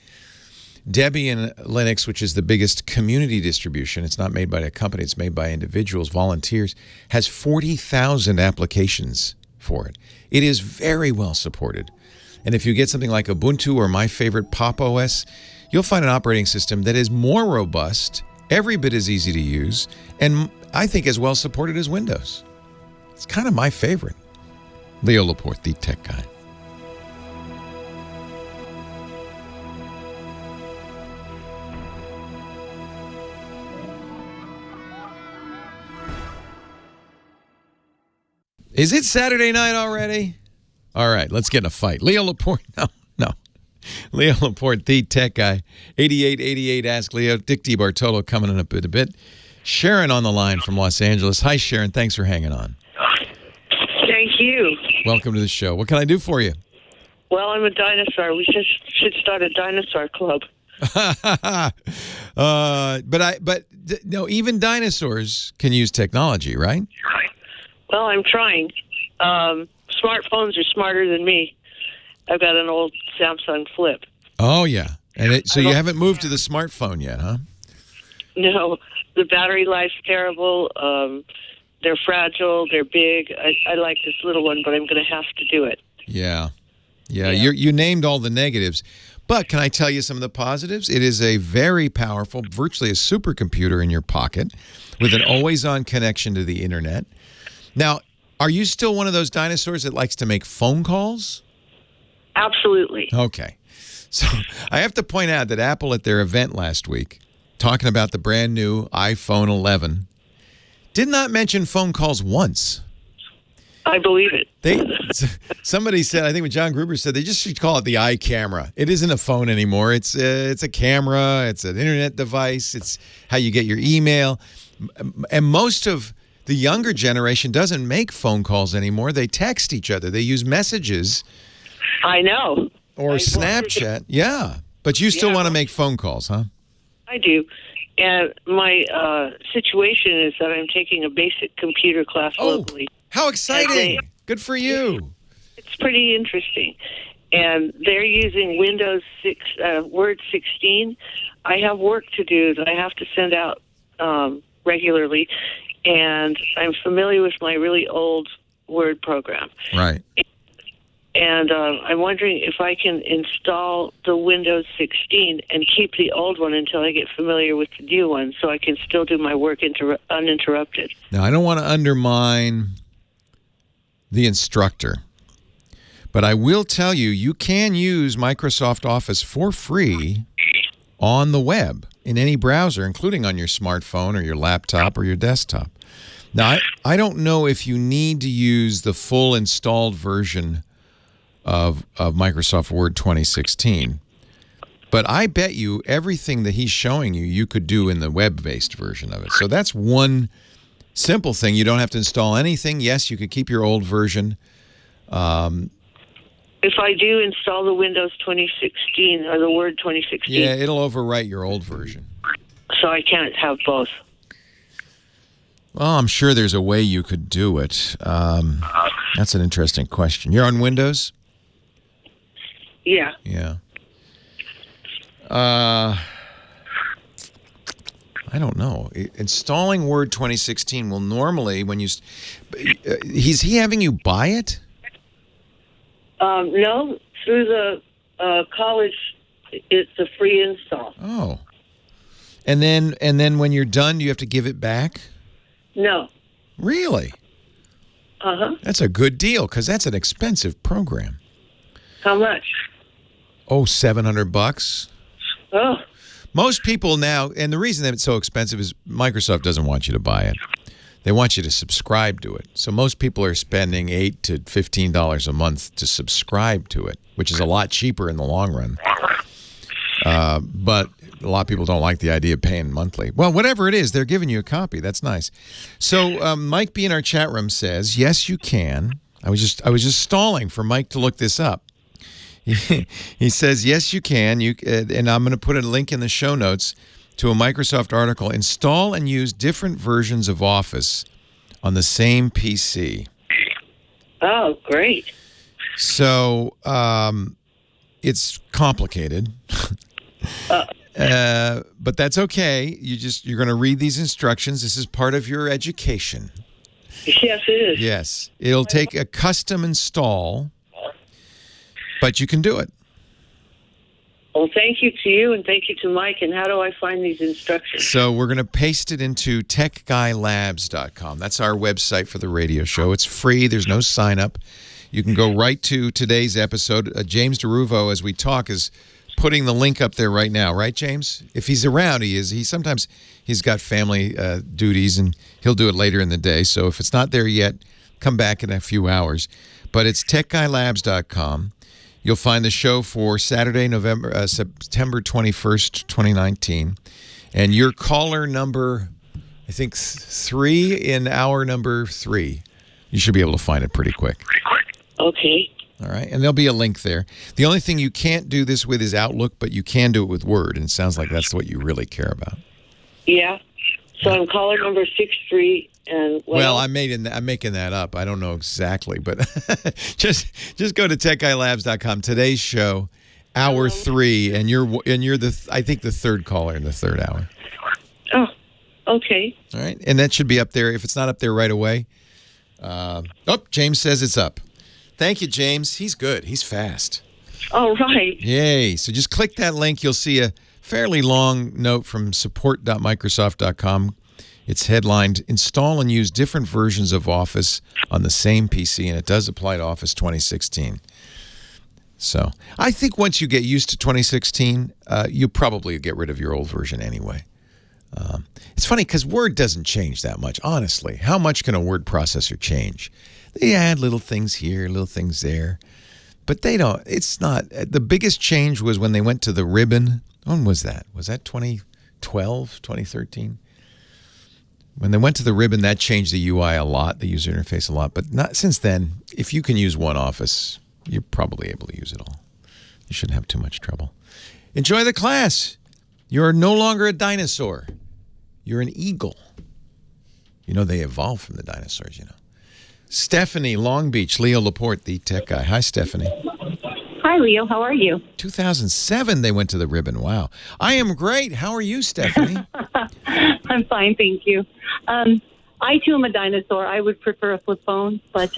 Debian Linux, which is the biggest community distribution, it's not made by a company, it's made by individuals, volunteers, has 40,000 applications for it. It is very well supported. And if you get something like Ubuntu or my favorite Pop OS, you'll find an operating system that is more robust, every bit as easy to use, and I think as well supported as Windows. It's kind of my favorite. Leo Laporte, the tech guy. Is it Saturday night already? All right, let's get in a fight. Leo Laporte, no. Leo Laporte, the tech guy. 8888 Ask Leo. Dick DeBartolo coming in a bit. Sharon on the line from Los Angeles. Hi, Sharon. Thanks for hanging on. Thank you. Welcome to the show. What can I do for you? Well, I'm a dinosaur. We should start a dinosaur club. No, even dinosaurs can use technology, right? Well, I'm trying. Smartphones are smarter than me. I've got an old Samsung Flip. Oh, yeah. And so you haven't moved to the smartphone yet, huh? No. The battery life's terrible. They're fragile. They're big. I like this little one, but I'm going to have to do it. Yeah. You named all the negatives. But can I tell you some of the positives? It is a very powerful, virtually a supercomputer in your pocket with an always-on connection to the internet. Now, are you still one of those dinosaurs that likes to make phone calls? Absolutely. Okay. So I have to point out that Apple at their event last week, talking about the brand new iPhone 11, did not mention phone calls once. I believe it. Somebody said, I think what John Gruber said, they just should call it the iCamera. It isn't a phone anymore. It's a camera. It's an internet device. It's how you get your email. And most of the younger generation doesn't make phone calls anymore. They text each other. They use messages. I know. Or Snapchat. Yeah. But you still want to make phone calls, huh? I do. And my situation is that I'm taking a basic computer class locally. How exciting. Good for you. It's pretty interesting. And they're using Windows 6, Word 16. I have work to do that I have to send out regularly. And I'm familiar with my really old Word program. Right. And I'm wondering if I can install the Windows 16 and keep the old one until I get familiar with the new one so I can still do my work uninterrupted. Now, I don't want to undermine the instructor, but I will tell you, you can use Microsoft Office for free on the web in any browser, including on your smartphone or your laptop or your desktop. Now, I don't know if you need to use the full installed version of Microsoft Word 2016. But I bet you everything that he's showing you, you could do in the web-based version of it. So that's one simple thing. You don't have to install anything. Yes, you could keep your old version. If I do install the Windows 2016 or the Word 2016. Yeah, it'll overwrite your old version. So I can't have both. Well, I'm sure there's a way you could do it. That's an interesting question. You're on Windows? Yeah. Yeah. I don't know. Installing Word 2016 will normally, when you... Is he having you buy it? No, through the college, it's a free install. Oh. And then when you're done, do you have to give it back? No. Really? Uh-huh. That's a good deal, because that's an expensive program. How much? Oh, $700. Oh. Most people now, and the reason that it's so expensive is Microsoft doesn't want you to buy it. They want you to subscribe to it. So most people are spending $8 to $15 a month to subscribe to it, which is a lot cheaper in the long run. But a lot of people don't like the idea of paying monthly. Well, whatever it is, they're giving you a copy. That's nice. So Mike B in our chat room says, yes, you can. I was just stalling for Mike to look this up. He says, yes, you can. And I'm going to put a link in the show notes to a Microsoft article. Install and use different versions of Office on the same PC. Oh, great. So it's complicated. But that's okay. You're going to read these instructions. This is part of your education. Yes, it is. Yes. It'll take a custom install, but you can do it. Well, thank you to you and thank you to Mike. And how do I find these instructions? So we're going to paste it into techguylabs.com. That's our website for the radio show. It's free. There's no sign up. You can go right to today's episode. James DeRuvo, as we talk, is putting the link up there right now. Right, James? If he's around, he is. Sometimes he's got family duties, and he'll do it later in the day. So if it's not there yet, come back in a few hours. But it's techguylabs.com. You'll find the show for Saturday, September 21st, 2019. And your caller number, I think 3 in hour number 3. You should be able to find it pretty quick. Okay. All right. And there'll be a link there. The only thing you can't do this with is Outlook, but you can do it with Word. And it sounds like that's what you really care about. Yeah. So I'm caller number 63. And well, I'm making that up. I don't know exactly, but just go to techguylabs.com. Today's show, hour 3, and you're I think the third caller in the third hour. Oh, okay. All right, and that should be up there. If it's not up there right away, James says it's up. Thank you, James. He's good. He's fast. All right. Yay! So just click that link. You'll see a fairly long note from support.microsoft.com. It's headlined, install and use different versions of Office on the same PC, and it does apply to Office 2016. So I think once you get used to 2016, you'll probably get rid of your old version anyway. It's funny because Word doesn't change that much, honestly. How much can a word processor change? They add little things here, little things there, but they don't. It's not. The biggest change was when they went to the ribbon. When was that? Was that 2012, 2013? When they went to the ribbon, that changed the UI a lot, the user interface a lot. But not since then. If you can use one Office, you're probably able to use it all. You shouldn't have too much trouble. Enjoy the class. You're no longer a dinosaur. You're an eagle. You know, they evolved from the dinosaurs, you know. Stephanie, Long Beach, Leo Laporte, the tech guy. Hi, Stephanie. Hi, Leo. How are you? 2007, they went to the ribbon. Wow. I am great. How are you, Stephanie? I'm fine, thank you. I, too, am a dinosaur. I would prefer a flip phone, but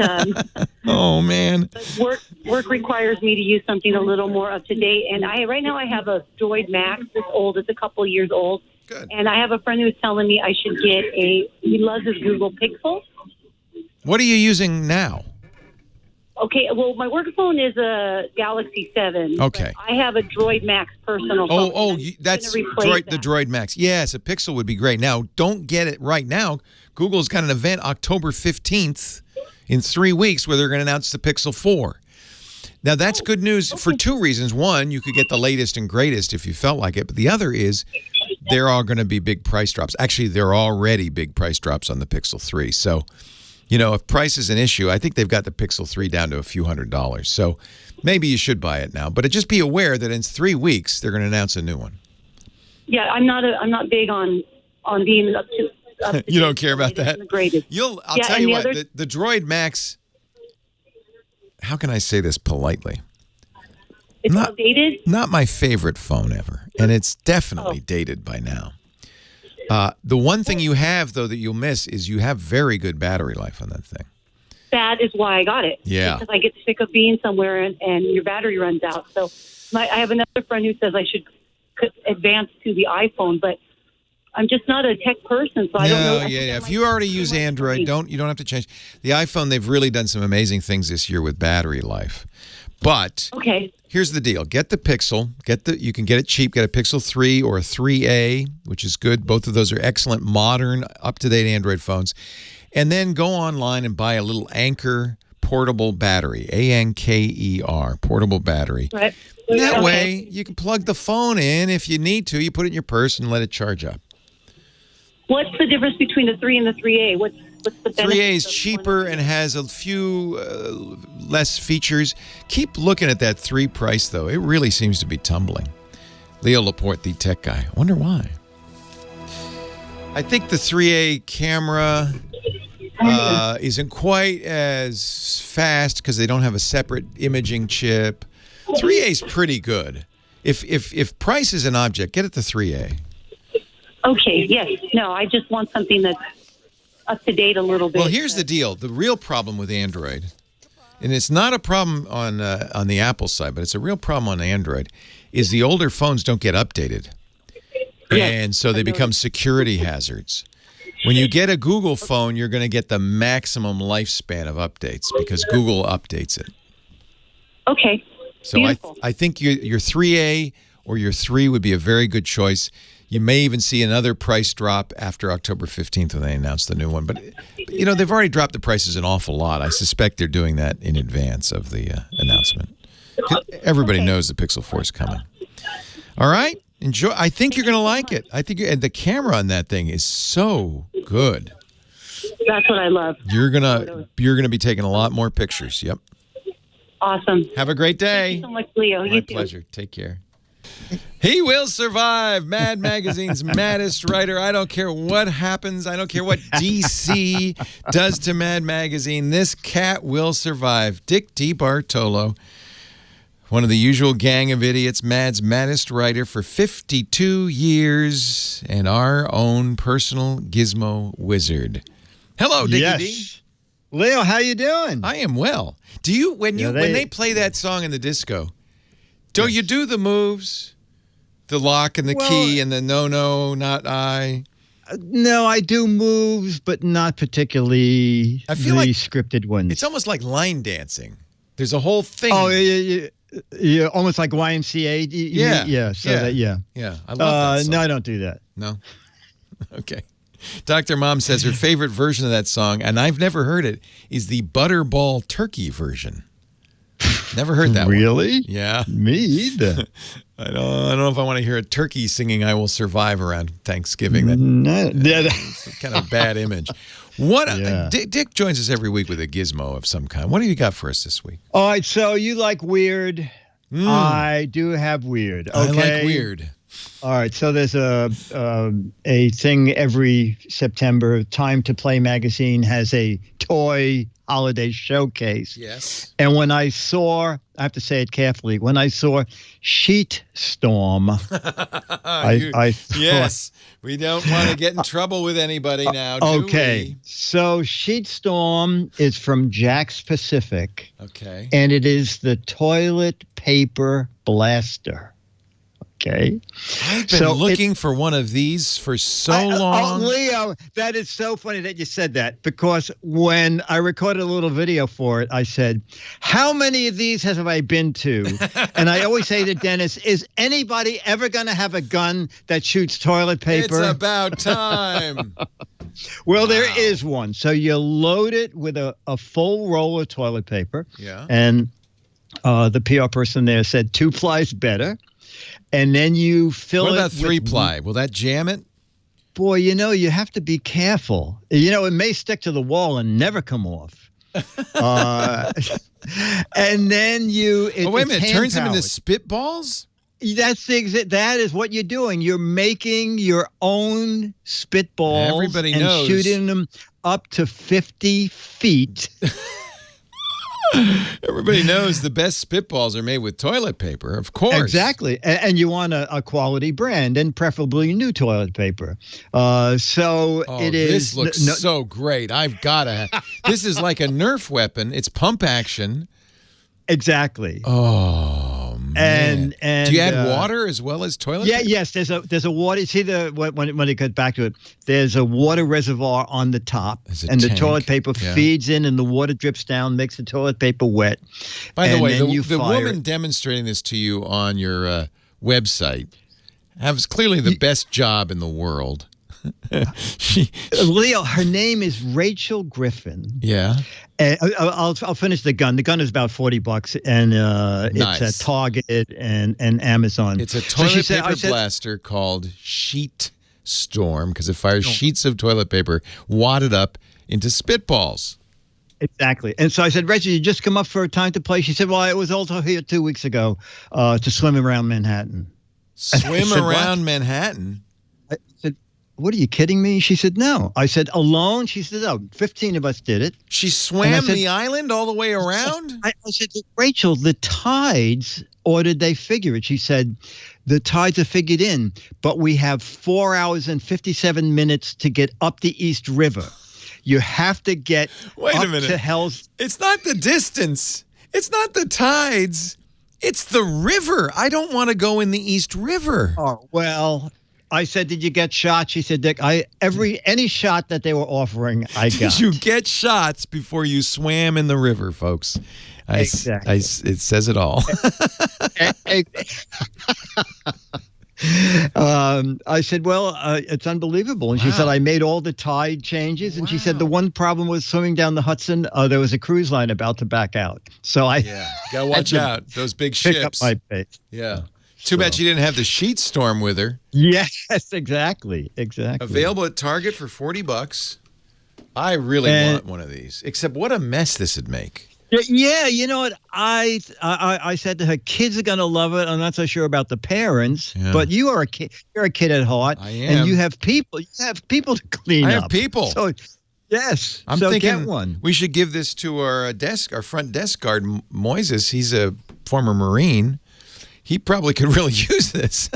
oh, man. Work requires me to use something a little more up-to-date. And right now I have a Droid Max. It's old. It's a couple of years old. Good. And I have a friend who's telling me I should get he loves his Google Pixel. What are you using now? Okay, well, my work phone is a Galaxy 7. Okay. I have a Droid Max personal phone. That's the Droid Max. Yes, a Pixel would be great. Now, don't get it right now. Google's got an event October 15th in 3 weeks where they're going to announce the Pixel 4. Now, that's good news for two reasons. One, you could get the latest and greatest if you felt like it. But the other is there are going to be big price drops. Actually, there are already big price drops on the Pixel 3. So, you know, if price is an issue, I think they've got the Pixel 3 down to a few $100s. So maybe you should buy it now. But just be aware that in 3 weeks, they're going to announce a new one. Yeah, I'm not big on being up to you don't care about that? the greatest. I'll tell you what, the Droid Max, how can I say this politely? It's outdated? Not my favorite phone ever, and it's definitely dated by now. The one thing you have, though, that you'll miss is you have very good battery life on that thing. That is why I got it. Yeah. Because I get sick of being somewhere and your battery runs out. So I have another friend who says I should advance to the iPhone, but I'm just not a tech person, so I don't know. Yeah. If you already use Android, you don't have to change. The iPhone, they've really done some amazing things this year with battery life. But here's the deal. Get the Pixel. You can get it cheap. Get a Pixel 3 or a 3A, which is good. Both of those are excellent, modern, up-to-date Android phones. And then go online and buy a little Anker portable battery, Anker, portable battery. Right. That way, you can plug the phone in if you need to. You put it in your purse and let it charge up. What's the difference between the 3 and the 3A? What's the benefit? 3A is cheaper and has a few less features. Keep looking at that 3 price, though. It really seems to be tumbling. Leo Laporte, the tech guy. I wonder why. I think the 3A camera isn't quite as fast because they don't have a separate imaging chip. 3A is pretty good. If price is an object, get it the 3A. Okay, yes. No, I just want something that's up to date a little bit. Well, here's the deal. The real problem with Android, and it's not a problem on the Apple side, but it's a real problem on Android, is the older phones don't get updated. And so they become security hazards. When you get a Google phone, you're going to get the maximum lifespan of updates because Google updates it. Okay. So I think your 3A or your 3 would be a very good choice. You may even see another price drop after October 15th when they announce the new one. But, you know, they've already dropped the prices an awful lot. I suspect they're doing that in advance of the announcement. Everybody knows the Pixel 4 is coming. All right? Enjoy. I think you're going to like it. I think the camera on that thing is so good. That's what I love. You're gonna be taking a lot more pictures. Yep. Awesome. Have a great day. Thank you so much, Leo. My pleasure. Take care. He will survive. Mad Magazine's maddest writer. I don't care what happens. I don't care what DC does to Mad Magazine. This cat will survive. Dick DeBartolo, one of the usual gang of idiots, Mad's maddest writer for 52 years, and our own personal Gizmo wizard. Hello, Dickie D. Leo, how you doing? I am well. Do you when they play that song in the disco? Don't you do the moves, the lock and the key and the no, not I? No, I do moves, but not particularly scripted ones. It's almost like line dancing. There's a whole thing. Oh, yeah, almost like YMCA. Yeah. I love that song. No, I don't do that. No? Okay. Dr. Mom says her favorite version of that song, and I've never heard it, is the Butterball Turkey version. Never heard that Really? one. Yeah. Me either. I don't know if I want to hear a turkey singing I Will Survive around Thanksgiving. That's kind of a bad image. Dick joins us every week with a gizmo of some kind. What have you got for us this week? All right, so you like weird I do have weird. Okay? I like weird. All right, so there's a thing every September. Time to Play magazine has a toy holiday showcase. Yes. And when I saw, I have to say it carefully, when I saw Sheet Storm, I thought, yes, we don't want to get in trouble with anybody now, do okay, we? so Sheet Storm is from Jack's Pacific. Okay. And it is the toilet paper blaster. Okay. I've been looking for one of these for so long. Leo, that is so funny that you said that, because when I recorded a little video for it, I said, how many of these have I been to? And I always say to Dennis, is anybody ever going to have a gun that shoots toilet paper? It's about time. Well, there is one. So you load it with a full roll of toilet paper. Yeah. And the PR person there said 2-ply is better. And then you fill it. What about 3-ply? Will that jam it? Boy, you have to be careful. It may stick to the wall and never come off. And then wait a minute, it turns them into spitballs? That is what you're doing. You're making your own spitballs. Everybody and knows. Shooting them up to 50 feet. Everybody knows the best spitballs are made with toilet paper, of course. Exactly. And you want a quality brand, and preferably new toilet paper. It is. This looks so great. I've got to. This is like a Nerf weapon. It's pump action. Exactly. Oh, man. And do you add water as well as toilet paper? Yes. There's a water. See when it goes back to it, there's a water reservoir on the top, and the toilet paper feeds in, and the water drips down, makes the toilet paper wet. By the way, the woman demonstrating this to you on your website has clearly the best job in the world. Leo, her name is Rachel Griffin. Yeah. I'll finish the gun. The gun is about $40, and nice. It's at Target and Amazon. It's a toilet paper blaster called Sheet Storm because it fires sheets of toilet paper wadded up into spitballs. Exactly. And so I said, Rachel, you just come up for a time to play? She said, well, I was also here 2 weeks ago to swim around Manhattan. Swim around Manhattan? I said, what, are you kidding me? She said, no. I said, alone? She said, no, 15 of us did it. She swam the island all the way around? I said, Rachel, the tides, or did they figure it? She said, the tides are figured in, but we have 4 hours and 57 minutes to get up the East River. You have to get to Hell's... It's not the distance. It's not the tides. It's the river. I don't want to go in the East River. Oh, well... I said, did you get shots? She said, Dick, any shot that they were offering, I got. Did you get shots before you swam in the river, folks? Exactly. It says it all. I said, well, it's unbelievable. And she said, I made all the tide changes. And she said, the one problem was swimming down the Hudson. There was a cruise line about to back out. So gotta watch out. Those big ships. Pick up my pace. Yeah. Too bad she didn't have the sheet storm with her. Yes, exactly. Available at Target for $40. I really want one of these. Except what a mess this would make. Yeah, you know what? I said to her, kids are gonna love it. I'm not so sure about the parents, but you are a kid. You're a kid at heart. I am. And you have people. You have people to clean up. I have people. So, yes. I'm thinking get one. We should give this to our front desk guard, Moises. He's a former Marine. He probably could really use this.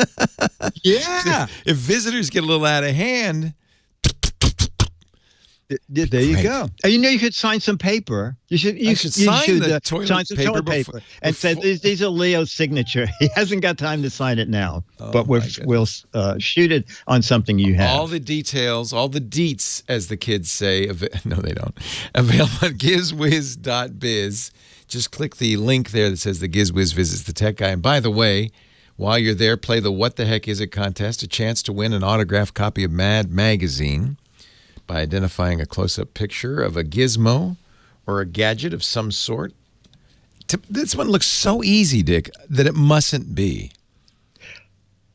Yeah. If visitors get a little out of hand. There you go. You could sign some paper. You should sign the toilet paper and say these are Leo's signature. He hasn't got time to sign it now, but we'll shoot it on something you have. All the details, all the deets, as the kids say. No, they don't. Available at gizwiz.biz. Just click the link there that says the GizWiz visits the tech guy. And by the way, while you're there, play the What the Heck Is It contest, a chance to win an autographed copy of Mad Magazine by identifying a close-up picture of a gizmo or a gadget of some sort. This one looks so easy, Dick, that it mustn't be.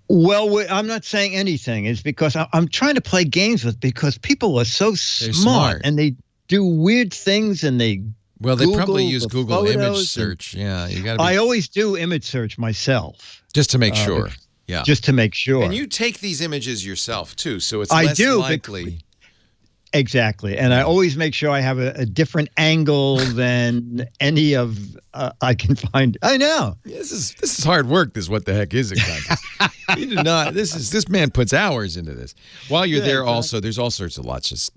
Well, I'm not saying anything. It's because I'm trying to play games with because people are so smart. And they do weird things and they Well, they probably Google use the Google image photos search. Yeah, you got to. I always do image search myself. Just to make sure. Yeah. Just to make sure. And you take these images yourself too, so it's I less do, likely. Exactly. And I always make sure I have a different angle than any of I can find. I know. This is hard work. This What the Heck Is It contest. You do not. This man puts hours into this. While you're there, also, there's all sorts of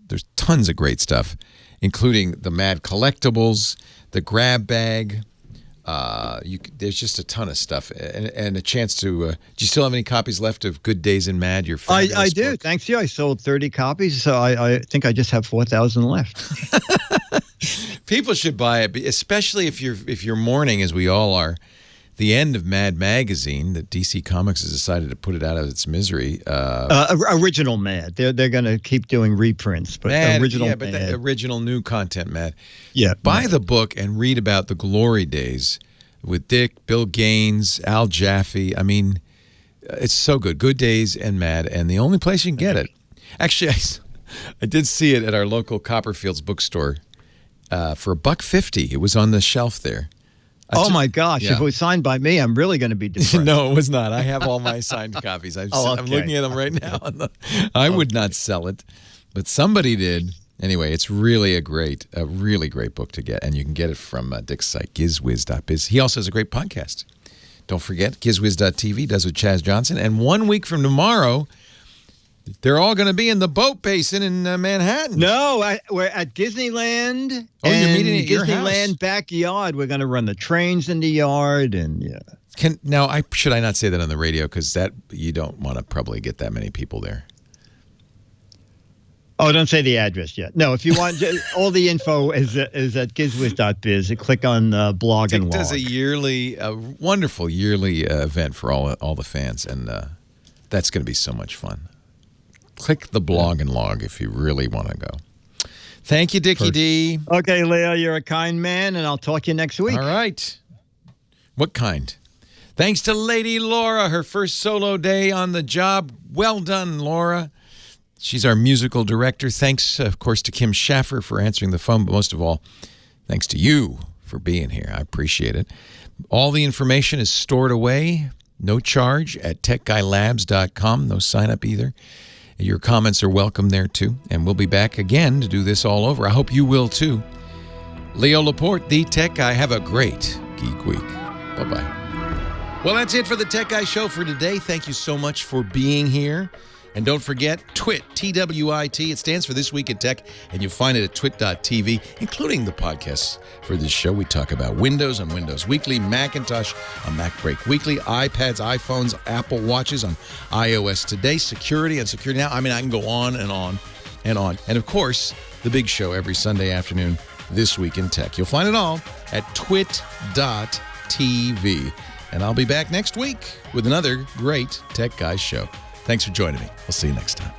there's tons of great stuff, including the Mad Collectibles, the grab bag. There's just a ton of stuff and a chance to. Do you still have any copies left of Good Days in Mad? Your I do. book? Thanks to you, I sold 30 copies, so I think I just have 4,000 left. People should buy it, especially if you're mourning, as we all are, the end of Mad Magazine. That DC Comics has decided to put it out of its misery. Original Mad. They're going to keep doing reprints, but original. Yeah, but the original new content, Mad. Yeah. Buy the book and read about the glory days with Dick, Bill Gaines, Al Jaffe. I mean, it's so good. Good Days and Mad, and the only place you can get it. Actually, I did see it at our local Copperfields bookstore for $1.50. It was on the shelf there. Oh my gosh! Yeah. If it was signed by me, I'm really going to be depressed. No, it was not. I have all my signed copies. I'm looking at them right now. I would not sell it, but somebody did. Anyway, it's really a really great book to get, and you can get it from Dick's site, gizwiz.biz. He also has a great podcast. Don't forget, gizwiz.tv does with Chaz Johnson. And 1 week from tomorrow, they're all going to be in the boat basin in Manhattan. No, we're at Disneyland. Oh, you're meeting at your Disneyland house? Backyard. We're going to run the trains in the yard, and yeah. Should I not say that on the radio, because that you don't want to probably get that many people there. Oh, don't say the address yet. No, if you want, all the info is at gizwiz.biz. Click on blog and log. Dick does a wonderful yearly event for all the fans, and that's going to be so much fun. Click the blog and log if you really want to go. Thank you, Dickie D. Okay, Leo, you're a kind man, and I'll talk to you next week. All right. What kind? Thanks to Lady Laura, her first solo day on the job. Well done, Laura. She's our musical director. Thanks, of course, to Kim Schaffer for answering the phone, but most of all, thanks to you for being here. I appreciate it. All the information is stored away, no charge, at techguylabs.com. No sign-up either. Your comments are welcome there, too. And we'll be back again to do this all over. I hope you will, too. Leo Laporte, the Tech Guy. Have a great Geek Week. Bye-bye. Well, that's it for the Tech Guy Show for today. Thank you so much for being here. And don't forget, TWIT, T-W-I-T. It stands for This Week in Tech, and you'll find it at twit.tv, including the podcasts for this show. We talk about Windows on Windows Weekly, Macintosh on Mac Break Weekly, iPads, iPhones, Apple Watches on iOS Today, security on Security Now. I mean, I can go on and on and on. And, of course, the big show every Sunday afternoon, This Week in Tech. You'll find it all at twit.tv. And I'll be back next week with another great Tech Guys show. Thanks for joining me. We'll see you next time.